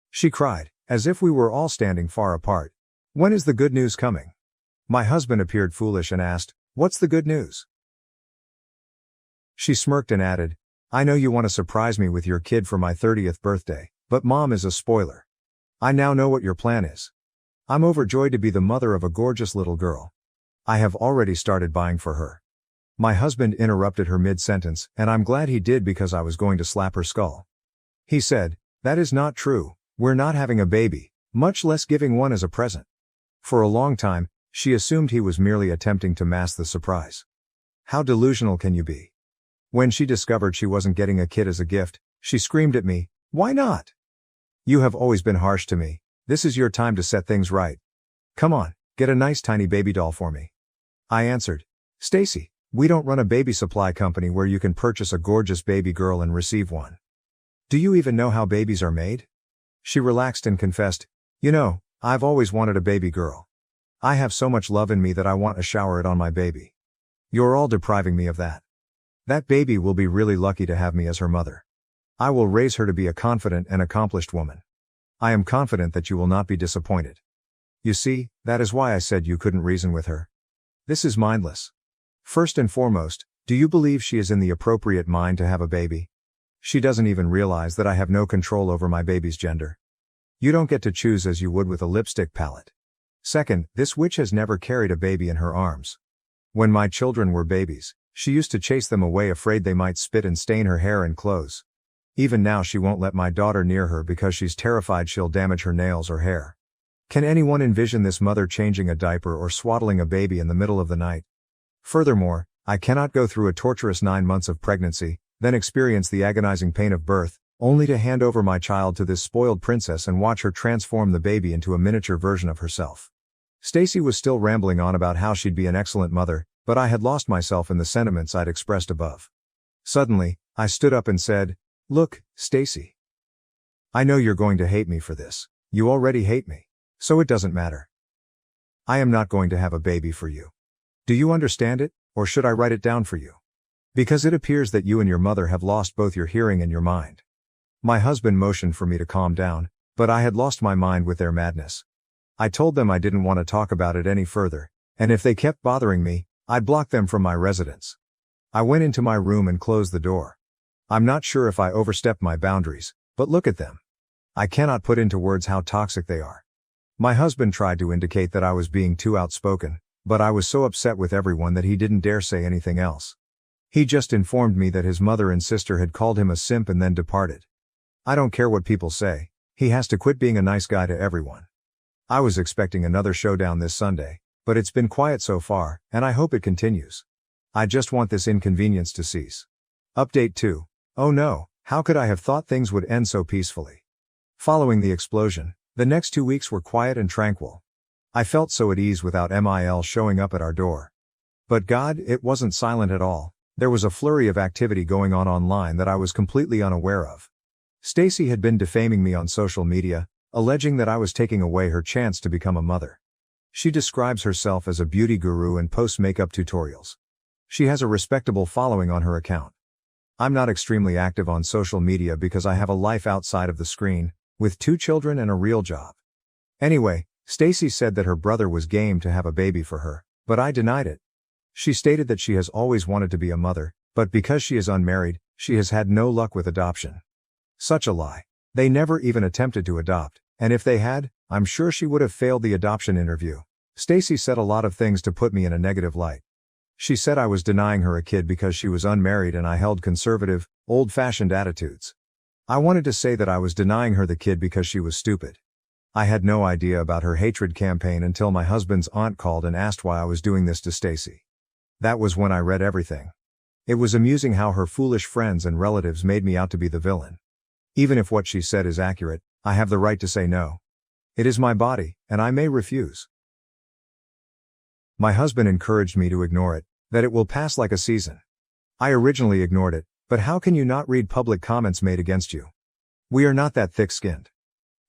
She cried, as if we were all standing far apart. "When is the good news coming?" My husband appeared foolish and asked, "What's the good news?" She smirked and added, "I know you want to surprise me with your kid for my 30th birthday, but Mom is a spoiler. I now know what your plan is. I'm overjoyed to be the mother of a gorgeous little girl. I have already started buying for her." My husband interrupted her mid-sentence, and I'm glad he did because I was going to slap her skull. He said, "That is not true, we're not having a baby, much less giving one as a present." For a long time, she assumed he was merely attempting to mask the surprise. How delusional can you be? When she discovered she wasn't getting a kid as a gift, she screamed at me, "Why not? You have always been harsh to me, this is your time to set things right. Come on, get a nice tiny baby doll for me." I answered, "Stacy, we don't run a baby supply company where you can purchase a gorgeous baby girl and receive one. Do you even know how babies are made?" She relaxed and confessed, "You know, I've always wanted a baby girl. I have so much love in me that I want to shower it on my baby. You're all depriving me of that. That baby will be really lucky to have me as her mother. I will raise her to be a confident and accomplished woman. I am confident that you will not be disappointed." You see, that is why I said you couldn't reason with her. This is mindless. First and foremost, do you believe she is in the appropriate mind to have a baby? She doesn't even realize that I have no control over my baby's gender. You don't get to choose as you would with a lipstick palette. Second, this witch has never carried a baby in her arms. When my children were babies, she used to chase them away afraid they might spit and stain her hair and clothes. Even now she won't let my daughter near her because she's terrified she'll damage her nails or hair. Can anyone envision this mother changing a diaper or swaddling a baby in the middle of the night? Furthermore, I cannot go through a torturous 9 months of pregnancy, then experience the agonizing pain of birth, only to hand over my child to this spoiled princess and watch her transform the baby into a miniature version of herself. Stacy was still rambling on about how she'd be an excellent mother, but I had lost myself in the sentiments I'd expressed above. Suddenly, I stood up and said, "Look, Stacy. I know you're going to hate me for this. You already hate me. So it doesn't matter. I am not going to have a baby for you. Do you understand it, or should I write it down for you? Because it appears that you and your mother have lost both your hearing and your mind." My husband motioned for me to calm down, but I had lost my mind with their madness. I told them I didn't want to talk about it any further, and if they kept bothering me, I'd block them from my residence. I went into my room and closed the door. I'm not sure if I overstepped my boundaries, but look at them. I cannot put into words how toxic they are. My husband tried to indicate that I was being too outspoken, but I was so upset with everyone that he didn't dare say anything else. He just informed me that his mother and sister had called him a simp and then departed. I don't care what people say, he has to quit being a nice guy to everyone. I was expecting another showdown this Sunday, but it's been quiet so far, and I hope it continues. I just want this inconvenience to cease. Update 2. Oh no, how could I have thought things would end so peacefully? Following the explosion, the next 2 weeks were quiet and tranquil. I felt so at ease without Mil showing up at our door. But God, it wasn't silent at all. There was a flurry of activity going on online that I was completely unaware of. Stacy had been defaming me on social media, alleging that I was taking away her chance to become a mother. She describes herself as a beauty guru and posts makeup tutorials. She has a respectable following on her account. I'm not extremely active on social media because I have a life outside of the screen, with 2 children and a real job. Anyway, Stacy said that her brother was game to have a baby for her, but I denied it. She stated that she has always wanted to be a mother, but because she is unmarried, she has had no luck with adoption. Such a lie. They never even attempted to adopt, and if they had, I'm sure she would have failed the adoption interview. Stacy said a lot of things to put me in a negative light. She said I was denying her a kid because she was unmarried and I held conservative, old-fashioned attitudes. I wanted to say that I was denying her the kid because she was stupid. I had no idea about her hatred campaign until my husband's aunt called and asked why I was doing this to Stacy. That was when I read everything. It was amusing how her foolish friends and relatives made me out to be the villain. Even if what she said is accurate, I have the right to say no. It is my body, and I may refuse. My husband encouraged me to ignore it, that it will pass like a season. I originally ignored it, but how can you not read public comments made against you? We are not that thick-skinned.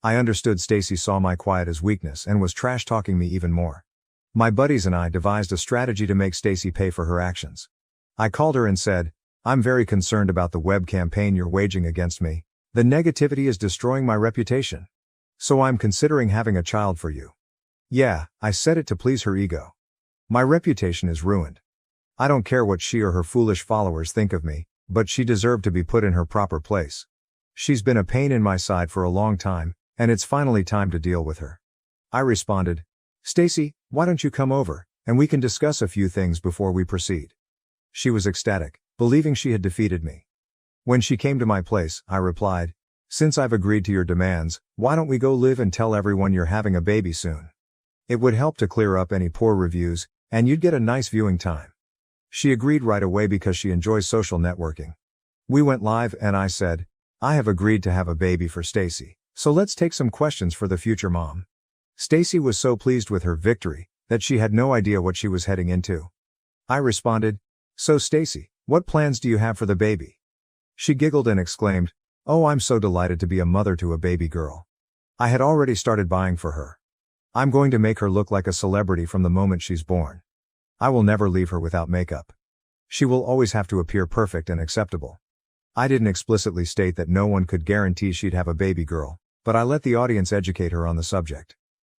I understood Stacy saw my quiet as weakness and was trash-talking me even more. My buddies and I devised a strategy to make Stacy pay for her actions. I called her and said, "I'm very concerned about the web campaign you're waging against me. The negativity is destroying my reputation. So I'm considering having a child for you." Yeah, I said it to please her ego. My reputation is ruined. I don't care what she or her foolish followers think of me, but she deserved to be put in her proper place. She's been a pain in my side for a long time, and it's finally time to deal with her. I responded, "Stacy, why don't you come over, and we can discuss a few things before we proceed." She was ecstatic, believing she had defeated me. When she came to my place, I replied, "Since I've agreed to your demands, why don't we go live and tell everyone you're having a baby soon? It would help to clear up any poor reviews, and you'd get a nice viewing time." She agreed right away because she enjoys social networking. We went live and I said, "I have agreed to have a baby for Stacy, so let's take some questions for the future mom." Stacy was so pleased with her victory that she had no idea what she was heading into. I responded, "So Stacy, what plans do you have for the baby?" She giggled and exclaimed, "Oh, I'm so delighted to be a mother to a baby girl. I had already started buying for her. I'm going to make her look like a celebrity from the moment she's born. I will never leave her without makeup. She will always have to appear perfect and acceptable." I didn't explicitly state that no one could guarantee she'd have a baby girl, but I let the audience educate her on the subject.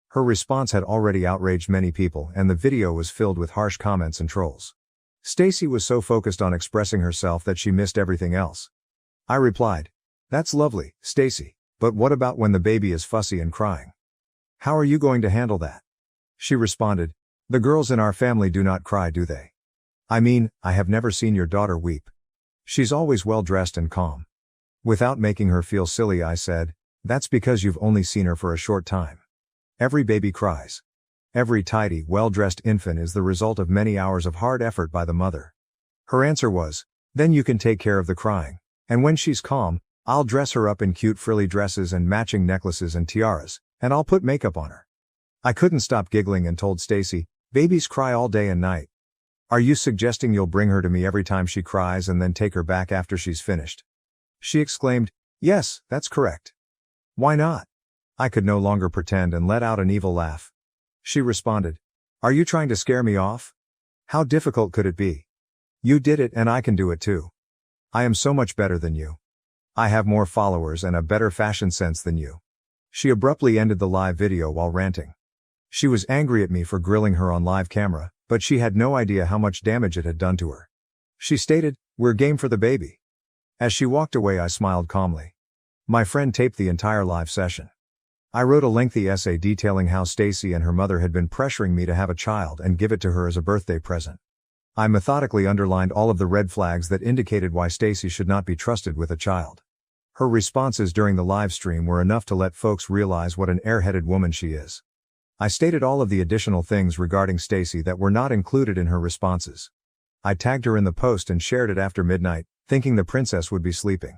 Her response had already outraged many people and the video was filled with harsh comments and trolls. Stacy was so focused on expressing herself that she missed everything else. I replied, "That's lovely, Stacy, but what about when the baby is fussy and crying? How are you going to handle that?" She responded, "The girls in our family do not cry, do they? I mean, I have never seen your daughter weep. She's always well dressed and calm." Without making her feel silly, I said, "That's because you've only seen her for a short time. Every baby cries. Every tidy, well-dressed infant is the result of many hours of hard effort by the mother." Her answer was, "Then you can take care of the crying, and when she's calm, I'll dress her up in cute frilly dresses and matching necklaces and tiaras, and I'll put makeup on her." I couldn't stop giggling and told Stacy, "Babies cry all day and night. Are you suggesting you'll bring her to me every time she cries and then take her back after she's finished?" She exclaimed, "Yes, that's correct." "Why not?" I could no longer pretend and let out an evil laugh. She responded, "Are you trying to scare me off? How difficult could it be? You did it and I can do it too. I am so much better than you. I have more followers and a better fashion sense than you." She abruptly ended the live video while ranting. She was angry at me for grilling her on live camera, but she had no idea how much damage it had done to her. She stated, "We're game for the baby." As she walked away, I smiled calmly. My friend taped the entire live session. I wrote a lengthy essay detailing how Stacy and her mother had been pressuring me to have a child and give it to her as a birthday present. I methodically underlined all of the red flags that indicated why Stacy should not be trusted with a child. Her responses during the live stream were enough to let folks realize what an airheaded woman she is. I stated all of the additional things regarding Stacy that were not included in her responses. I tagged her in the post and shared it after midnight, thinking the princess would be sleeping.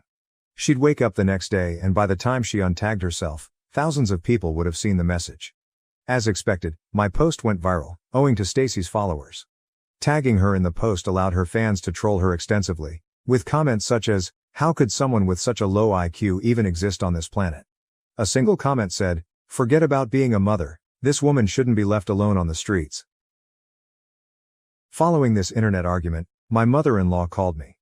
She'd wake up the next day and by the time she untagged herself, thousands of people would have seen the message. As expected, my post went viral, owing to Stacy's followers. Tagging her in the post allowed her fans to troll her extensively, with comments such as, "How could someone with such a low IQ even exist on this planet?" A single comment said, "Forget about being a mother, this woman shouldn't be left alone on the streets." Following this internet argument, my mother-in-law called me.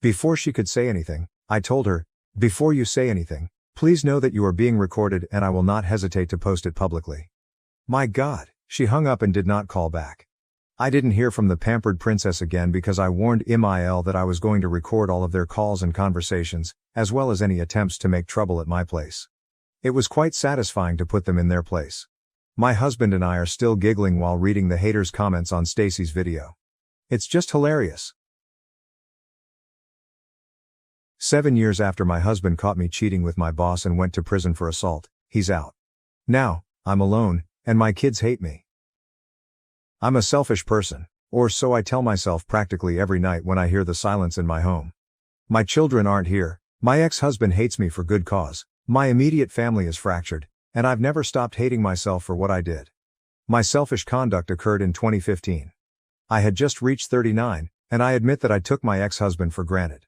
Before she could say anything, I told her, "Before you say anything, please know that you are being recorded and I will not hesitate to post it publicly." My God, she hung up and did not call back. I didn't hear from the pampered princess again because I warned Emil that I was going to record all of their calls and conversations, as well as any attempts to make trouble at my place. It was quite satisfying to put them in their place. My husband and I are still giggling while reading the haters' comments on Stacy's video. It's just hilarious. 7 years after my husband caught me cheating with my boss and went to prison for assault, he's out. Now, I'm alone, and my kids hate me. I'm a selfish person, or so I tell myself practically every night when I hear the silence in my home. My children aren't here, my ex-husband hates me for good cause, my immediate family is fractured, and I've never stopped hating myself for what I did. My selfish conduct occurred in 2015. I had just reached 39, and I admit that I took my ex-husband for granted.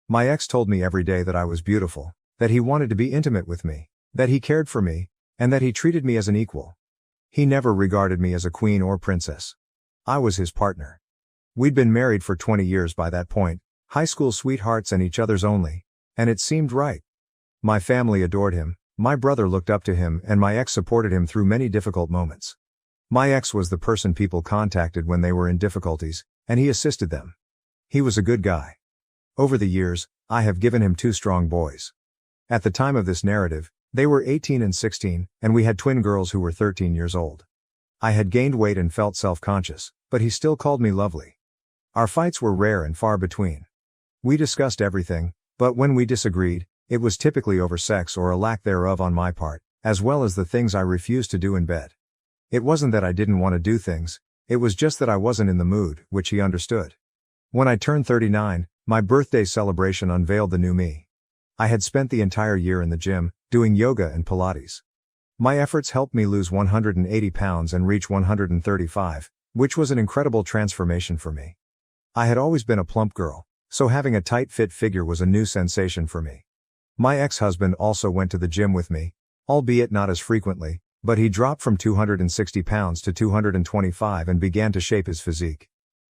My ex told me every day that I was beautiful, that he wanted to be intimate with me, that he cared for me, and that he treated me as an equal. He never regarded me as a queen or princess. I was his partner. We'd been married for 20 years by that point, high school sweethearts and each other's only, and it seemed right. My family adored him, my brother looked up to him, and my ex supported him through many difficult moments. My ex was the person people contacted when they were in difficulties, and he assisted them. He was a good guy. Over the years, I have given him 2 strong boys. At the time of this narrative, they were 18 and 16, and we had twin girls who were 13 years old. I had gained weight and felt self-conscious, but he still called me lovely. Our fights were rare and far between. We discussed everything, but when we disagreed, it was typically over sex or a lack thereof on my part, as well as the things I refused to do in bed. It wasn't that I didn't want to do things, it was just that I wasn't in the mood, which he understood. When I turned 39, my birthday celebration unveiled the new me. I had spent the entire year in the gym, doing yoga and Pilates. My efforts helped me lose 180 pounds and reach 135, which was an incredible transformation for me. I had always been a plump girl, so having a tight fit figure was a new sensation for me. My ex-husband also went to the gym with me, albeit not as frequently, but he dropped from 260 pounds to 225 and began to shape his physique.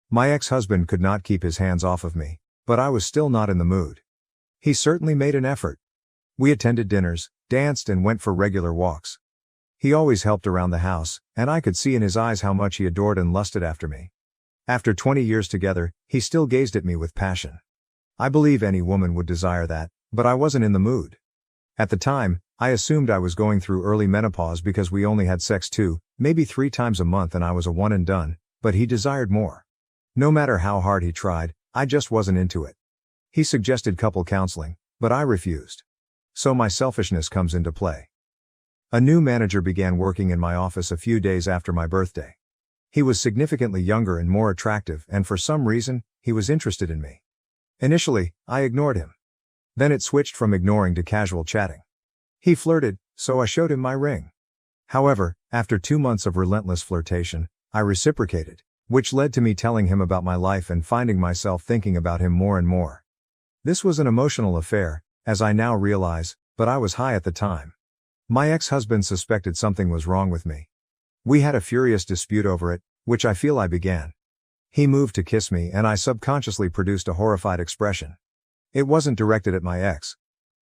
My ex-husband could not keep his hands off of me, but I was still not in the mood. He certainly made an effort. We attended dinners, danced, and went for regular walks. He always helped around the house, and I could see in his eyes how much he adored and lusted after me. After 20 years together, he still gazed at me with passion. I believe any woman would desire that, but I wasn't in the mood. At the time, I assumed I was going through early menopause because we only had sex 2, maybe 3 times a month and I was a one and done, but he desired more. No matter how hard he tried, I just wasn't into it. He suggested couple counseling, but I refused. So my selfishness comes into play. A new manager began working in my office a few days after my birthday. He was significantly younger and more attractive, and for some reason, he was interested in me. Initially, I ignored him. Then it switched from ignoring to casual chatting. He flirted, so I showed him my ring. However, after 2 months of relentless flirtation, I reciprocated, which led to me telling him about my life and finding myself thinking about him more and more. This was an emotional affair, as I now realize, but I was high at the time. My ex-husband suspected something was wrong with me. We had a furious dispute over it, which I feel I began. He moved to kiss me and I subconsciously produced a horrified expression. It wasn't directed at my ex.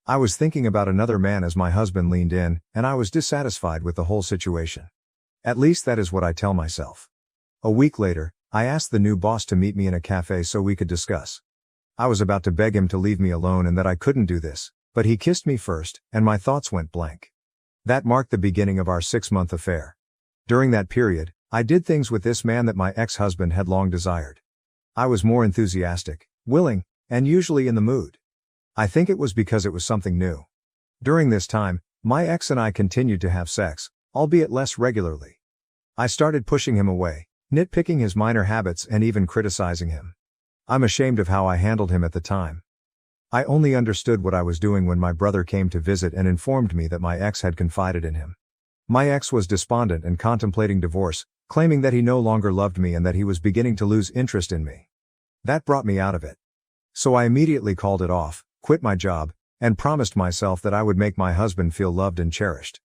I was thinking about another man as my husband leaned in, and I was dissatisfied with the whole situation. At least that is what I tell myself. A week later, I asked the new boss to meet me in a cafe so we could discuss. I was about to beg him to leave me alone and that I couldn't do this, but he kissed me first, and my thoughts went blank. That marked the beginning of our 6-month affair. During that period, I did things with this man that my ex-husband had long desired. I was more enthusiastic, willing, and usually in the mood. I think it was because it was something new. During this time, my ex and I continued to have sex, albeit less regularly. I started pushing him away, nitpicking his minor habits and even criticizing him. I'm ashamed of how I handled him at the time. I only understood what I was doing when my brother came to visit and informed me that my ex had confided in him. My ex was despondent and contemplating divorce, claiming that he no longer loved me and that he was beginning to lose interest in me. That brought me out of it. So I immediately called it off, quit my job, and promised myself that I would make my husband feel loved and cherished.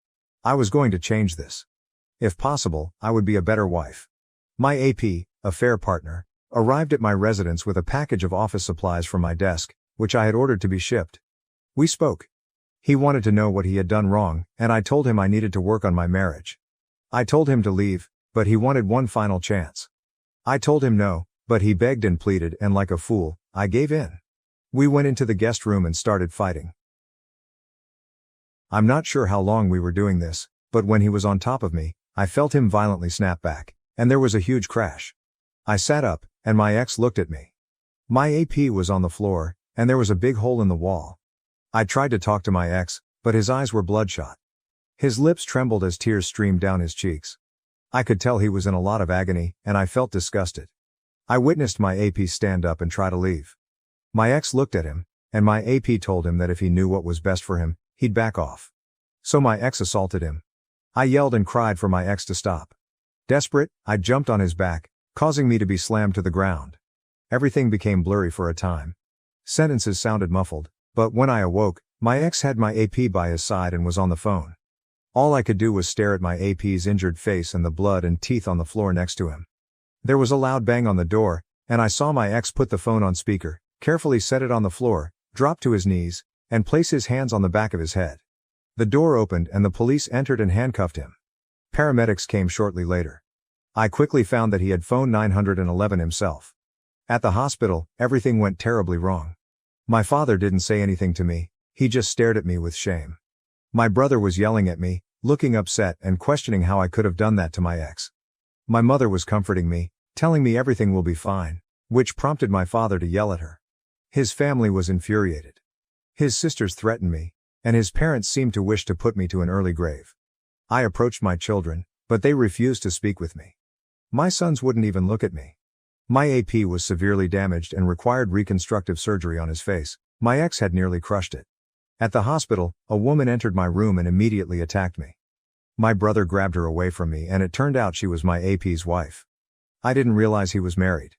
I was going to change this. If possible, I would be a better wife. My AP, affair partner, arrived at my residence with a package of office supplies from my desk, which I had ordered to be shipped. We spoke. He wanted to know what he had done wrong, and I told him I needed to work on my marriage. I told him to leave, but he wanted one final chance. I told him no, but he begged and pleaded, and like a fool, I gave in. We went into the guest room and started fighting. I'm not sure how long we were doing this, but when he was on top of me, I felt him violently snap back, and there was a huge crash. I sat up, and my ex looked at me. My AP was on the floor, and there was a big hole in the wall. I tried to talk to my ex, but his eyes were bloodshot. His lips trembled as tears streamed down his cheeks. I could tell he was in a lot of agony, and I felt disgusted. I witnessed my AP stand up and try to leave. My ex looked at him, and my AP told him that if he knew what was best for him, he'd back off. So my ex assaulted him. I yelled and cried for my ex to stop. Desperate, I jumped on his back, causing me to be slammed to the ground. Everything became blurry for a time. Sentences sounded muffled, but when I awoke, my ex had my AP by his side and was on the phone. All I could do was stare at my AP's injured face and the blood and teeth on the floor next to him. There was a loud bang on the door, and I saw my ex put the phone on speaker, carefully set it on the floor, drop to his knees, and place his hands on the back of his head. The door opened and the police entered and handcuffed him. Paramedics came shortly later. I quickly found that he had phoned 911 himself. At the hospital, everything went terribly wrong. My father didn't say anything to me, he just stared at me with shame. My brother was yelling at me, looking upset and questioning how I could have done that to my ex. My mother was comforting me, telling me everything will be fine, which prompted my father to yell at her. His family was infuriated. His sisters threatened me, and his parents seemed to wish to put me to an early grave. I approached my children, but they refused to speak with me. My sons wouldn't even look at me. My AP was severely damaged and required reconstructive surgery on his face. My ex had nearly crushed it. At the hospital, a woman entered my room and immediately attacked me. My brother grabbed her away from me and it turned out she was my AP's wife. I didn't realize he was married.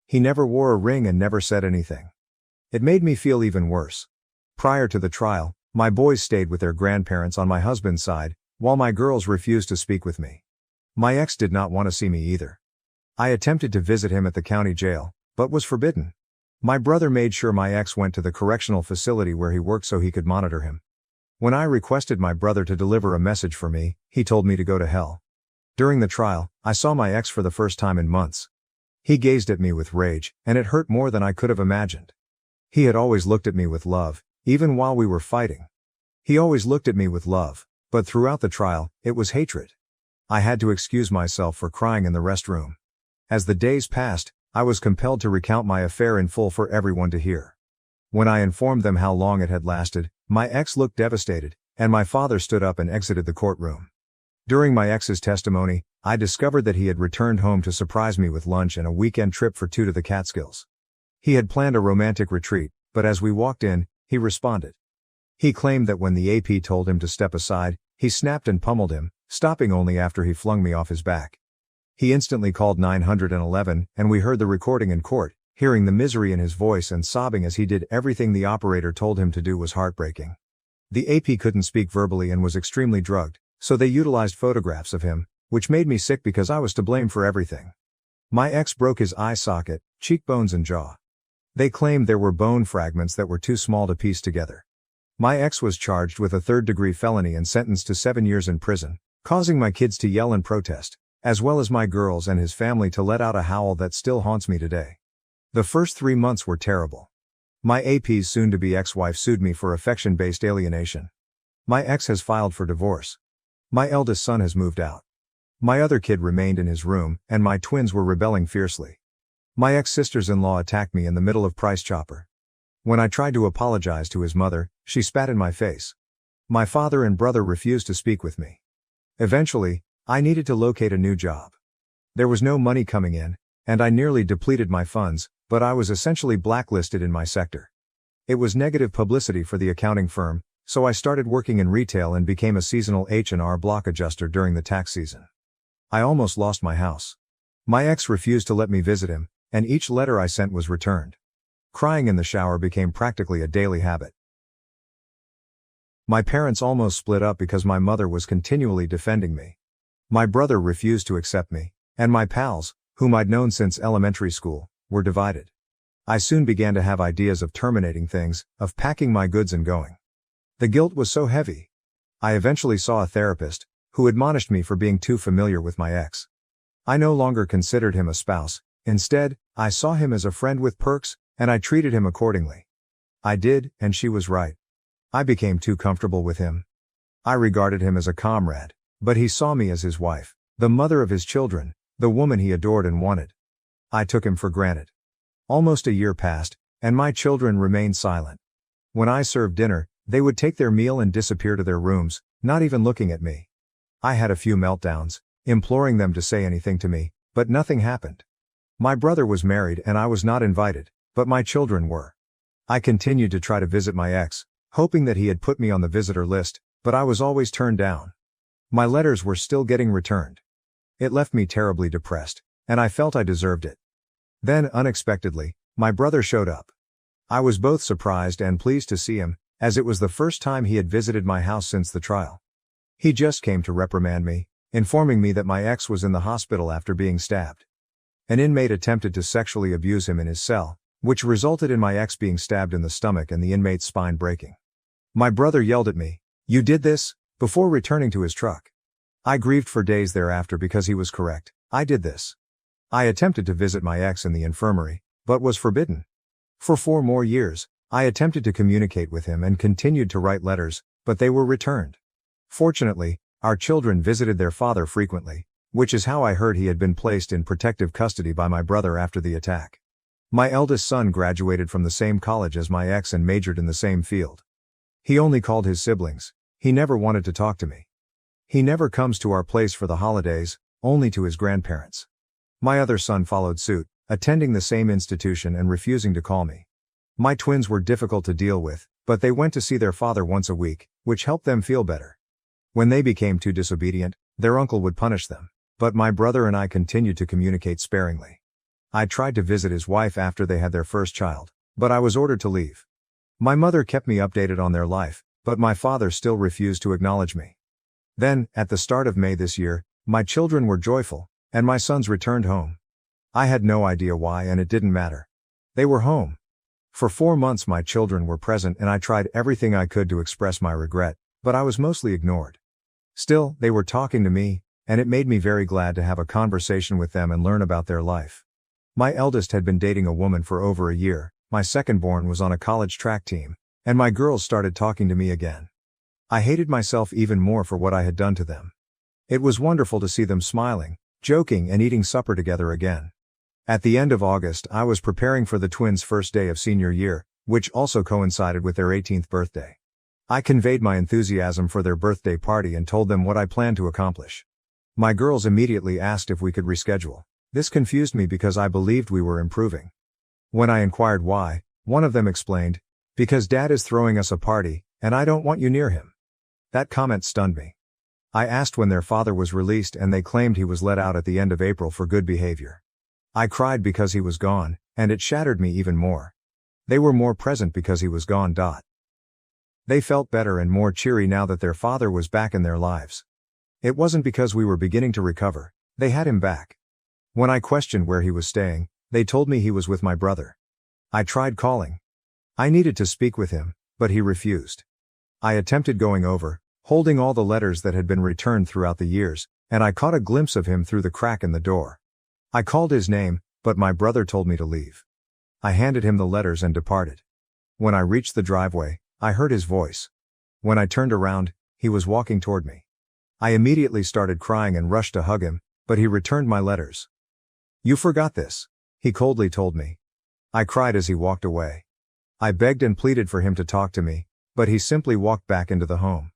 He never wore a ring and never said anything. It made me feel even worse. Prior to the trial, my boys stayed with their grandparents on my husband's side, while my girls refused to speak with me. My ex did not want to see me either. I attempted to visit him at the county jail, but was forbidden. My brother made sure my ex went to the correctional facility where he worked so he could monitor him. When I requested my brother to deliver a message for me, he told me to go to hell. During the trial, I saw my ex for the first time in months. He gazed at me with rage, and it hurt more than I could have imagined. He had always looked at me with love, even while we were fighting. He always looked at me with love, but throughout the trial, it was hatred. I had to excuse myself for crying in the restroom. As the days passed, I was compelled to recount my affair in full for everyone to hear. When I informed them how long it had lasted, my ex looked devastated, and my father stood up and exited the courtroom. During my ex's testimony, I discovered that he had returned home to surprise me with lunch and a weekend trip for 2 to the Catskills. He had planned a romantic retreat, but as we walked in, he responded. He claimed that when the AP told him to step aside, he snapped and pummeled him, stopping only after he flung me off his back. He instantly called 911, and we heard the recording in court. Hearing the misery in his voice and sobbing as he did everything the operator told him to do was heartbreaking. The AP couldn't speak verbally and was extremely drugged, so they utilized photographs of him, which made me sick because I was to blame for everything. My ex broke his eye socket, cheekbones and jaw. They claimed there were bone fragments that were too small to piece together. My ex was charged with a third-degree felony and sentenced to 7 years in prison, causing my kids to yell and protest, as well as my girls and his family to let out a howl that still haunts me today. The first 3 months were terrible. My AP's soon-to-be ex-wife sued me for affection-based alienation. My ex has filed for divorce. My eldest son has moved out. My other kid remained in his room, and my twins were rebelling fiercely. My ex-sisters-in-law attacked me in the middle of Price Chopper. When I tried to apologize to his mother, she spat in my face. My father and brother refused to speak with me. Eventually, I needed to locate a new job. There was no money coming in, and I nearly depleted my funds, but I was essentially blacklisted in my sector. It was negative publicity for the accounting firm, so I started working in retail and became a seasonal H&R block adjuster during the tax season. I almost lost my house. My ex refused to let me visit him, and each letter I sent was returned. Crying in the shower became practically a daily habit. My parents almost split up because my mother was continually defending me. My brother refused to accept me, and my pals, whom I'd known since elementary school, were divided. I soon began to have ideas of terminating things, of packing my goods and going. The guilt was so heavy. I eventually saw a therapist, who admonished me for being too familiar with my ex. I no longer considered him a spouse. Instead, I saw him as a friend with perks, and I treated him accordingly. I did, and she was right. I became too comfortable with him. I regarded him as a comrade, but he saw me as his wife, the mother of his children, the woman he adored and wanted. I took him for granted. Almost a year passed, and my children remained silent. When I served dinner, they would take their meal and disappear to their rooms, not even looking at me. I had a few meltdowns, imploring them to say anything to me, but nothing happened. My brother was married and I was not invited, but my children were. I continued to try to visit my ex, hoping that he had put me on the visitor list, but I was always turned down. My letters were still getting returned. It left me terribly depressed, and I felt I deserved it. Then, unexpectedly, my brother showed up. I was both surprised and pleased to see him, as it was the first time he had visited my house since the trial. He just came to reprimand me, informing me that my ex was in the hospital after being stabbed. An inmate attempted to sexually abuse him in his cell, which resulted in my ex being stabbed in the stomach and the inmate's spine breaking. My brother yelled at me, "You did this?" before returning to his truck. I grieved for days thereafter because he was correct. I did this. I attempted to visit my ex in the infirmary, but was forbidden. For 4 more years, I attempted to communicate with him and continued to write letters, but they were returned. Fortunately, our children visited their father frequently, which is how I heard he had been placed in protective custody by my brother after the attack. My eldest son graduated from the same college as my ex and majored in the same field. He only called his siblings. He never wanted to talk to me. He never comes to our place for the holidays, only to his grandparents. My other son followed suit, attending the same institution and refusing to call me. My twins were difficult to deal with, but they went to see their father once a week, which helped them feel better. When they became too disobedient, their uncle would punish them, but my brother and I continued to communicate sparingly. I tried to visit his wife after they had their first child, but I was ordered to leave. My mother kept me updated on their life, but my father still refused to acknowledge me. Then, at the start of May this year, my children were joyful, and my sons returned home. I had no idea why, and it didn't matter. They were home. For 4 months my children were present and I tried everything I could to express my regret, but I was mostly ignored. Still, they were talking to me, and it made me very glad to have a conversation with them and learn about their life. My eldest had been dating a woman for over a year, my second-born was on a college track team, and my girls started talking to me again. I hated myself even more for what I had done to them. It was wonderful to see them smiling, joking and eating supper together again. At the end of August I was preparing for the twins' first day of senior year, which also coincided with their 18th birthday. I conveyed my enthusiasm for their birthday party and told them what I planned to accomplish. My girls immediately asked if we could reschedule. This confused me because I believed we were improving. When I inquired why, one of them explained, "Because Dad is throwing us a party, and I don't want you near him." That comment stunned me. I asked when their father was released and they claimed he was let out at the end of April for good behavior. I cried because he was gone, and it shattered me even more. They were more present because he was gone. They felt better and more cheery now that their father was back in their lives. It wasn't because we were beginning to recover, they had him back. When I questioned where he was staying, they told me he was with my brother. I tried calling. I needed to speak with him, but he refused. I attempted going over, holding all the letters that had been returned throughout the years, and I caught a glimpse of him through the crack in the door. I called his name, but my brother told me to leave. I handed him the letters and departed. When I reached the driveway, I heard his voice. When I turned around, he was walking toward me. I immediately started crying and rushed to hug him, but he returned my letters. "You forgot this," he coldly told me. I cried as he walked away. I begged and pleaded for him to talk to me, but he simply walked back into the home.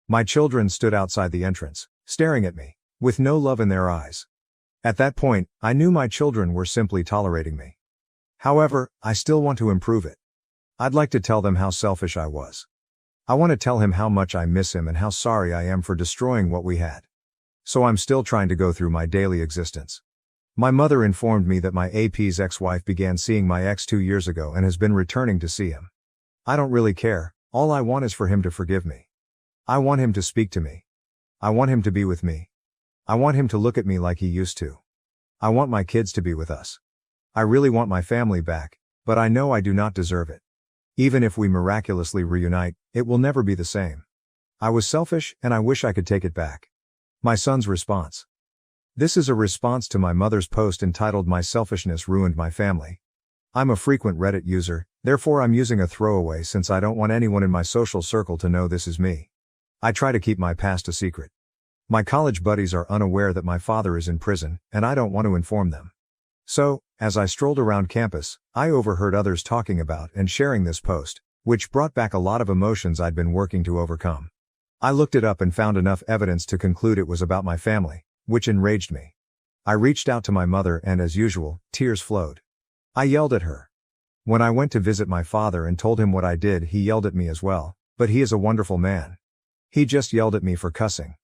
My children stood outside the entrance, staring at me, with no love in their eyes. At that point, I knew my children were simply tolerating me. However, I still want to improve it. I'd like to tell them how selfish I was. I want to tell him how much I miss him and how sorry I am for destroying what we had. So I'm still trying to go through my daily existence. My mother informed me that my AP's ex-wife began seeing my ex 2 years ago and has been returning to see him. I don't really care, all I want is for him to forgive me. I want him to speak to me. I want him to be with me. I want him to look at me like he used to. I want my kids to be with us. I really want my family back, but I know I do not deserve it. Even if we miraculously reunite, it will never be the same. I was selfish and I wish I could take it back. My son's response. This is a response to my mother's post entitled "My Selfishness Ruined My Family." I'm a frequent Reddit user, therefore I'm using a throwaway since I don't want anyone in my social circle to know this is me. I try to keep my past a secret. My college buddies are unaware that my father is in prison, and I don't want to inform them. So, as I strolled around campus, I overheard others talking about and sharing this post, which brought back a lot of emotions I'd been working to overcome. I looked it up and found enough evidence to conclude it was about my family, which enraged me. I reached out to my mother and, as usual, tears flowed. I yelled at her. When I went to visit my father and told him what I did, he yelled at me as well, but he is a wonderful man. He just yelled at me for cussing.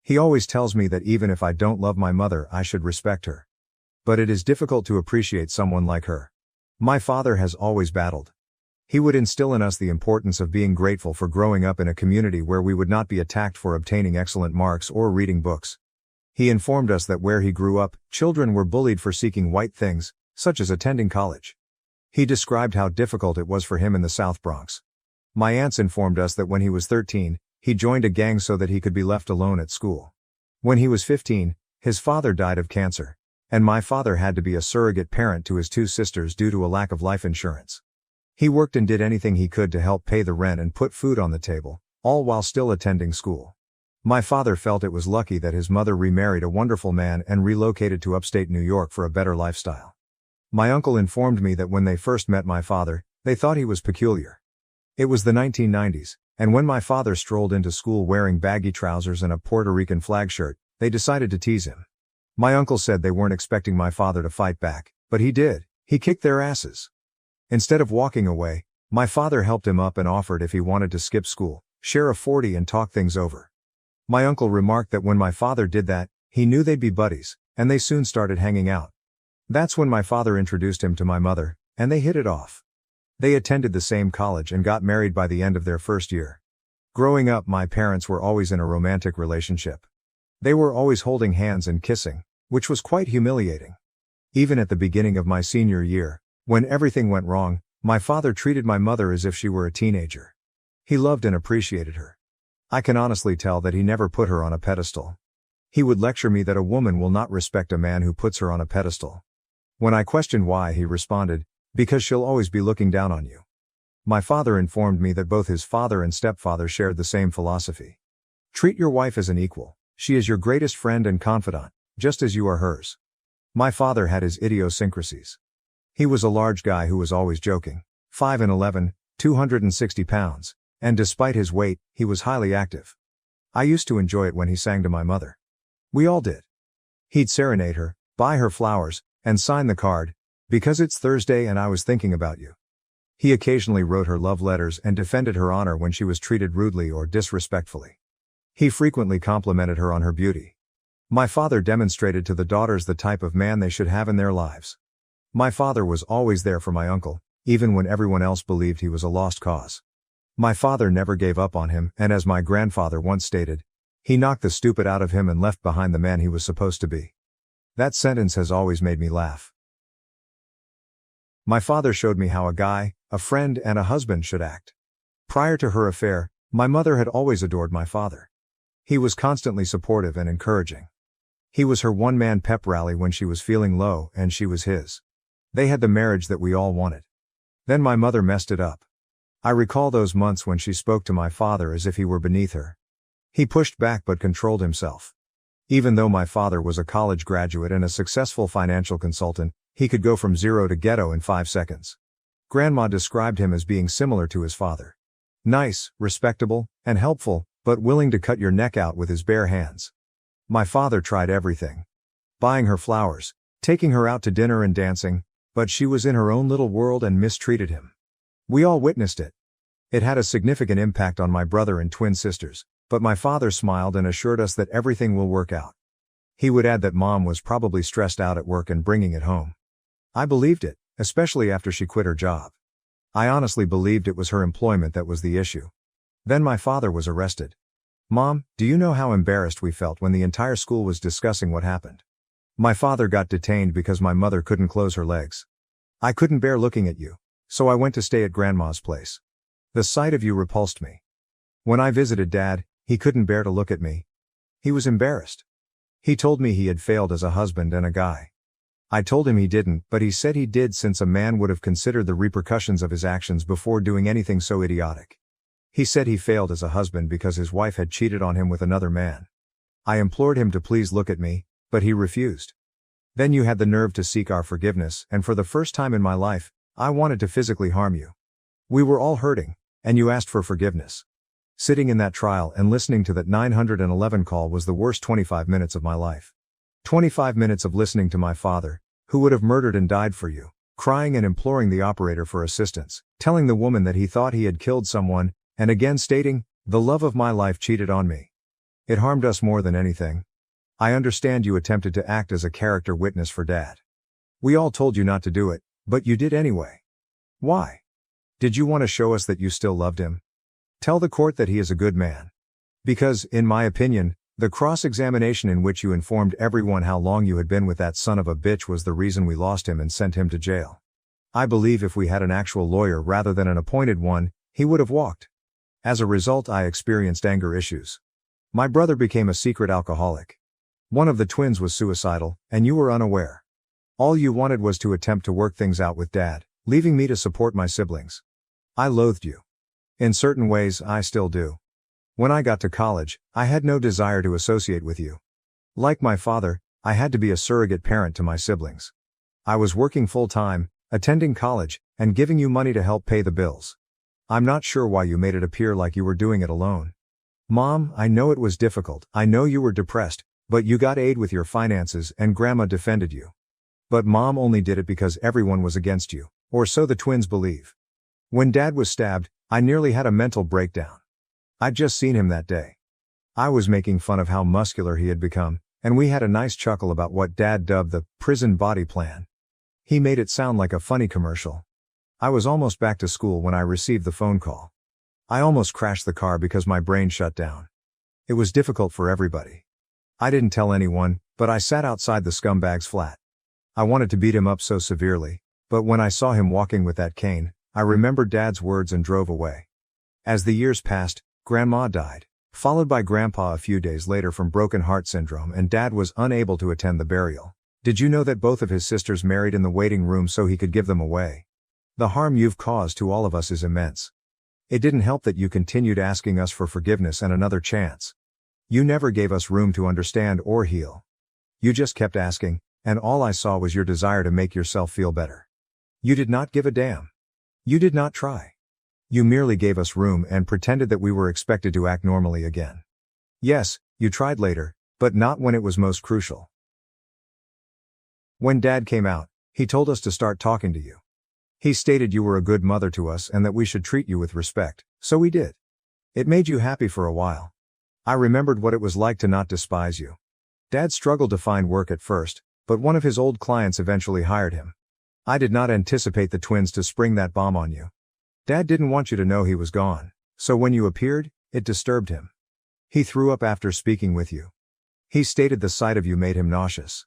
He always tells me that even if I don't love my mother, I should respect her. But it is difficult to appreciate someone like her. My father has always battled. He would instill in us the importance of being grateful for growing up in a community where we would not be attacked for obtaining excellent marks or reading books. He informed us that where he grew up, children were bullied for seeking white things, such as attending college. He described how difficult it was for him in the South Bronx. My aunts informed us that when he was 13, he joined a gang so that he could be left alone at school. When he was 15, his father died of cancer, and my father had to be a surrogate parent to his two sisters due to a lack of life insurance. He worked and did anything he could to help pay the rent and put food on the table, all while still attending school. My father felt it was lucky that his mother remarried a wonderful man and relocated to upstate New York for a better lifestyle. My uncle informed me that when they first met my father, they thought he was peculiar. It was the 1990s, and when my father strolled into school wearing baggy trousers and a Puerto Rican flag shirt, they decided to tease him. My uncle said they weren't expecting my father to fight back, but he did. He kicked their asses. Instead of walking away, my father helped him up and offered if he wanted to skip school, share a 40 and talk things over. My uncle remarked that when my father did that, he knew they'd be buddies, and they soon started hanging out. That's when my father introduced him to my mother, and they hit it off. They attended the same college and got married by the end of their first year. Growing up, my parents were always in a romantic relationship. They were always holding hands and kissing, which was quite humiliating. Even at the beginning of my senior year, when everything went wrong, my father treated my mother as if she were a teenager. He loved and appreciated her. I can honestly tell that he never put her on a pedestal. He would lecture me that a woman will not respect a man who puts her on a pedestal. When I questioned why, he responded, "Because she'll always be looking down on you." My father informed me that both his father and stepfather shared the same philosophy. Treat your wife as an equal. She is your greatest friend and confidant, just as you are hers. My father had his idiosyncrasies. He was a large guy who was always joking, 5'11", 260 pounds. And despite his weight, he was highly active. I used to enjoy it when he sang to my mother. We all did. He'd serenade her, buy her flowers, and sign the card, "Because it's Thursday and I was thinking about you." He occasionally wrote her love letters and defended her honor when she was treated rudely or disrespectfully. He frequently complimented her on her beauty. My father demonstrated to the daughters the type of man they should have in their lives. My father was always there for my uncle, even when everyone else believed he was a lost cause. My father never gave up on him, and as my grandfather once stated, he knocked the stupid out of him and left behind the man he was supposed to be. That sentence has always made me laugh. My father showed me how a guy, a friend, and a husband should act. Prior to her affair, my mother had always adored my father. He was constantly supportive and encouraging. He was her one-man pep rally when she was feeling low, and she was his. They had the marriage that we all wanted. Then my mother messed it up. I recall those months when she spoke to my father as if he were beneath her. He pushed back but controlled himself. Even though my father was a college graduate and a successful financial consultant, he could go from zero to ghetto in 5 seconds. Grandma described him as being similar to his father. Nice, respectable, and helpful, but willing to cut your neck out with his bare hands. My father tried everything. Buying her flowers, taking her out to dinner and dancing, but she was in her own little world and mistreated him. We all witnessed it. It had a significant impact on my brother and twin sisters, but my father smiled and assured us that everything will work out. He would add that Mom was probably stressed out at work and bringing it home. I believed it, especially after she quit her job. I honestly believed it was her employment that was the issue. Then my father was arrested. Mom, do you know how embarrassed we felt when the entire school was discussing what happened? My father got detained because my mother couldn't close her legs. I couldn't bear looking at you, so I went to stay at Grandma's place. The sight of you repulsed me. When I visited Dad, he couldn't bear to look at me. He was embarrassed. He told me he had failed as a husband and a guy. I told him he didn't, but he said he did since a man would have considered the repercussions of his actions before doing anything so idiotic. He said he failed as a husband because his wife had cheated on him with another man. I implored him to please look at me, but he refused. Then you had the nerve to seek our forgiveness, and for the first time in my life, I wanted to physically harm you. We were all hurting, and you asked for forgiveness. Sitting in that trial and listening to that 911 call was the worst 25 minutes of my life. 25 minutes of listening to my father, who would have murdered and died for you, crying and imploring the operator for assistance, telling the woman that he thought he had killed someone, and again stating, "The love of my life cheated on me." It harmed us more than anything. I understand you attempted to act as a character witness for Dad. We all told you not to do it, but you did anyway. Why? Did you want to show us that you still loved him? Tell the court that he is a good man. Because, in my opinion, the cross-examination in which you informed everyone how long you had been with that son of a bitch was the reason we lost him and sent him to jail. I believe if we had an actual lawyer rather than an appointed one, he would have walked. As a result, I experienced anger issues. My brother became a secret alcoholic. One of the twins was suicidal, and you were unaware. All you wanted was to attempt to work things out with Dad, leaving me to support my siblings. I loathed you. In certain ways, I still do. When I got to college, I had no desire to associate with you. Like my father, I had to be a surrogate parent to my siblings. I was working full-time, attending college, and giving you money to help pay the bills. I'm not sure why you made it appear like you were doing it alone. Mom, I know it was difficult, I know you were depressed, but you got aid with your finances and Grandma defended you. But Mom only did it because everyone was against you, or so the twins believe. When Dad was stabbed, I nearly had a mental breakdown. I'd just seen him that day. I was making fun of how muscular he had become, and we had a nice chuckle about what Dad dubbed the prison body plan. He made it sound like a funny commercial. I was almost back to school when I received the phone call. I almost crashed the car because my brain shut down. It was difficult for everybody. I didn't tell anyone, but I sat outside the scumbag's flat. I wanted to beat him up so severely, but when I saw him walking with that cane, I remembered Dad's words and drove away. As the years passed, Grandma died, followed by Grandpa a few days later from broken heart syndrome, and Dad was unable to attend the burial. Did you know that both of his sisters married in the waiting room so he could give them away? The harm you've caused to all of us is immense. It didn't help that you continued asking us for forgiveness and another chance. You never gave us room to understand or heal. You just kept asking, and all I saw was your desire to make yourself feel better. You did not give a damn. You did not try. You merely gave us room and pretended that we were expected to act normally again. Yes, you tried later, but not when it was most crucial. When Dad came out, he told us to start talking to you. He stated you were a good mother to us and that we should treat you with respect, so we did. It made you happy for a while. I remembered what it was like to not despise you. Dad struggled to find work at first, but one of his old clients eventually hired him. I did not anticipate the twins to spring that bomb on you. Dad didn't want you to know he was gone, so when you appeared, it disturbed him. He threw up after speaking with you. He stated the sight of you made him nauseous.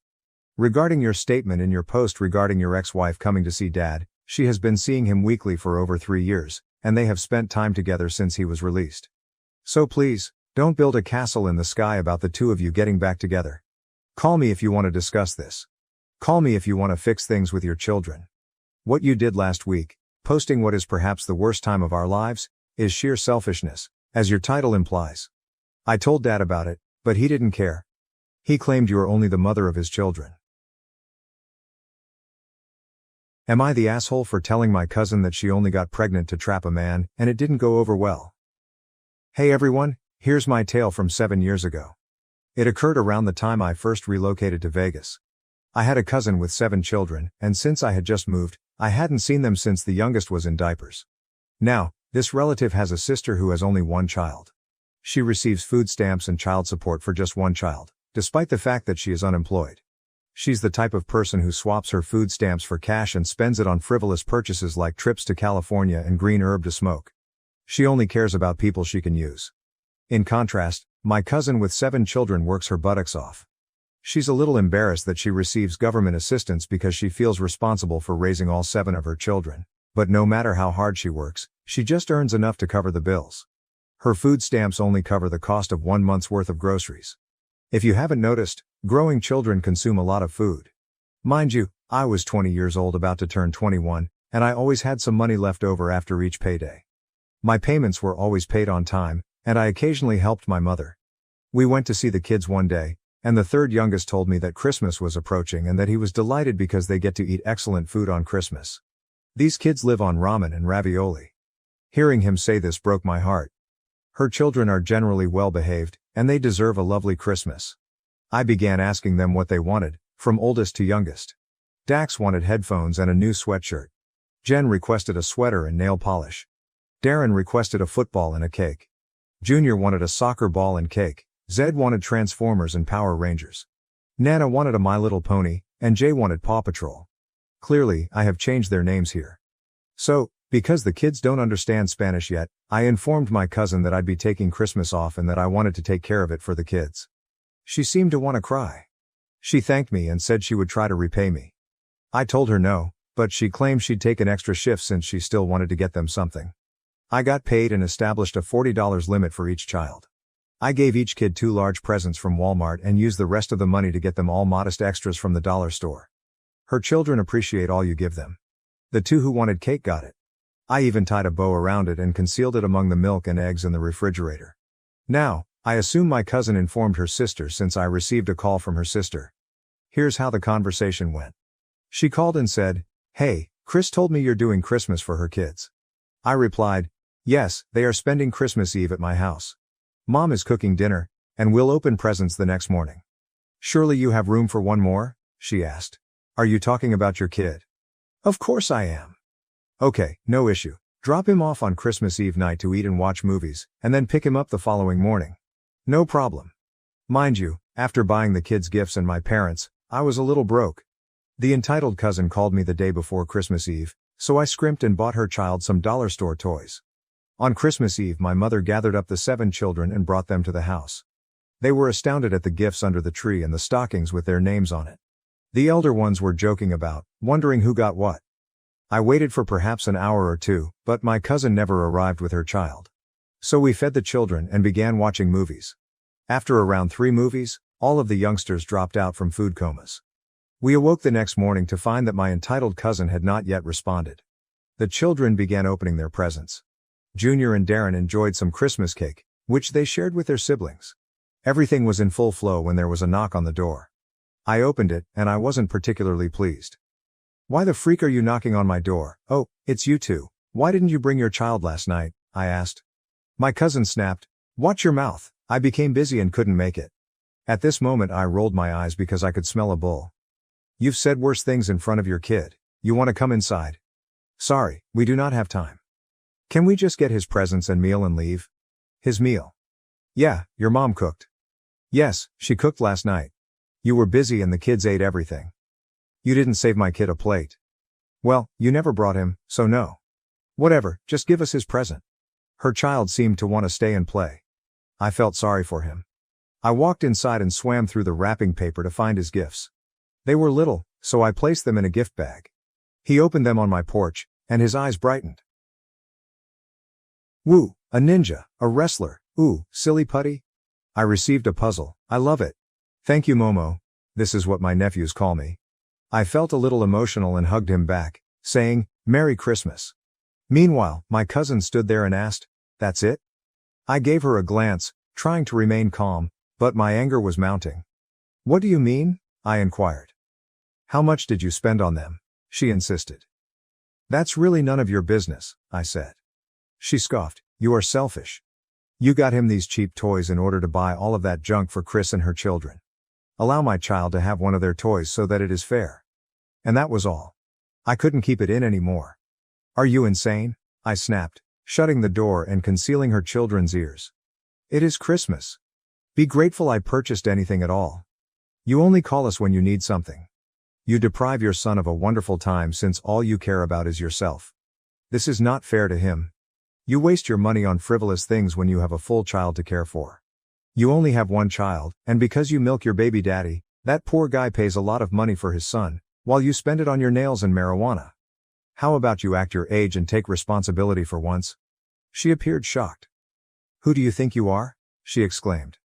Regarding your statement in your post regarding your ex-wife coming to see Dad, she has been seeing him weekly for over 3 years, and they have spent time together since he was released. So please, don't build a castle in the sky about the two of you getting back together. Call me if you want to discuss this. Call me if you want to fix things with your children. What you did last week, posting what is perhaps the worst time of our lives, is sheer selfishness, as your title implies. I told Dad about it, but he didn't care. He claimed you are only the mother of his children. Am I the asshole for telling my cousin that she only got pregnant to trap a man, and it didn't go over well? Hey everyone, here's my tale from 7 years ago. It occurred around the time I first relocated to Vegas. I had a cousin with 7 children, and since I had just moved, I hadn't seen them since the youngest was in diapers. Now, this relative has a sister who has only 1 child. She receives food stamps and child support for just 1 child, despite the fact that she is unemployed. She's the type of person who swaps her food stamps for cash and spends it on frivolous purchases like trips to California and green herb to smoke. She only cares about people she can use. In contrast, my cousin with 7 children works her buttocks off. She's a little embarrassed that she receives government assistance because she feels responsible for raising all 7 of her children, but no matter how hard she works, she just earns enough to cover the bills. Her food stamps only cover the cost of 1 month's worth of groceries. If you haven't noticed, Growing children consume a lot of food. Mind you, I was 20 years old about to turn 21, and I always had some money left over after each payday. My payments were always paid on time, and I occasionally helped my mother. We went to see the kids one day, and the third youngest told me that Christmas was approaching and that he was delighted because they get to eat excellent food on Christmas. These kids live on ramen and ravioli. Hearing him say this broke my heart. Her children are generally well behaved, and they deserve a lovely Christmas. I began asking them what they wanted, from oldest to youngest. Dax wanted headphones and a new sweatshirt. Jen requested a sweater and nail polish. Darren requested a football and a cake. Junior wanted a soccer ball and cake. Zed wanted Transformers and Power Rangers. Nana wanted a My Little Pony, and Jay wanted Paw Patrol. Clearly, I have changed their names here. So, because the kids don't understand Spanish yet, I informed my cousin that I'd be taking Christmas off and that I wanted to take care of it for the kids. She seemed to want to cry. She thanked me and said she would try to repay me. I told her no, but she claimed she'd take an extra shift since she still wanted to get them something. I got paid and established a $40 limit for each child. I gave each kid 2 large presents from Walmart and used the rest of the money to get them all modest extras from the dollar store. Her children appreciate all you give them. The 2 who wanted cake got it. I even tied a bow around it and concealed it among the milk and eggs in the refrigerator. Now, I assume my cousin informed her sister since I received a call from her sister. Here's how the conversation went. She called and said, "Hey, Chris told me you're doing Christmas for her kids." I replied, "Yes, they are spending Christmas Eve at my house. Mom is cooking dinner, and we'll open presents the next morning." "Surely you have room for one more?" she asked. "Are you talking about your kid?" "Of course I am." "Okay, no issue. Drop him off on Christmas Eve night to eat and watch movies, and then pick him up the following morning." "No problem." Mind you, after buying the kids gifts and my parents, I was a little broke. The entitled cousin called me the day before Christmas Eve, so I scrimped and bought her child some dollar store toys. On Christmas Eve my mother gathered up the 7 children and brought them to the house. They were astounded at the gifts under the tree and the stockings with their names on it. The elder ones were joking about, wondering who got what. I waited for perhaps an hour or 2, but my cousin never arrived with her child. So we fed the children and began watching movies. After around 3 movies, all of the youngsters dropped out from food comas. We awoke the next morning to find that my entitled cousin had not yet responded. The children began opening their presents. Junior and Darren enjoyed some Christmas cake, which they shared with their siblings. Everything was in full flow when there was a knock on the door. I opened it, and I wasn't particularly pleased. "Why the freak are you knocking on my door?" "Oh, it's you two. Why didn't you bring your child last night?" I asked. My cousin snapped, "Watch your mouth. I became busy and couldn't make it." At this moment I rolled my eyes because I could smell a bull. "You've said worse things in front of your kid. You want to come inside?" "Sorry, we do not have time." "Can we just get his presents and meal and leave?" "His meal?" "Yeah, your mom cooked." "Yes, she cooked last night. You were busy and the kids ate everything. You didn't save my kid a plate." "Well, you never brought him, so no." "Whatever, just give us his present." Her child seemed to want to stay and play. I felt sorry for him. I walked inside and swam through the wrapping paper to find his gifts. They were little, so I placed them in a gift bag. He opened them on my porch, and his eyes brightened. "Woo, a ninja, a wrestler, ooh, silly putty. I received a puzzle, I love it. Thank you Momo. This is what my nephews call me." I felt a little emotional and hugged him back, saying, "Merry Christmas." Meanwhile, my cousin stood there and asked, "That's it?" I gave her a glance, trying to remain calm, but my anger was mounting. "What do you mean?" I inquired. "How much did you spend on them?" she insisted. "That's really none of your business," I said. She scoffed, "You are selfish. You got him these cheap toys in order to buy all of that junk for Chris and her children. Allow my child to have one of their toys so that it is fair." And that was all. I couldn't keep it in anymore. "Are you insane?" I snapped, shutting the door and concealing her children's ears. "It is Christmas. Be grateful I purchased anything at all. You only call us when you need something. You deprive your son of a wonderful time since all you care about is yourself. This is not fair to him. You waste your money on frivolous things when you have a full child to care for. You only have one child, and because you milk your baby daddy, that poor guy pays a lot of money for his son, while you spend it on your nails and marijuana. How about you act your age and take responsibility for once?" She appeared shocked. "Who do you think you are?" she exclaimed.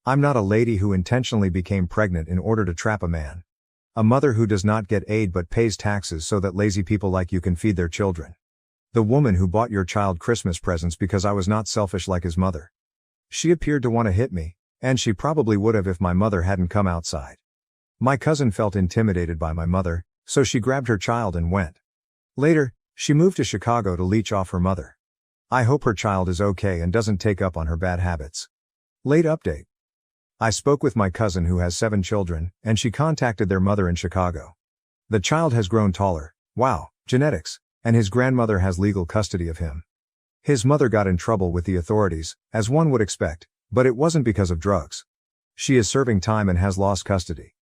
I'm not a lady who intentionally became pregnant in order to trap a man. A mother who does not get aid but pays taxes so that lazy people like you can feed their children. The woman who bought your child Christmas presents because I was not selfish like his mother. She appeared to want to hit me, and she probably would have if my mother hadn't come outside. My cousin felt intimidated by my mother, so she grabbed her child and went. Later, she moved to Chicago to leech off her mother. I hope her child is okay and doesn't take up on her bad habits. Late update. I spoke with my cousin who has 7 children, and she contacted their mother in Chicago. The child has grown taller, wow, genetics, and his grandmother has legal custody of him. His mother got in trouble with the authorities, as one would expect, but it wasn't because of drugs. She is serving time and has lost custody.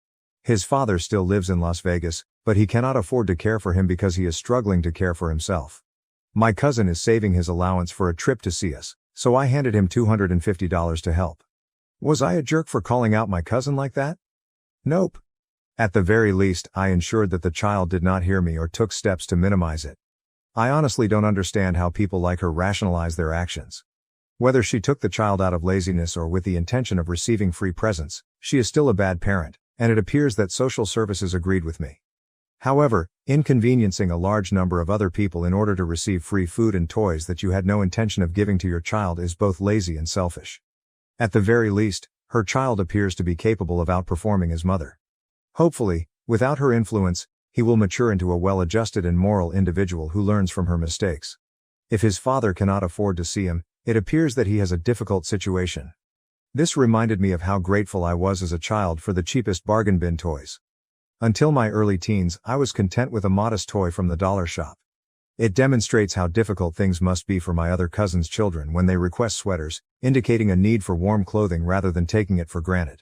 His father still lives in Las Vegas, but he cannot afford to care for him because he is struggling to care for himself. My cousin is saving his allowance for a trip to see us, so I handed him $250 to help. Was I a jerk for calling out my cousin like that? Nope. At the very least, I ensured that the child did not hear me or took steps to minimize it. I honestly don't understand how people like her rationalize their actions. Whether she took the child out of laziness or with the intention of receiving free presents, she is still a bad parent, and it appears that social services agreed with me. However, inconveniencing a large number of other people in order to receive free food and toys that you had no intention of giving to your child is both lazy and selfish. At the very least, her child appears to be capable of outperforming his mother. Hopefully, without her influence, he will mature into a well-adjusted and moral individual who learns from her mistakes. If his father cannot afford to see him, it appears that he has a difficult situation. This reminded me of how grateful I was as a child for the cheapest bargain bin toys. Until my early teens, I was content with a modest toy from the dollar shop. It demonstrates how difficult things must be for my other cousins' children when they request sweaters, indicating a need for warm clothing rather than taking it for granted.